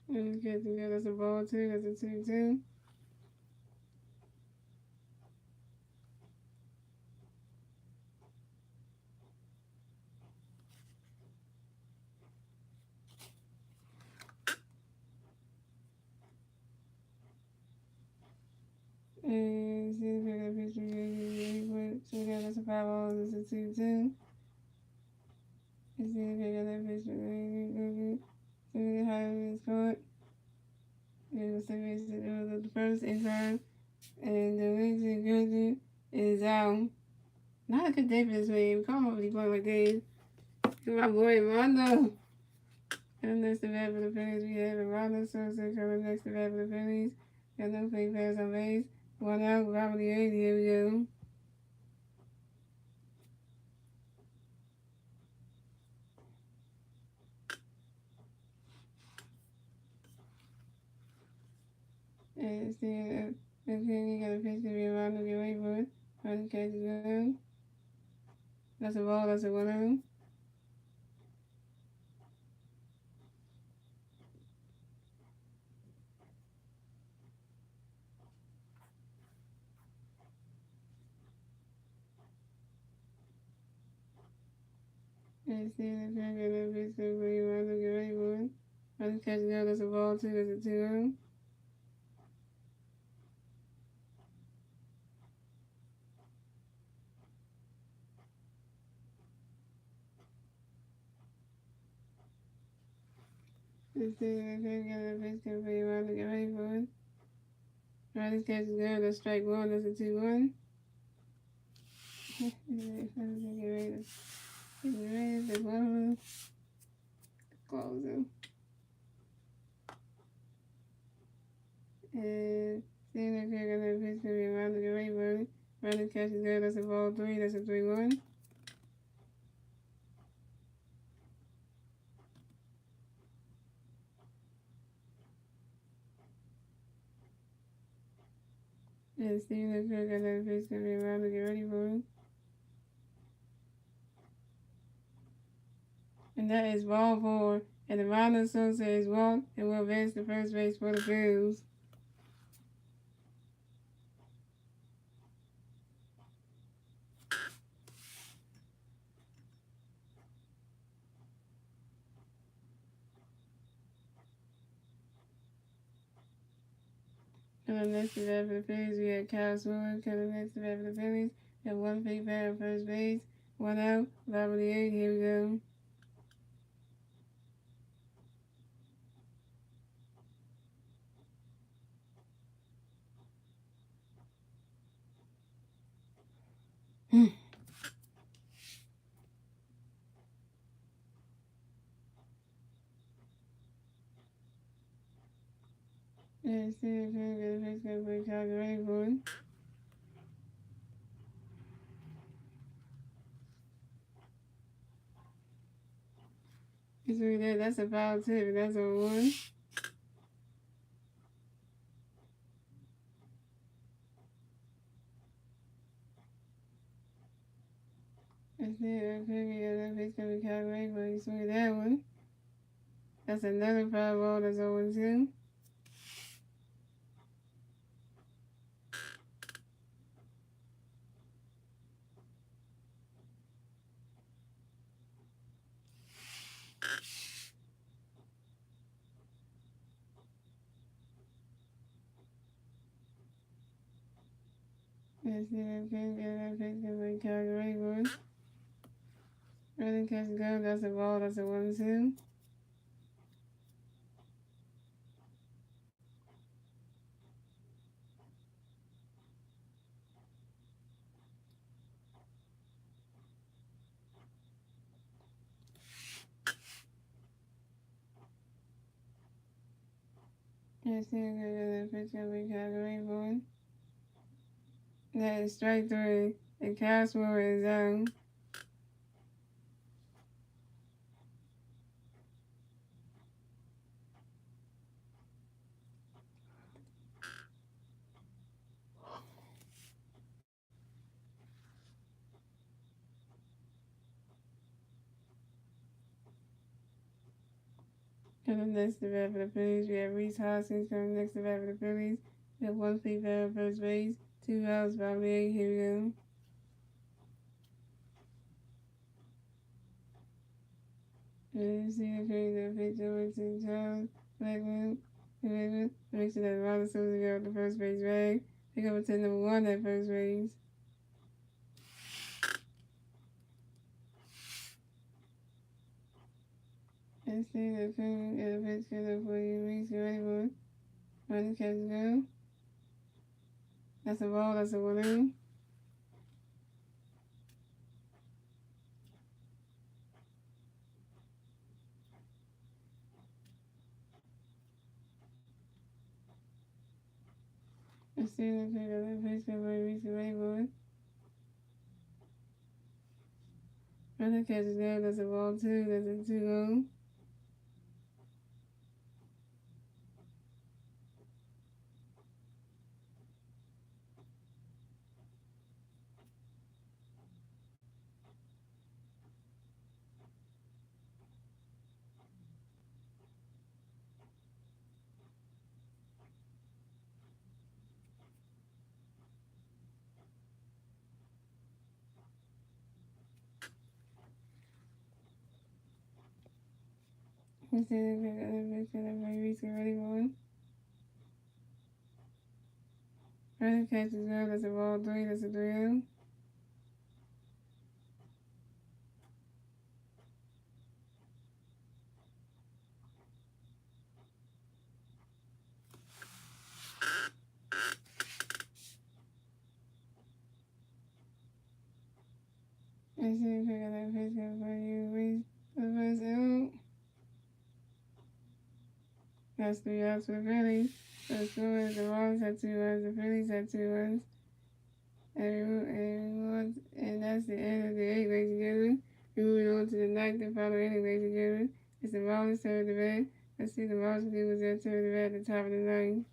And catching that. That's a ball too. That's a 2-2. That's a 5-0. That's a 2-2. Let's see if I got that pitch. See how it's caught. It was the first in time. And the reason good is not a good day for this man. Come on, he playing like this. My boy Rondo. Coming next to bat for the Phillies, we have Rondo Sosa coming next to bat for the Phillies. Got no fake pass on base. 1 out, Robert the 8. Here we go. And still, you got a pitch to be Rondo, get ready for it. Rondo catches it. That's a ball, that's a 1-0. And still, got a pitch to be Rondo, get ready for it. Rondo catches it, that's a ball, too, that's a 2-0. And still, got a pitch to be Rondo, get ready for it. Rondo catches it, that's strike 1, that's a 2-1. Get ready to one closer. And seeing if you're gonna pitch to be around the great bird. Running catch is good, that's a ball 3, that's a 3-1. And seeing if you're gonna pitch to be around the get ready bird. And that is ball 4. And the Marlins Sosa is walked and will advance to first base for the Phillies. Coming next to bat for the Phillies, we have Kyle Swiller. Coming next to bat for the Phillies, we have 1 fake bat on first base, 1 out, Robert the 8. Here we go. And see if you're gonna pitch to be ready for it. That's a foul tip. That's a 1. I see a figure that bitch can be calculated, but you swing that one. That's another foul ball. That's 0-2. I see a figure that bitch can be calculated, but running catch go. That's a ball. That's a 1-2. I see a figure that bitch can be calculated, but that is strike 3. The Caswell is down. Coming next to bat for the Phillies, we have Reese Hoskins. Coming next to bat for the Phillies, we have 1 fake bat on first base, 2 outs, Robert the 8. Here we go. And see the figure that pitch over to Charles Blackman. Makes it that Ronald Sosa got the first base bag. Pick up a 10 number 1 at first base. And see the food and a picture for you reach your anyone. Running catch go. That's a ball, that's a balloon. And see the food and a picture for you reach your anyone. Running catch go, that's a ball too, that's a 2-0. And see the food and a picture for you reach your anyone. Running catch go, that's a ball 3, that's a 3-0. And see the food and a picture for you reach the first out. That's 3 outs for the Phillies. The score is the Marlins had 2 runs, the Phillies had 2 runs. And that's the end of the 8th, ladies and gentlemen. We're moving on to the 9th and final inning, ladies and gentlemen. It's the Marlins turn to bat. Let's see the Marlins do was their turn to bat at the top of the 9th.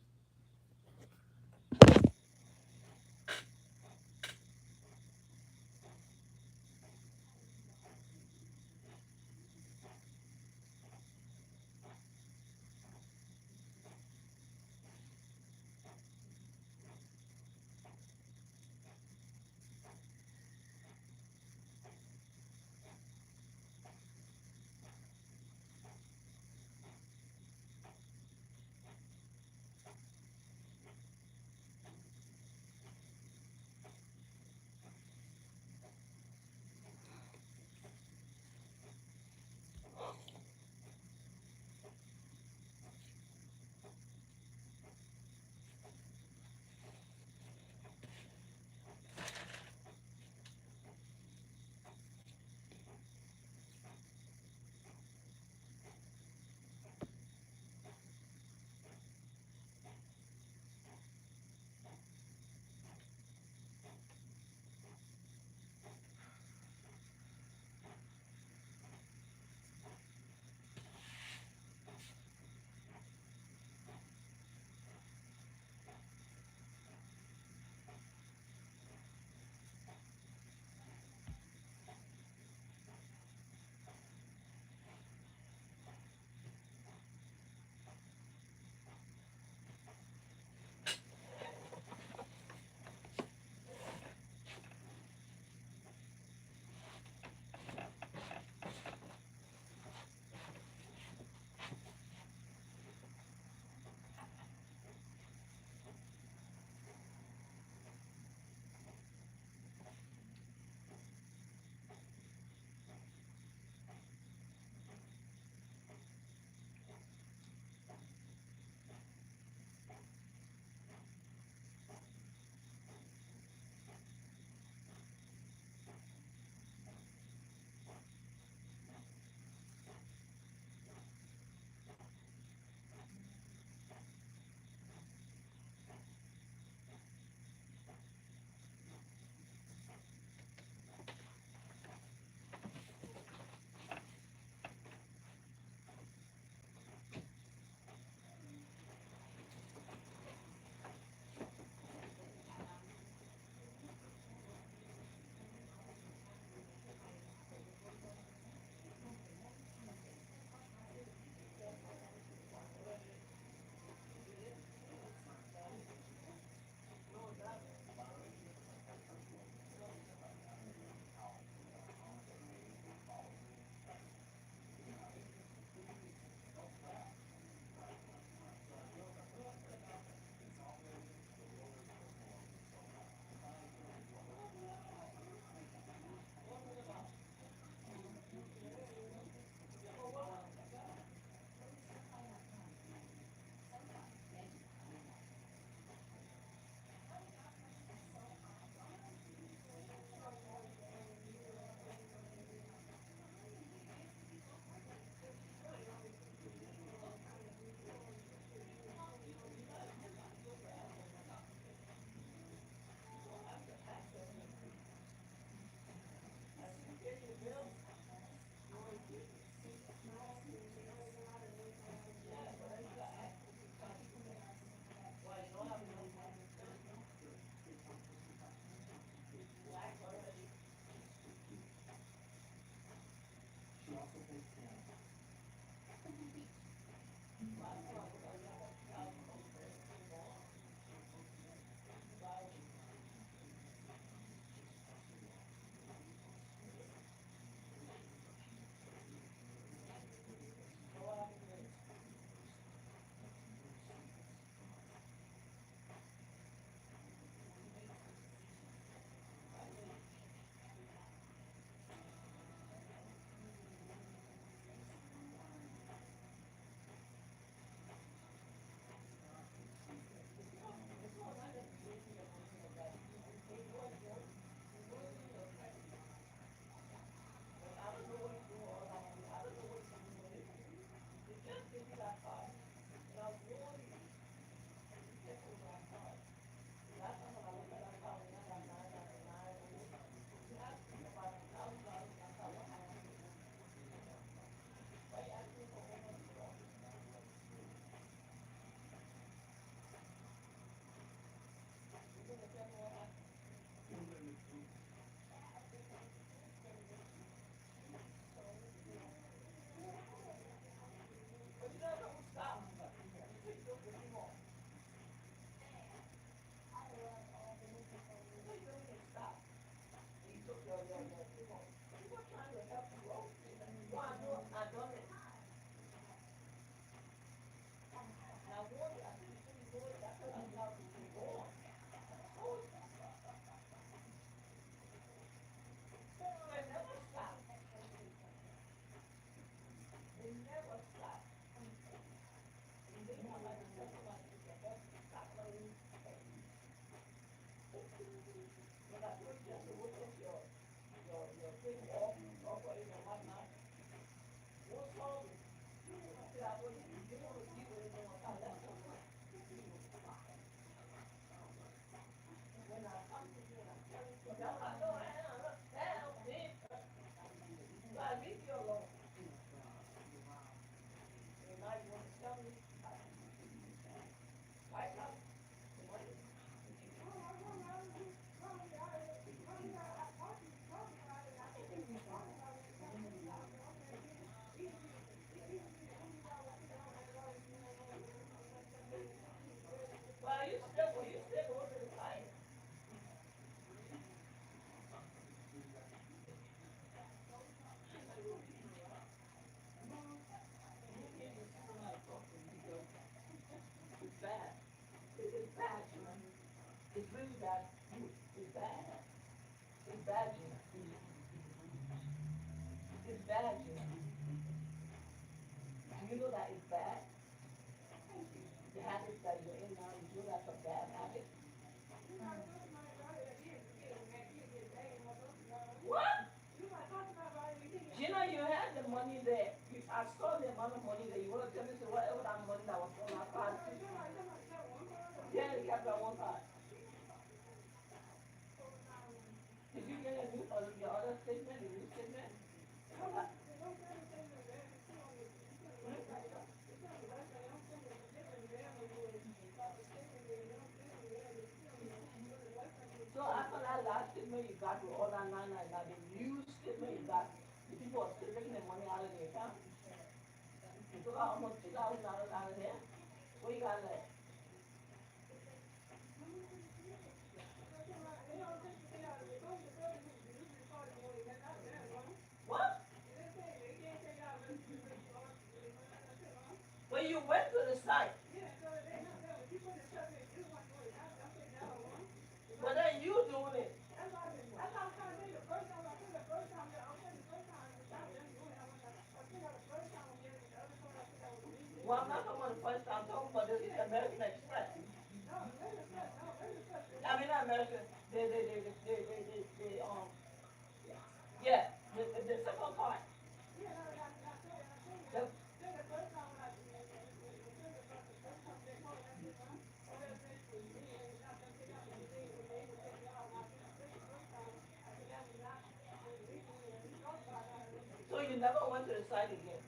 So you never went to the site again.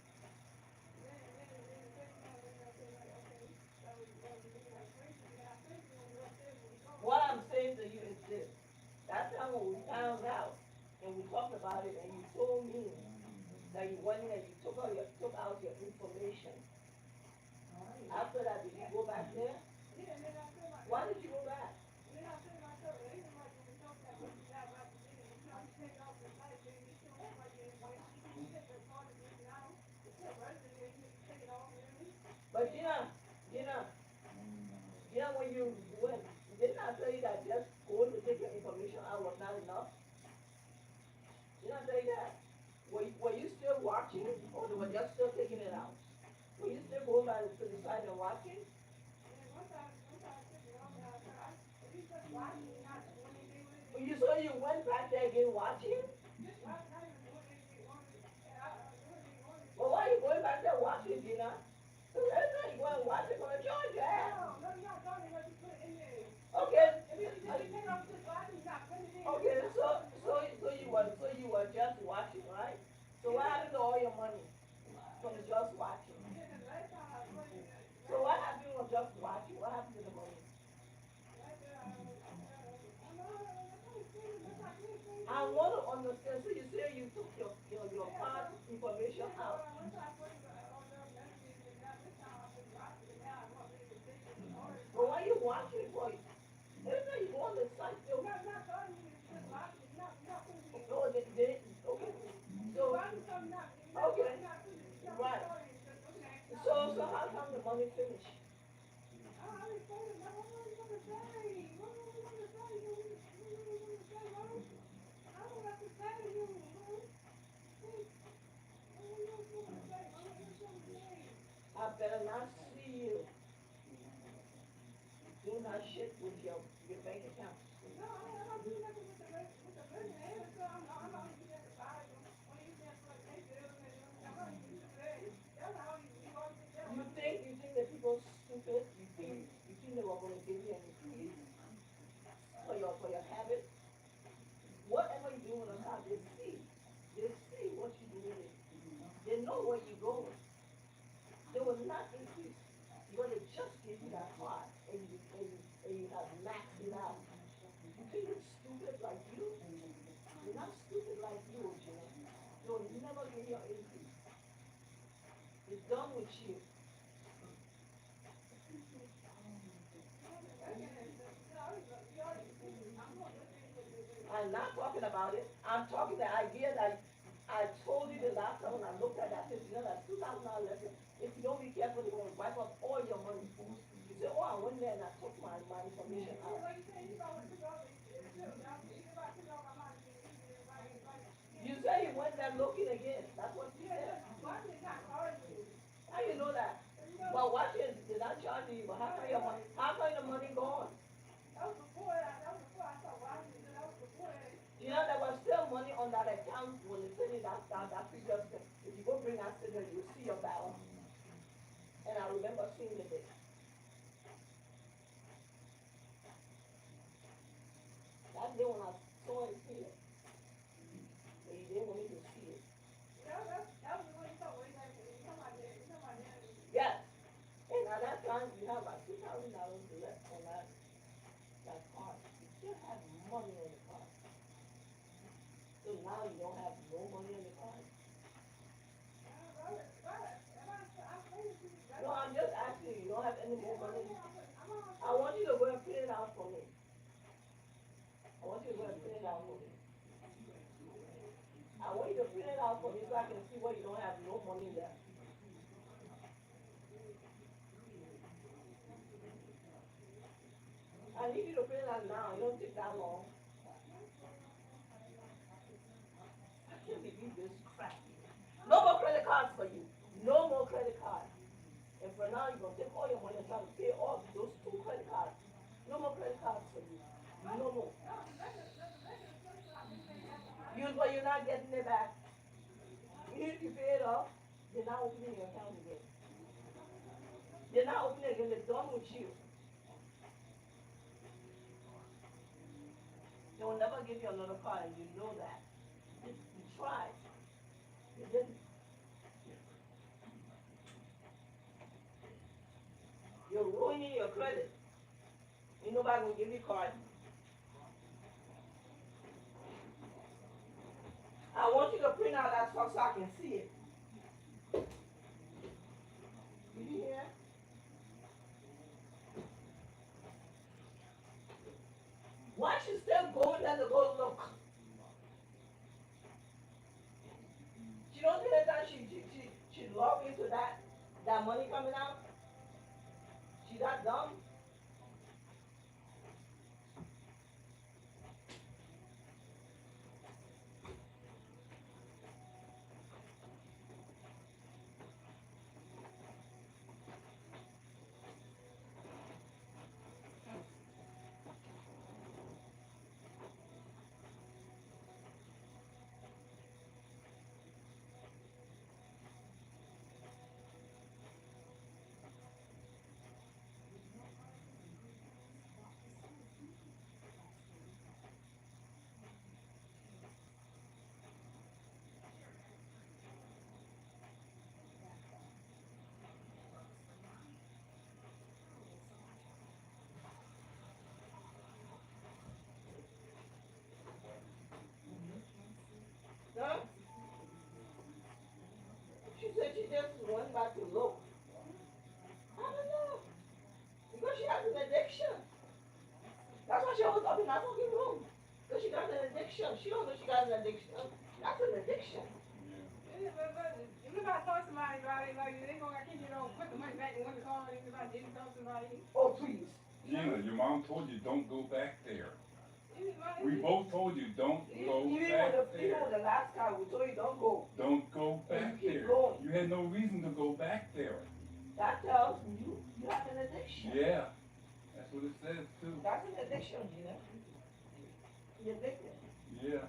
hung out and we talked about it, and you told me that you went in and you took out your information. After that, did you go back there? Why did you go back? But Gina, when you went, didn't I tell you that just going to take your information out was not enough? Didn't I tell you that? Were you still watching, or they were just still taking it out? Were you still going back to the side and watching? So you went back there again watching? Well, why are you going back there watching, Gina? So every time you go and watch, they're gonna charge your ass. Okay. Okay, so you were just watching, right? So what happened to all your money from the just watching? So what happened with just watching? What happened to the money? I want to understand. So you say you took your card information out. But why are you watching for it? Every time you go on the site, they'll oh, they okay. So okay, right. So how come the money finished? I better not see you doing that shit with your bank account. You think that people stupid? You think they were gonna give you any keys for your habit? Whatever you do with a car, they see. They see what you do with it. They know where you're going. They will not increase. But they just give you that car and you have maxed it out. You think it's stupid like you? They're not stupid like you, Gina. They will never give you an increase. It's done with you. I'm not talking about it. I'm talking the idea that I told you the last time when I looked at that, I said, that's $2,000 lesson. If you don't be careful, they're going to wipe up all your money. You say, oh, I went there and I took my information out. You say you went there looking again. That's what you said. How you know that? Well, watch it. Did I charge you? But how come your money gone? There was still money on that account when they send you that previous thing. If you go bring that statement, you'll see your balance. And I remember seeing the date. That day when I saw it here, but you didn't want me to see it. Yes. And at that time, you have like $2,000 left on that card. You still have money on the card. So now you don't have no money on the card. No, I'm just asking you. You don't have any more money. I want you to go and print it out for me. I want you to go and print it out for me. I want you to print it out for me so I can see where you don't have no money left. I need you to print it out now. It don't take that long. I can't believe this crap. No more credit cards for you. No more credit cards. And for now, you're going to take all your money and try to pay off those 2 credit cards. No more credit cards for you. No more. But you're not getting it back. If you pay it off, they're not opening your account again. They're not opening it again. They're done with you. They will never give you another card, and you know that. You tried. You didn't. You're ruining your credit. Ain't nobody gonna give you a card. you to print out that stuff so I can see it. Did you hear? Once you still going there to go look, she don't do that. She log into that money coming out. She that dumb. Huh? She said she just went back to look. I don't know because she has an addiction. That's why she always up in that fucking room. Because she got an addiction. She don't know she got an addiction. That's an addiction. Yeah, but if I talk to somebody about it, like they gonna I can't get on put the money back in one card if I didn't talk to somebody. Oh please. Gina, your mom told you don't go back there. We Like, both told you don't go Even back even there. with the last guy, we told you don't go. Don't go And back you keep there. going. You had no reason to go back there. That tells me you have an addiction. Yeah, that's what it says too. That's an addiction, Gina. You're addicted. Yeah,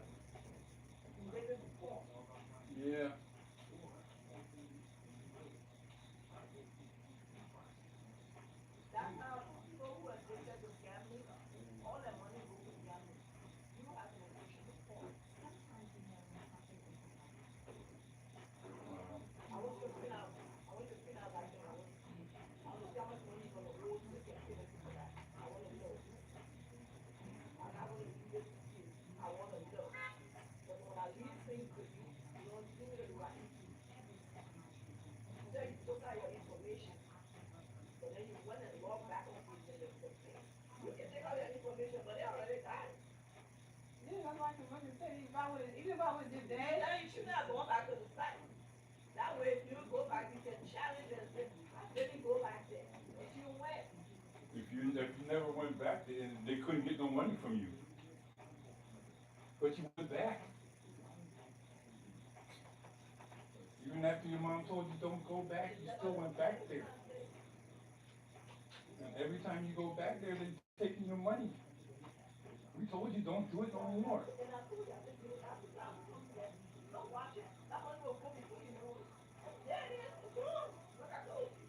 You're addicted to porn. yeah. That's how people who are addicted to gambling, all their money goes to gambling. You have an addiction to porn. I want you to print out. I want you to print out that thing. I want to see how much money you're gonna owe so you can pay the people back. I want to know. I'm not gonna leave this to you. I want to know. But when I leave things to you, you don't do it right. You say you took out your information, but then you went and logged back into the thing. You can take out your information, but they already got it. yeah, that's like the money say if I would even if I was just And dead. then you should not go back to the site. That way, if you go back, you can challenge and say, I didn't go back there. But you went. If you never went back there, they couldn't get no money from you. But you went back. Even after your mom told you don't go back, you still went back there. And every time you go back there, they're taking your money. We told you don't do it no more. And I told you, I said, you have to stop doing that. Don't watch it. That money will go before you know it. There it is. It's gone. Like I told you.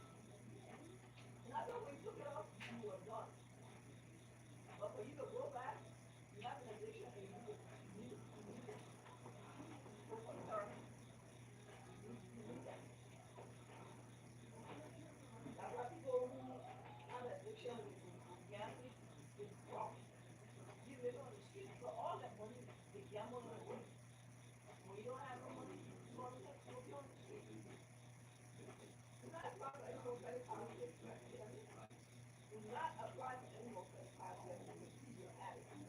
And I thought when you took it off, you were done. But for you to go back, you have an addiction and you need it. Go for therapy. You need that. That's why people who have addiction with gambling is broke. You live on the street for all that money, they gamble away. When you don't have no money, you'll be on the street. Do not apply for any more credit card debt. Do not apply for any more credit card debt because you have it. And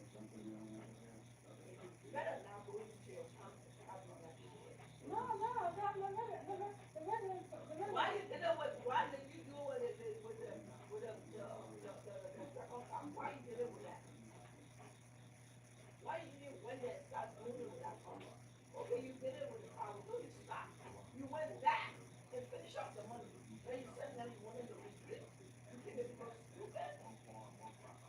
you better not go into your account and start doing that shit. No, the regular. Why did you do with the second card? Why you did it with that? Why you didn't went there and start doing it with that card? Okay, you did it with the card, so you stopped. You went back and finished up the money. Then you said that you wanted to repeat it. You did it because stupid.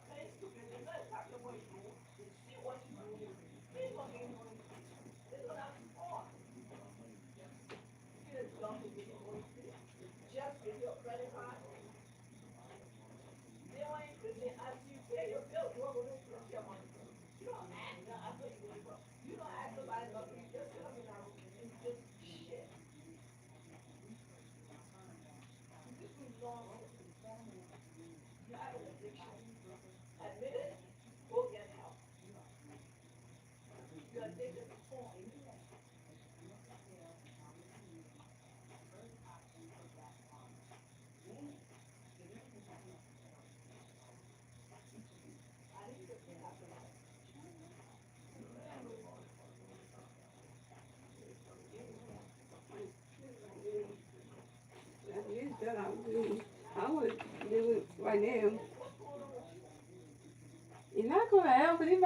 That ain't stupid. It's not exactly what you do. They see what you do. They ain't gonna give you money. They're gonna have to fall. You see the dumb to give you money. Just give you a credit card. They want you to after you pay your bill, you're gonna get your money. You don't ask them after you wake up. You don't ask somebody nothing. You just sit up in that room and you just shit. This is nonsense. You have an addiction. Admit it. Go get help. You're addicted to porn.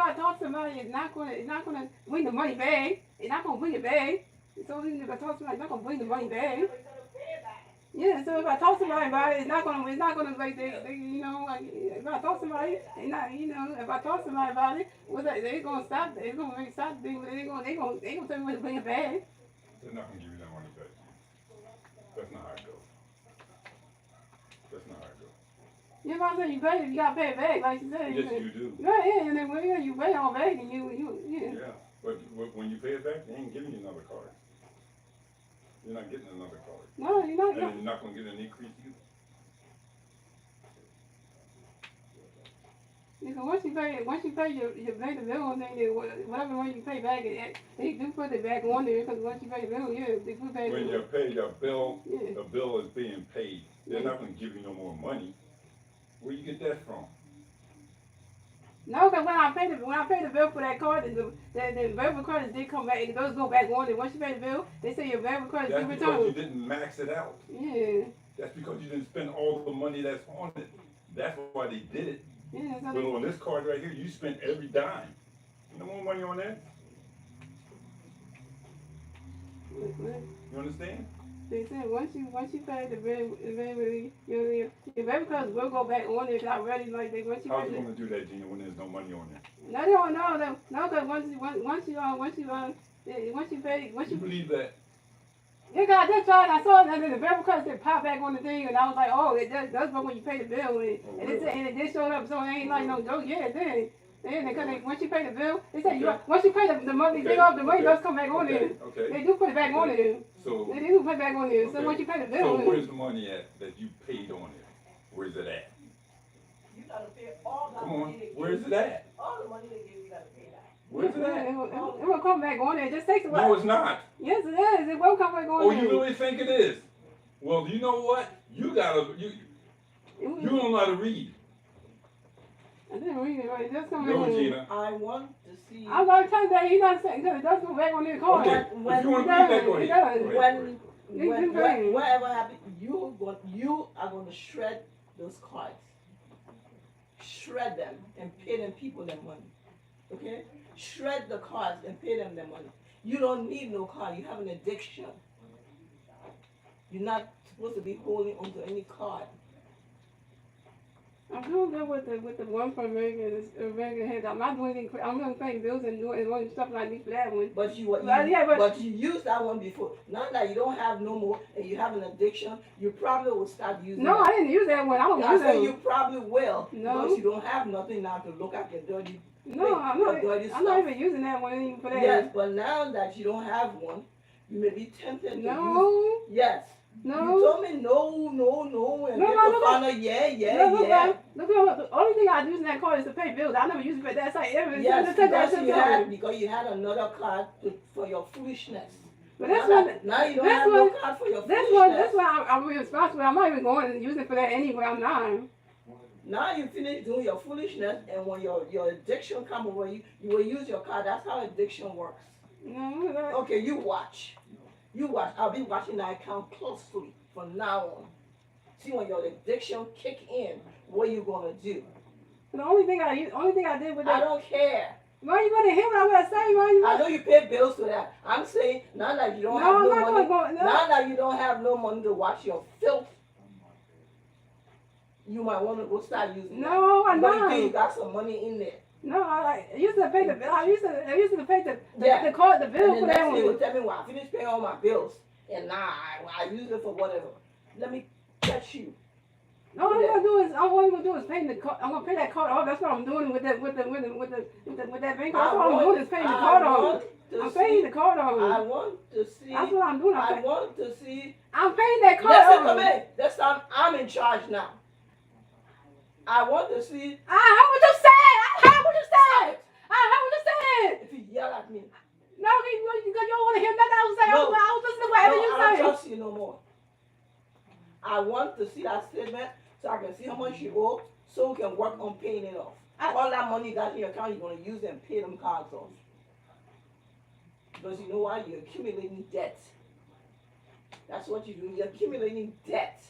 I talk to somebody, it's not gonna bring the money back. It's not gonna bring it back. So even if I talk to somebody, it's not gonna bring the money back. Yeah, so if I talk to somebody about it, it's not gonna like they you know, like if I talk to somebody, they not, you know, if I talk to somebody about it, what's that? They gonna stop. They gonna make stop the thing, but they gonna tell me to bring it back. They're not gonna give you that money back. That's not how it goes. That's not how it goes. You know what I'm saying? You pay it, you gotta pay it back, like you said. Yes, you do. Yeah, and then when you pay all back, and yeah. Yeah, but when you pay it back, they ain't giving you another card. You're not getting another card. No, you're not. And you're not gonna get an increase either. Because once you pay the bill, and then whatever money you pay back, they do put it back on there. Because once you pay the bill, yeah, they put back. When you pay your bill, yeah. the bill is being paid. They're not gonna give you no more money. Where you get that from? No, because when I pay the bill for that card, the variable credits did come back. The bills go back on there. Once you pay the bill, they say your variable credits do That's return. because you didn't max it out. Yeah. That's because you didn't spend all the money that's on it. That's why they did it. Yeah. So But on this card right here, you spent every dime. No more money on that. You understand? They said once you pay the bill, your variable credits will go back on there. Cause I already like they once you How's pay it the. gonna do that, Gina, when there's no money on there? No, they don't know. No, because once you You believe that? yeah, God, I just tried. I saw that the variable credits did pop back on the thing, and I was like, oh, it does work when you pay the bill, and it did show up, so it ain't like no joke. Yeah, it did. Because once you pay the bill, they said once you pay the monthly thing off, the money does come back on there. Okay. They do put it back on there. So They do put it back on there. So once you pay the bill, so where's the money at that you paid on it? Where's it at? You gotta pay all that Come on, money they give where's you. it at? All the money they give you gotta pay that. Where's it at? it will come back on there. It just takes a while. No, it's not. Yes, it is. It will come back on Oh, there. you really think it is? Well, you know what? You don't know how to read. I didn't read it right. It just come No, back on there. Gina. I want to see I'm going to tell you that he's not saying because it does go back on the card. Okay. when If you want it to read that, does, go it ahead. does. Go ahead. whatever happens, you are going to shred those cards. Shred them and pay them people their money. Okay? Shred the cards and pay them their money. You don't need no card. You have an addiction. You're not supposed to be holding onto any card. I'm doing good with the one from American Head. I'm not doing anything. I'm going to pay bills and doing stuff like this for that one. But you used that one before. Now that you don't have no more and you have an addiction, you probably will start using No, that. I didn't use that one. I don't I use that say one. you probably will. No. Because you don't have nothing now to look at your dirty. No, I'm not even using that one even for that. Yes, but now that you don't have one, you may be tempted to use. No. Yes. No. You told me no, and yeah. Look, the only thing I use in that card is to pay bills. I never use it for that. Like, Yes, because you had another card for your foolishness. But this now you don't have no card for your foolishness. This one I'm responsible. I'm not even going to use it for that anyway. I'm not. Now you finish doing your foolishness, and when your addiction comes over you will use your card. That's how addiction works. No, Okay, you watch. I'll be watching that account closely from now on. See when your addiction kick in, what you gonna do? The only thing I did with that. I don't care. Why you gonna hear what I'm gonna say? I know you pay bills for that. I'm saying now that you don't have no money. Now that you don't have no money to watch your filth, you might want to go start using that. No, I'm but not. You got some money in there. No, I used to pay the bill. I used to pay the card, the bill and for the that next one. thing will tell me, well, I finished paying all my bills, and now I use it for whatever. Let me catch you. No, all I'm gonna do is pay the card. I'm gonna pay that card off. That's what I'm doing with that bank card. That's all I'm doing is paying the card off. I'm paying the card off. I want to see. That's what I'm doing. I want to see. I'm paying that card Listen off. to me. This time I'm in charge now. I want to see. I heard what you said. I heard what you said. If you yell at me. No, you don't want to hear nothing else say. No. I was listening to whatever you I say. don't trust you no more. I want to see that statement so I can see how much you owe so we can work on paying it off. All that money you got in your account, you're going to use and pay them cards off. Because you know why? You're accumulating debt. That's what you're doing. You're accumulating debt.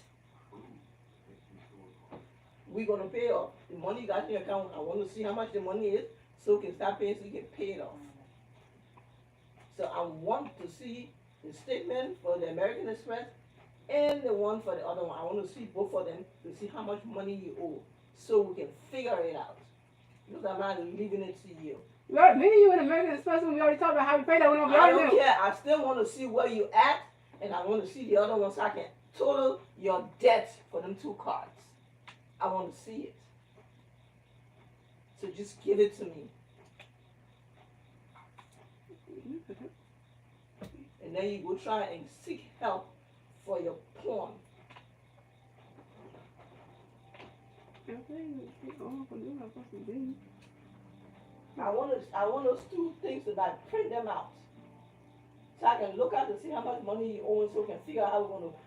We're going to pay off. The money you got in your account, I want to see how much the money is so we can start paying so you can pay it off. So I want to see the statement for the American Express and the one for the other one. I want to see both of them to see how much money you owe so we can figure it out. Because I'm not leaving it to you. Right, me and you and American Express, when we already talked about how we pay that one over. I don't care. I still want to see where you at, and I want to see the other one so I can total your debt for them 2 cards. I want to see it. So just give it to me. And then you go try and seek help for your pawn. I want those 2 things so that I print them out. So I can look at to see how much money you owe so we can figure out how we're going to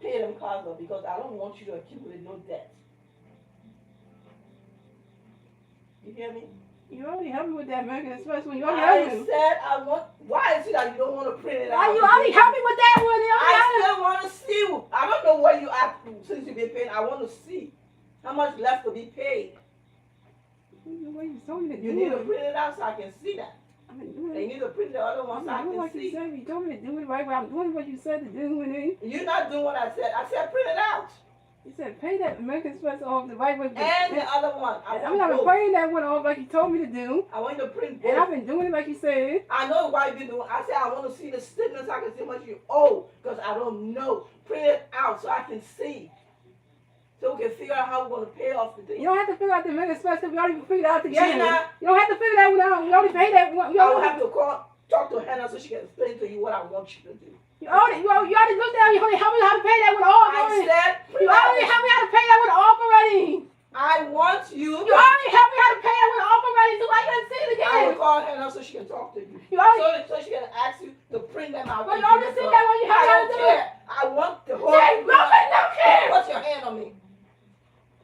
pay them cards off because I don't want you to accumulate no debt. You hear me? You already helped me with that American Express when you already helped me. I said I want. Why is it that you don't want to print it out? You already helped me with that one. I still want to see. I don't know where you at since you've been paying. I want to see how much left to be paid. You need to print it out so I can see that. And you need to print the other one so I can see. You told me to do it right, but I'm doing what you said to do. You're not doing what I said. I said print it out. You said pay that American Express off the right way. And the other one. I'm not paying that one off like you told me to do. I want you to print both. And I've been doing it like you said. I know why you've been doing it. I said I want to see the statement so I can see how much you owe. Because I don't know. Print it out so I can see. So we can figure out how we're going to pay off the thing. You don't have to figure out the American Express because we already figured out the Yeah, you don't have to figure that one out. We already paid that one. I will have to talk to Hannah so she can explain to you what I want you to do. You already looked at it. You already helped me how to pay that one off. I said, you already helped me how to pay that one off already. I want you. You already helped me how to pay that one off already, so I can see it again. I will call Hannah so she can talk to you. So she can ask you to print them out. But you already seen that one. You have to do it. I want the whole. Don't care. Put your hand on me.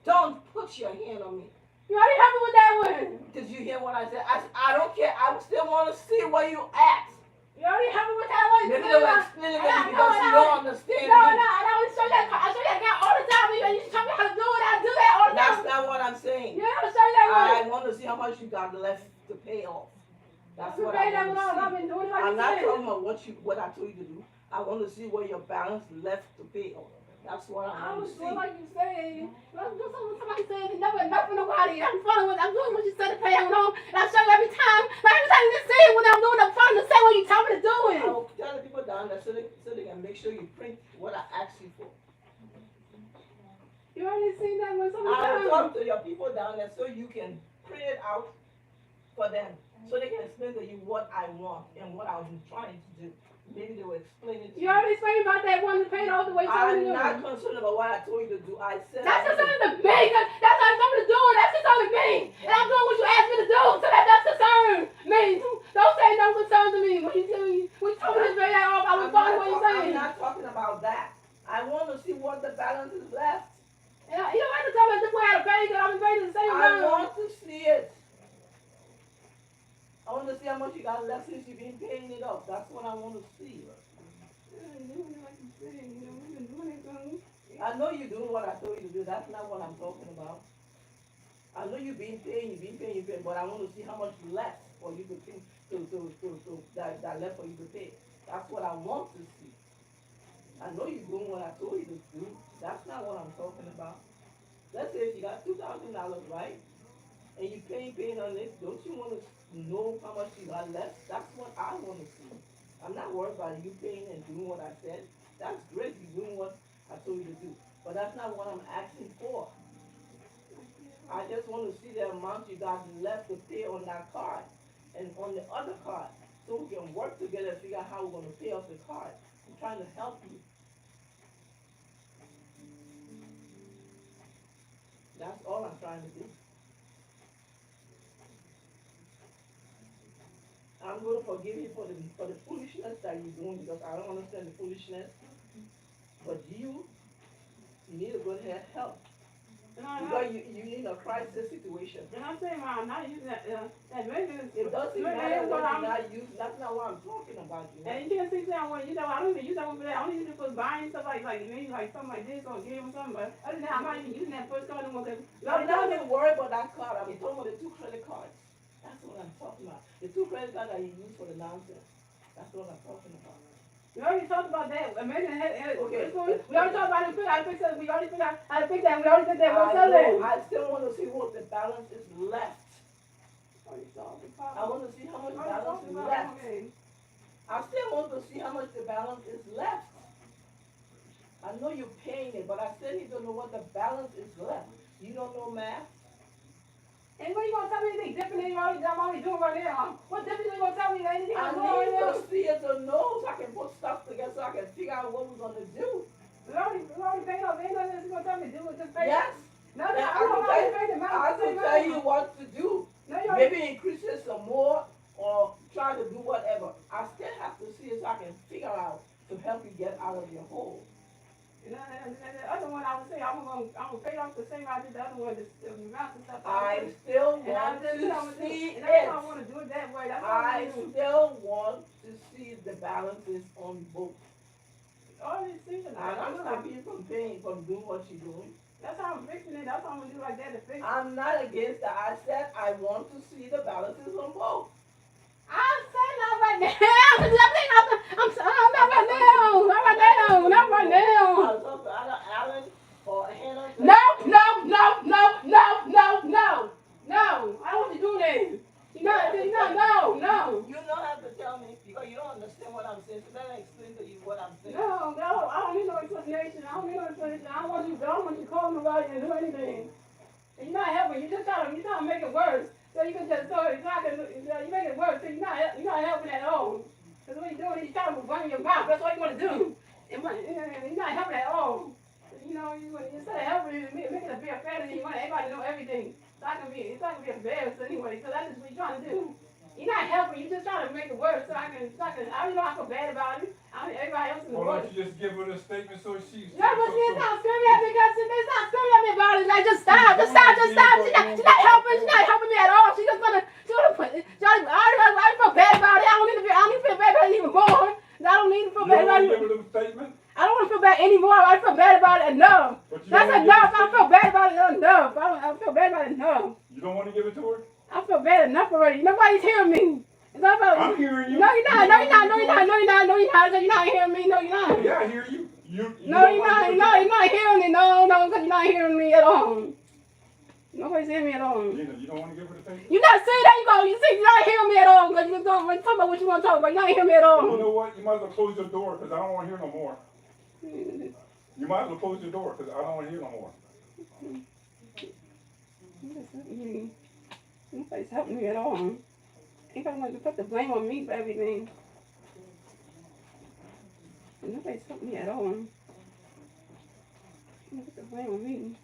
Don't put your hand on me. You already helped me with that one. Did you hear what I said? I don't care. I still want to see where you at. You already helped me with that one. Maybe they will explain it to you because you don't understand me. No, I always show that. I show that guy all the time. You show me how to do it. I do that all the time. That's not what I'm saying. Yeah, I show you that one. I want to see how much you got left to pay off. That's what I want to see. I've been doing it like I'm not talking about what I told you to do. I want to see where your balance left to pay off. That's what I want to see. Like you said, somebody said never enough for nobody. I'm doing what you said to pay on, and I show you every time. Like every time you say it when I'm doing, I'm trying to say what you tell me to do it. I will tell the people down there so they can make sure you print what I asked you for. You already seen that one. I will talk to your people down there so you can print it out for them, so they can explain to you what I want and what I'm trying to do. Maybe they will explain it to you. You already explained about that one to pay all the way. I'm not concerned about what I told you to do. I said that's just something to me. That's what I'm told to do. That's just something to me. And I'm doing what you asked me to do. So that's concern me. Don't say no concern to me. When you told me to pay that off, I was following what you're saying. I'm not talking about that. I want to see what the balance is left. And you don't have to tell me the way how to pay because I've been paying the same I time. want to see it. I want to see how much you got left since you've been paying it off. That's what I want to see. I know you're doing what I told you to do. That's not what I'm talking about. I know you've been paying, but I want to see how much left for you to pay, that left for you to pay. That's what I want to see. I know you're doing what I told you to do. That's not what I'm talking about. Let's say if you got $2,000, right? And you paying on this, don't you want to know how much you got left? That's what I want to see. I'm not worried about you paying and doing what I said. That's great, you're doing what I told you to do. But that's not what I'm asking for. I just want to see the amount you got left to pay on that card and on the other card. So we can work together and figure out how we're going to pay off the card. I'm trying to help you. That's all I'm trying to do. I'm going to forgive you for the foolishness that you're doing because I don't understand the foolishness. But you need to go ahead and help. Because you need a crisis situation. And I'm saying, I'm not using that. It doesn't matter what you're not using. That's not what I'm talking about. You know? And you can't say that one. You know, I don't even use that one for that. I only use it for buying stuff like maybe like something like this or game or something. But other than that, I'm not even using that first card anymore. I'm not even worried about that card. I'm talking about the 2 credit cards. That's what I'm talking about. The two credit cards that you use for the nonsense. That's what I'm talking about. We already talked about that. Amazing. Okay. We already talked about it. How to fix it. We already figured out how to fix that. We already did that. We'll sell it. I still want to see what the balance is left. I want to see how much balance is left. I still want to see how much the balance is left. I know you're paying it, but I still need to know what the balance is left. You don't know math? And what are you going to tell me anything different than I'm already doing right now? What difference are you going to tell me anything I I'm doing right need now? to see it to know so I can put stuff together so I can figure out what we're going to do. We already paid off. Ain't nothing else you're going to tell me to do with this pay. Yes. No, And I'm not paying the amount. I can tell you what to do. No, you Maybe increase it some more or try to do whatever. I still have to see it so I can figure out to help you get out of your hole. And the other one I was saying, I'm gonna pay off the same I did the other one, the amount and stuff. I still want to see it. I don't want to do it that way. That's all I still want to see the balances on both. All these things. I'm not stopping you from paying, from doing what you're doing. That's how I'm fixing it. That's how I'm gonna do like that to fix it. I'm not against that. I said I want to see the balances on both. I'm saying not right now. I'm not right now. Not right now. Not right now. I'll talk to either Alan or Hannah. No. I don't want to do this. No. You don't have to tell me because you don't understand what I'm saying. So let me explain to you what I'm saying. No. I don't need no explanation. I don't want you to call nobody and do anything. And you're not helping. You're trying to make it worse. So you can just you make it worse. So you're not helping at all. Because what you're doing is you're trying to run your mouth. That's all you want to do. You're not helping at all. Instead of helping, making it be a family, you want everybody to know everything. It's not gonna be embarrassed anyway. So that's just what you're trying to do. You're not helping. You're just trying to make it worse. I don't know I feel bad about it. Everybody else in the world. Why don't you just give her the statement so she's... Yeah, but she's not screaming at me because she's not screaming at me about it. Like, just stop. She's not helping me at all. She put it. I feel bad about it. I don't need to feel bad about it even more. I don't need to feel bad about it. You don't want to give her the statement? I don't want to feel bad anymore. I feel bad about it enough. That's enough. I feel bad about it enough. I feel bad about it enough. You don't want to give it to her? I feel bad enough already. Nobody's hearing me. It's not about I'm hearing you. No, you're not. You're not hearing me. No, you're not. Yeah, I hear you. No, you're not hearing me. No, because you're not hearing me at all. Nobody's hearing me at all. You don't want to give her the statement? You're not saying that. You say you're not hearing me at all. Because you're talking about what you want to talk about. You're not hearing me at all. You know what? You might as well close your door because I don't want to hear no more. You might as well close your door because I don't want to hear no more. Nobody's helping me at all. Anybody wants to put the blame on me for everything. Nobody's helping me at all. Put the blame on me.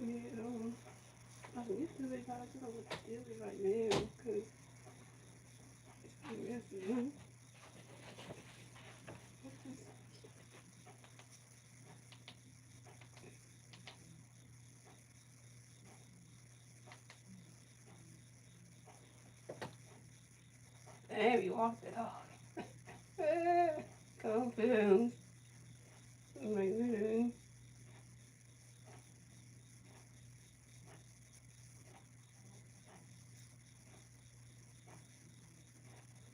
Me at all. I used to be about to know what to do with right now because it's messy. Damn, you walked it off. Go, Phillies. Oh my goodness.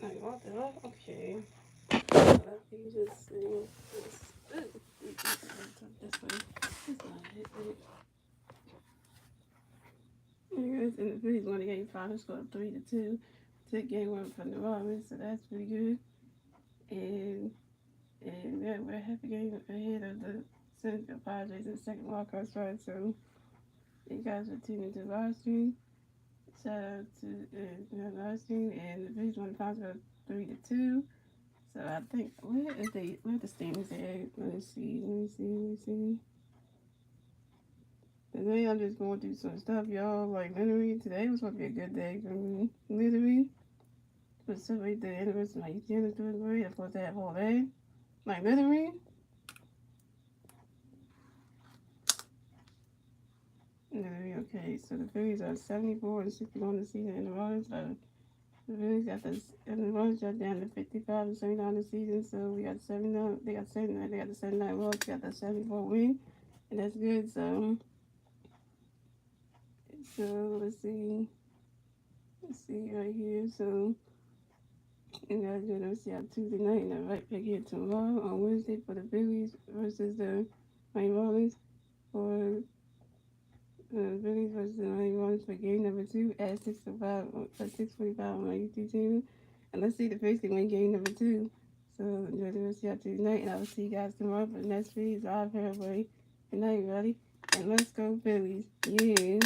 I walked it off? Okay. You just see this. This way. That's not it. Anyways, in the Phillies won the game 5 and scored 3-2. Took game 1 from the Marlins, so that's pretty good. And yeah, we're a half a game ahead of the San Padres in the second wildcard spot. So you guys are tuning to live stream. Shout out to live stream, and the Phillies won the Padres 3-2. So I think where the standings at? Let me see. Today I'm just going through some stuff, y'all. Like literally, today was supposed to be a good day for me. Literally, to celebrate the anniversary of my 18th anniversary. I'm supposed to have all day. Like literally. Okay, so the Phillies are 74 and 61 this season, and the Marlins are The Phillies got the Marlins got down to 55 and 79 this season, so we got 79. They got 79. They got the 79 loss. Got the 74 win, and that's good. So let's see right here. So and that's good. Let's see on Tuesday night, and the right pick here tomorrow on Wednesday for the Phillies versus the Miami Marlins for Phillies versus the Miami Marlins for game number 2 at 6:45 on my YouTube channel. And let's see the Phillies can win game number 2. So enjoy the rest of y'all Tuesday night, and I will see you guys tomorrow for the next Phillies live Paraguay. Good night, everybody, and let's go Phillies! Yeah.